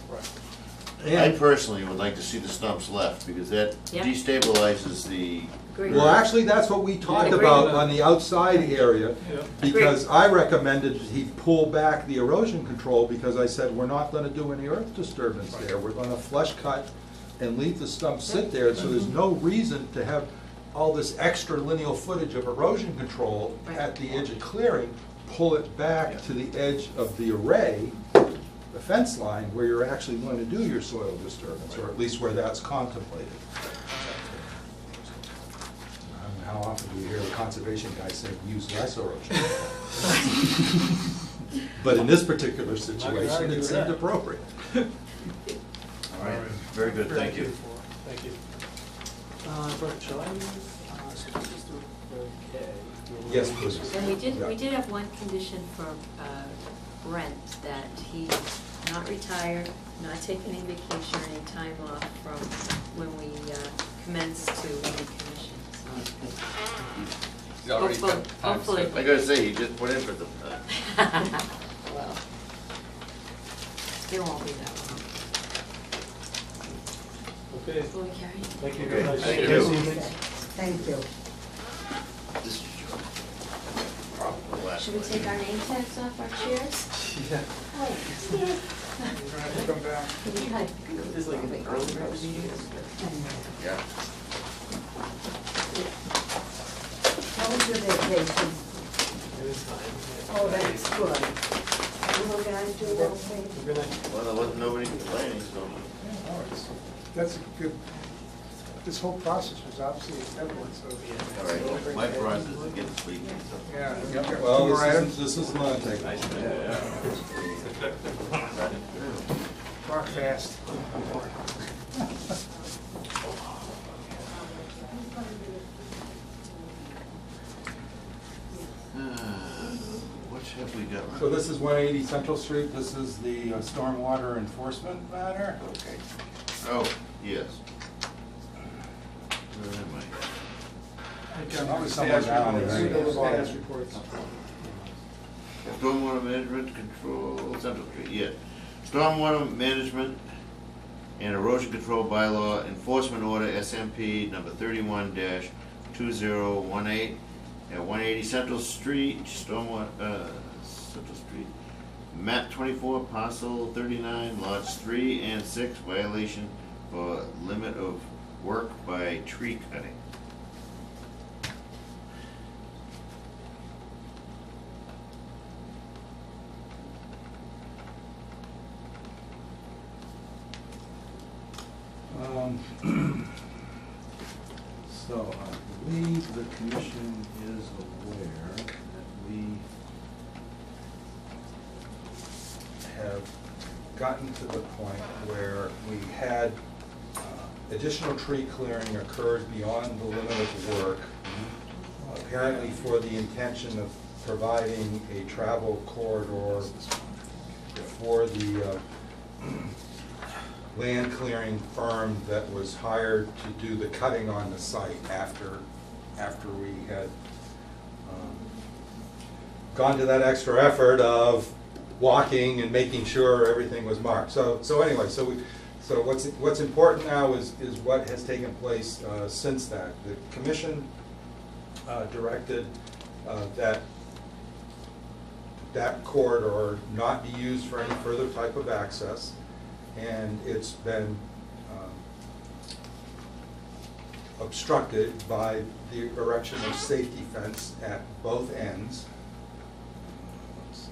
Right. I personally would like to see the stumps left, because that Yeah. destabilizes the, Agreed. Well, actually, that's what we talked Agreed. about on the outside area, Yeah. because I recommended he pull back the erosion control, because I said, we're not gonna do any earth disturbance there. We're gonna flush cut and leave the stump sit there, so there's no reason to have all this extra lineal footage of erosion control at the edge of clearing, pull it back to the edge of the array, the fence line, where you're actually going to do your soil disturbance, or at least where that's contemplated. How often do you hear the conservation guy say, use less erosion? But in this particular situation, it seemed appropriate. all right, very good, thank you. Thank you. Brett, shall I move? Okay. Yes, please. And we Yeah. did have one condition for Brent, that he not retire, not take any vacation or any time off from when we commence to the commission. He's already got time Hopefully. scheduled. I gotta say, you just put in for the, Well, it won't be that long. Okay, Will we carry? thank you Okay, very much. thank Nice you. evening. Thank you. this is probably the last Should we one. take our name tags off our chairs? Yeah. Oh, You're gonna have to come back. This like an early Yeah. How was your vacation? It was fine. Oh, that's good. You guys do okay? Good night. Well, there wasn't nobody complaining, so. Yeah, no, that's a good, this whole process was obviously excellent, so. All right, my process is getting sleepy, so. Yeah. Well, Two more items? this is not take. Walk fast. What have we got? So this is 180 Central Street, this is the stormwater enforcement matter. Okay. Oh, yes. Where am I? Probably somewhere down there. Status reports. Stormwater management control, Central Street, yeah. Stormwater management and erosion control bylaw enforcement order SMP number 31-2018 at 180 Central Street, Central Street. Map 24, parcel 39, lots 3 and 6, violation for limit of work by tree cutting. So I believe the commission is aware that we have gotten to the point where we had additional tree clearing occurred beyond the limit of work, apparently for the intention of providing a travel corridor for the land clearing firm that was hired to do the cutting on the site after we had gone to that extra effort of walking and making sure everything was marked. So anyway, so what's important now is what has taken place since that. The commission directed that corridor not be used for any further type of access, and it's been obstructed by the erection of safety fence at both ends. Let's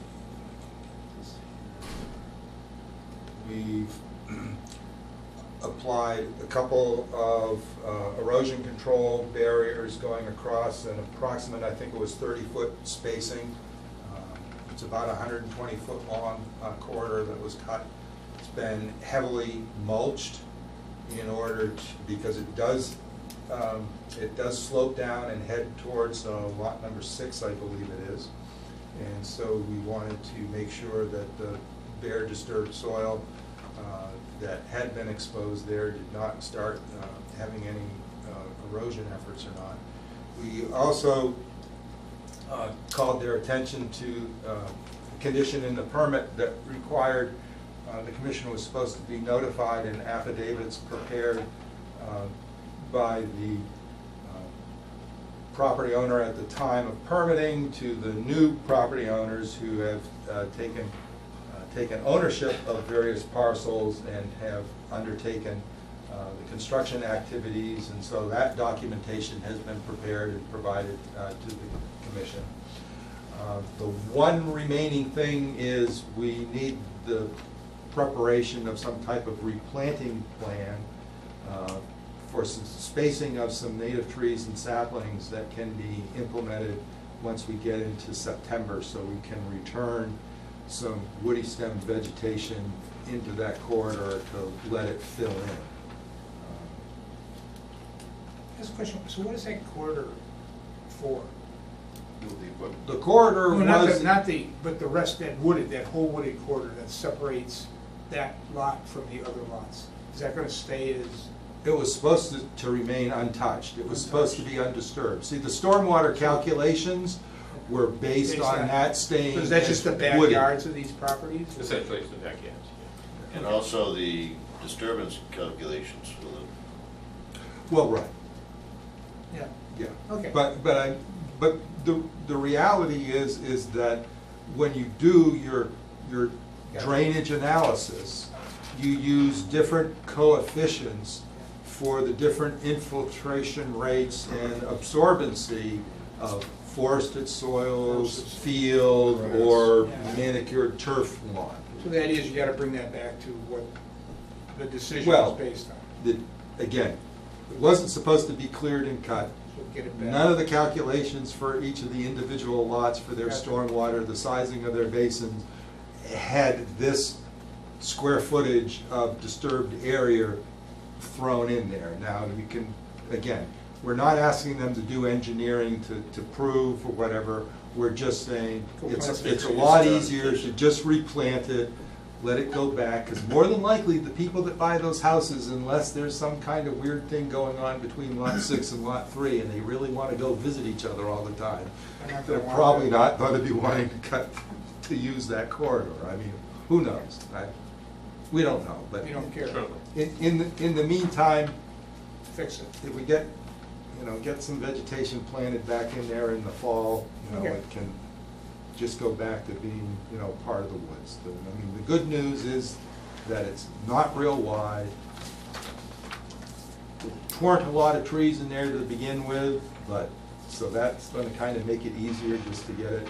see. We've applied a couple of erosion control barriers going across an approximate, I think it was 30-foot spacing. It's about 120-foot long corridor that was cut. It's been heavily mulched in order to, because it does slope down and head towards lot number 6, I believe it is. And so we wanted to make sure that the bare disturbed soil that had been exposed there did not start having any erosion efforts or not. We also called their attention to a condition in the permit that required the commission was supposed to be notified and affidavits prepared by the property owner at the time of permitting to the new property owners who have taken ownership of various parcels and have undertaken the construction activities, and so that documentation has been prepared and provided to the commission. The one remaining thing is we need the preparation of some type of replanting plan for some spacing of some native trees and saplings that can be implemented once we get into September, so we can return some woody stem vegetation into that corridor to let it fill in. Just a question, so what is that corridor before. The corridor No, not was. but the rest, that whole wooded corridor that separates that lot from the other lots. Is that gonna stay as? It was supposed to remain untouched. It was supposed to be undisturbed. See, the stormwater calculations were based on that staying So is that just the as wooded. backyards of these properties? Essentially, it's the backyards. And also the disturbance calculations for the, Well, right, Yeah, yeah. okay. But the reality is that when you do your drainage analysis, you use different coefficients for the different infiltration rates and absorbency of forested soils, field, or manicured turf lawn. So the idea is you gotta bring that back to what the decision Well, is based on. Again, it wasn't supposed to be cleared and cut. So get it back. None of the calculations for each of the individual lots for their Gotcha. stormwater, the sizing of their basins, had this square footage of disturbed area thrown in there. Now, you can, again, we're not asking them to do engineering to prove or whatever. We're just saying, it's a lot easier to just replant it, let it go back, because more than likely, the people that buy those houses, unless there's some kind of weird thing going on between lot 6 and lot 3, and they really want to go visit each other all the time, they're probably not going to be wanting to use that corridor. I mean, who knows? We don't know, but You don't care. in the meantime, Fix it. if we get some vegetation planted back in there in the fall, Okay. it can just go back to being, part of the woods. I mean, the good news is that it's not real wide. There weren't a lot of trees in there to begin with, but, so that's gonna kind of make it easier just to get it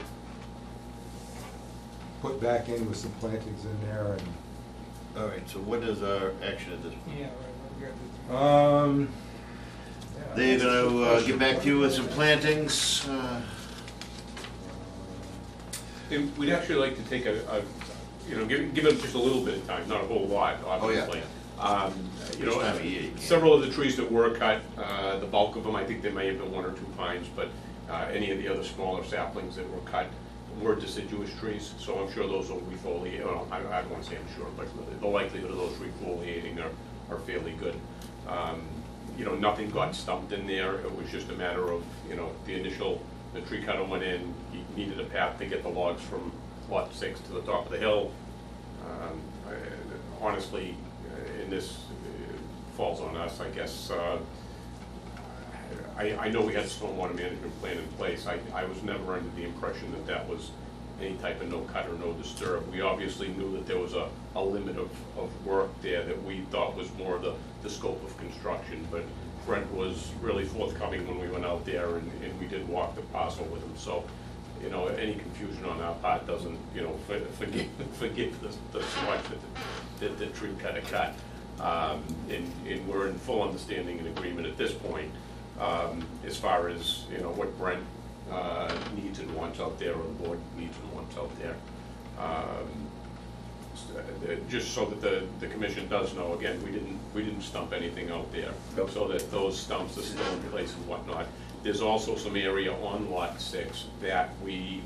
put back in with some plantings in there and. all right, so what is our action at this point? Yeah, right, we got the- They're gonna get back to you with some plantings. And we'd actually like to take give them just a little bit of time, not a whole lot, obviously. This time of year, you can't. Several of the trees that were cut, the bulk of them, I think there may have been 1 or 2 pines, but any of the other smaller saplings that were cut were deciduous trees, so I'm sure those will refoliate, well, I don't want to say I'm sure, but the likelihood of those refoliating are fairly good. Nothing got stumped in there, it was just a matter of, the tree cutter went in, he needed a path to get the logs from lot 6 to the top of the hill. Honestly, and this falls on us, I guess, I know we had a stormwater management plan in place. I was never under the impression that that was any type of no cut or no disturb. We obviously knew that there was a limit of work there that we thought was more the scope of construction, but Brent was really forthcoming when we went out there and we did walk the parcel with him. So, any confusion on our part doesn't, forgive the swatch that the tree cutter cut. And we're in full understanding and agreement at this point, as far as, what Brent needs and wants out there, or the board needs and wants out there. Just so that the commission does know, again, we didn't stump anything out there, so that those stumps are still in place and whatnot. There's also some area on lot 6 that we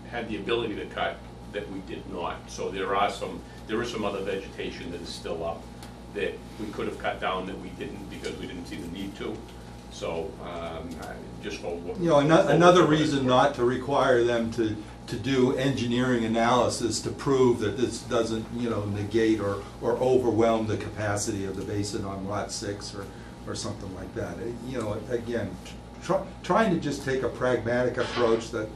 had the ability to cut that we did not. So there is some other vegetation that is still up that we could have cut down that we didn't because we didn't see the need to. So, just for what. Another reason not to require them to do engineering analysis to prove that this doesn't, negate or overwhelm the capacity of the basin on lot 6 or something like that. Again, trying to just take a pragmatic approach that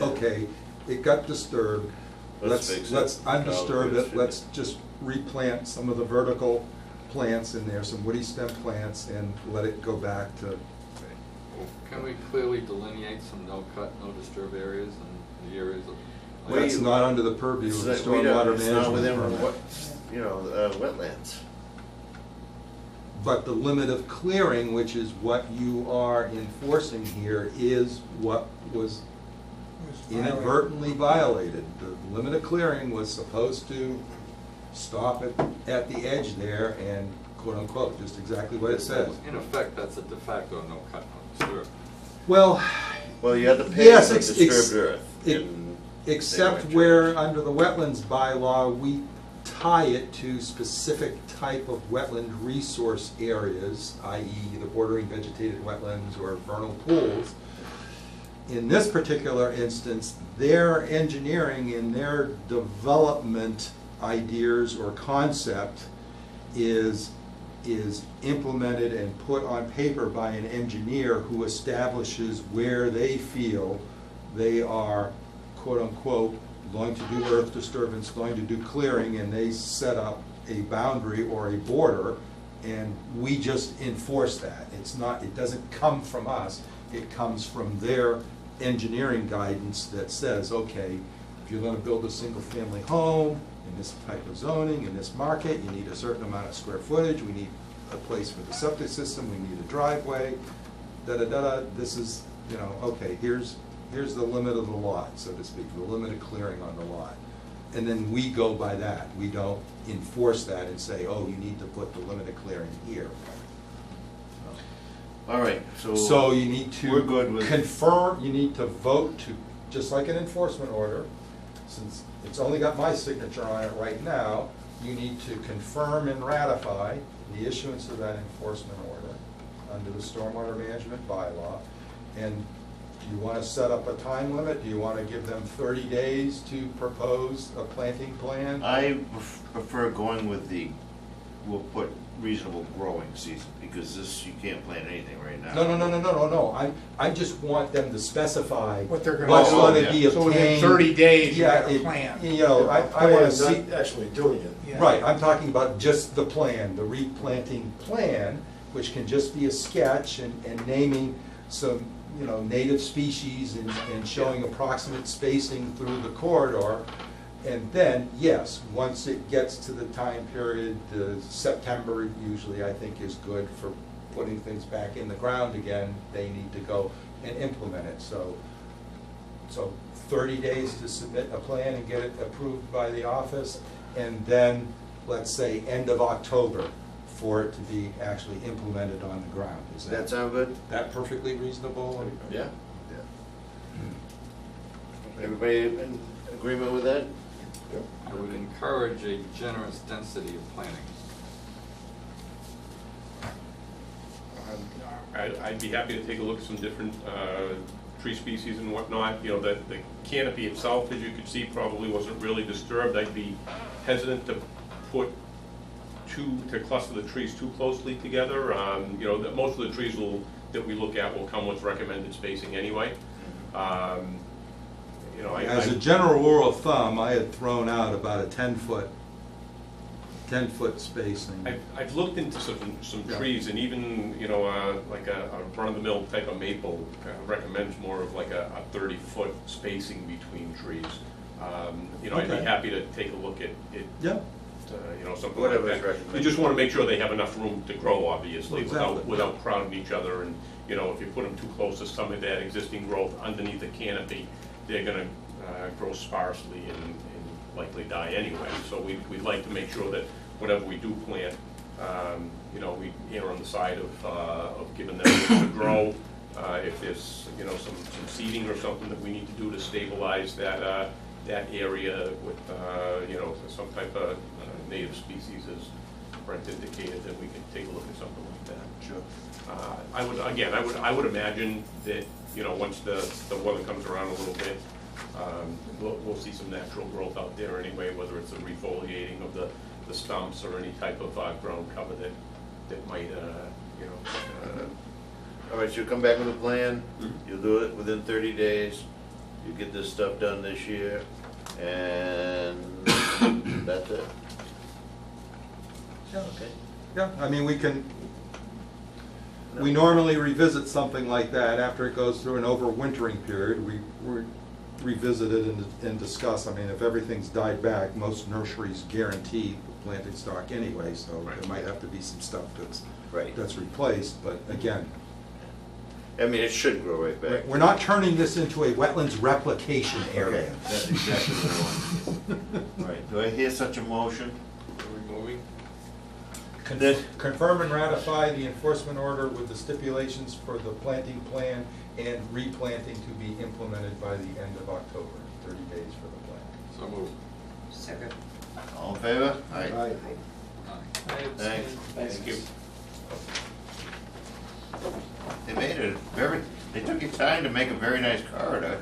okay, it got disturbed, let's undisturb it, let's just replant some of the vertical plants in there, some woody stem plants, and let it go back to. Can we clearly delineate some no-cut, no-disturb areas and the areas of? That's not under the purview of the stormwater It's not within management permit. wetlands. But the limit of clearing, which is what you are enforcing here, is what was inadvertently violated. The limit of clearing was supposed to stop it at the edge there and quote-unquote, just exactly what it says. In effect, that's a de facto no-cut, Sure. Well, Well, you have to pay yes, for disturbed earth. except where under the wetlands bylaw, we tie it to specific type of wetland resource areas, i.e. the bordering vegetated wetlands or vernal pools. In this particular instance, their engineering and their development ideas or concept is implemented and put on paper by an engineer who establishes where they feel they are, quote unquote, going to do earth disturbance, going to do clearing, and they set up a boundary or a border, and we just enforce that. It's not, it doesn't come from us, it comes from their engineering guidance that says, okay, if you're gonna build a single-family home in this type of zoning, in this market, you need a certain amount of square footage, we need a place for the septic system, we need a driveway, da-da-da-da, this is, you know, okay, here's the limit of the lot, so to speak, the limit of clearing on the lot. And then we go by that. We don't enforce that and say, oh, you need to put the limit of clearing here. All right, So you need we're to good with. confirm, you need to vote to, just like an enforcement order, since it's only got my signature on it right now, you need to confirm and ratify the issuance of that enforcement order under the stormwater management bylaw. And do you want to set up a time limit? Do you want to give them 30 days to propose a planting plan? I prefer going with we'll put reasonable growing season, because this, you can't plant anything right now. No. I just want them to specify What they're gonna what's do. going to be obtained. So within 30 days, you Yeah, got a it- plan. You know, I want to see. Not actually doing it. Yeah. Right, I'm talking about just the plan, the replanting plan, which can just be a sketch and naming some, you know, native species and showing approximate spacing through the corridor. And then, yes, once it gets to the time period, September usually I think is good for putting things back in the ground again, they need to go and implement it. So 30 days to submit a plan and get it approved by the office, and then, let's say, end of October for it to be actually implemented on the ground. Is Does that sound good? that perfectly reasonable? Yeah. Everybody in agreement with that? I would encourage a generous density of planting. I'd be happy to take a look at some different tree species and whatnot. You know, the canopy itself, as you could see, probably wasn't really disturbed. I'd be hesitant to cluster the trees too closely together. You know, most of the trees that we look at will come with recommended spacing anyway. You know, As a general rule of thumb, I had thrown out about a 10-foot spacing. I've looked into some trees, and even, you know, like a run-of-the-mill type of maple recommends more of like a 30-foot spacing between trees. You know, I'd be Okay. happy to take a look at it. Yeah. You know, something Whatever like is that. recommended. You just want to make sure they have enough room to grow, obviously, Exactly. without crowding each other. And, you know, if you put them too close to some of that existing growth underneath the canopy, they're gonna grow sparsely and likely die anyway. So we'd like to make sure that whatever we do plant, you know, we err on the side of giving them room to grow. If there's, you know, some seeding or something that we need to do to stabilize that area with, you know, some type of native species, as Brent indicated, then we can take a look at something like that. Sure. I would imagine that, you know, once the weather comes around a little bit, we'll see some natural growth out there anyway, whether it's a refoliating of the stumps or any type of ground cover that might, you know. All right, so you come back with a plan, Mhm. you'll do it within 30 days, you get this stuff done this year, and that's it. Yeah. Okay. Yeah, I mean, we normally revisit something like that after it goes through an overwintering period. We revisit it and discuss. I mean, if everything's died back, most nurseries guarantee planting stock anyway, so there might have to be some stuff that's replaced, but again, I mean, it should grow right back. we're not turning this into a wetlands replication Okay, area. that's exactly what I wanted. All right, do I hear such a motion? Are we moving? Confirm and ratify the enforcement order with the stipulations for the planting plan and replanting to be implemented by the end of October, 30 days for the plan. So moved. Second. All in favor? Aye. Aye. I abstain. Thank you. They made it very, they took your time to make a very nice corridor.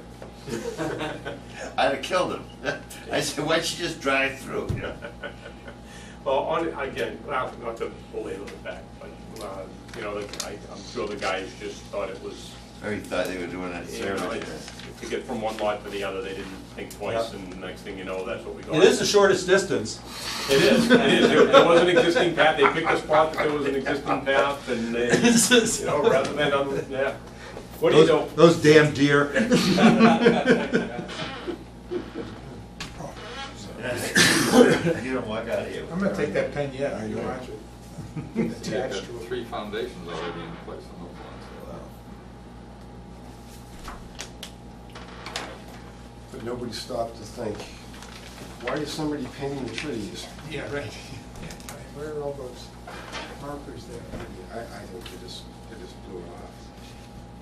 I'd have killed him. I said, why don't you just drive through, you know? Well, again, not to belabor the fact, but, you know, I'm sure the guys just thought it was, Or he thought they were doing that you know, service. to get from one lot to the other, they didn't think twice, and the next thing you know, that's what we got. It is the shortest distance. It is. There was an existing path, they picked a spot that there was an existing path, and they, you know, rather than, yeah. What do you know? Those damn deer. You don't walk out of here. I'm gonna take that pen yet. I You know. watch it. You've Attached got to it. 3 foundations already in place on those lots. But nobody stopped to think, why is somebody painting the trees? Yeah, right. Where are all those markers there? I think they just blew it off.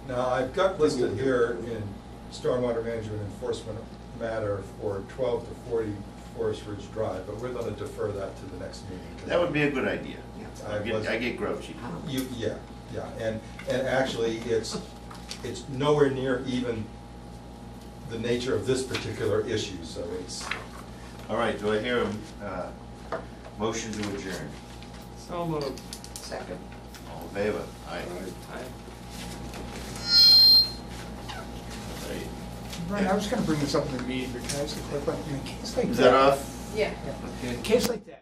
Now, I've got listed here in stormwater management enforcement matter for 12 to 40 Forest Ridge Drive, but we're gonna defer that to the next meeting. That would be a good idea. I I get grouchy. Yeah, and actually, it's nowhere near even the nature of this particular issue, so it's, All right, do I hear a motion to adjourn? So moved. Second. All in favor? Aye. Right, I was gonna bring this up in the meeting, but can I ask a quick one? In a case like that. Is that off? Yeah. In a case like that,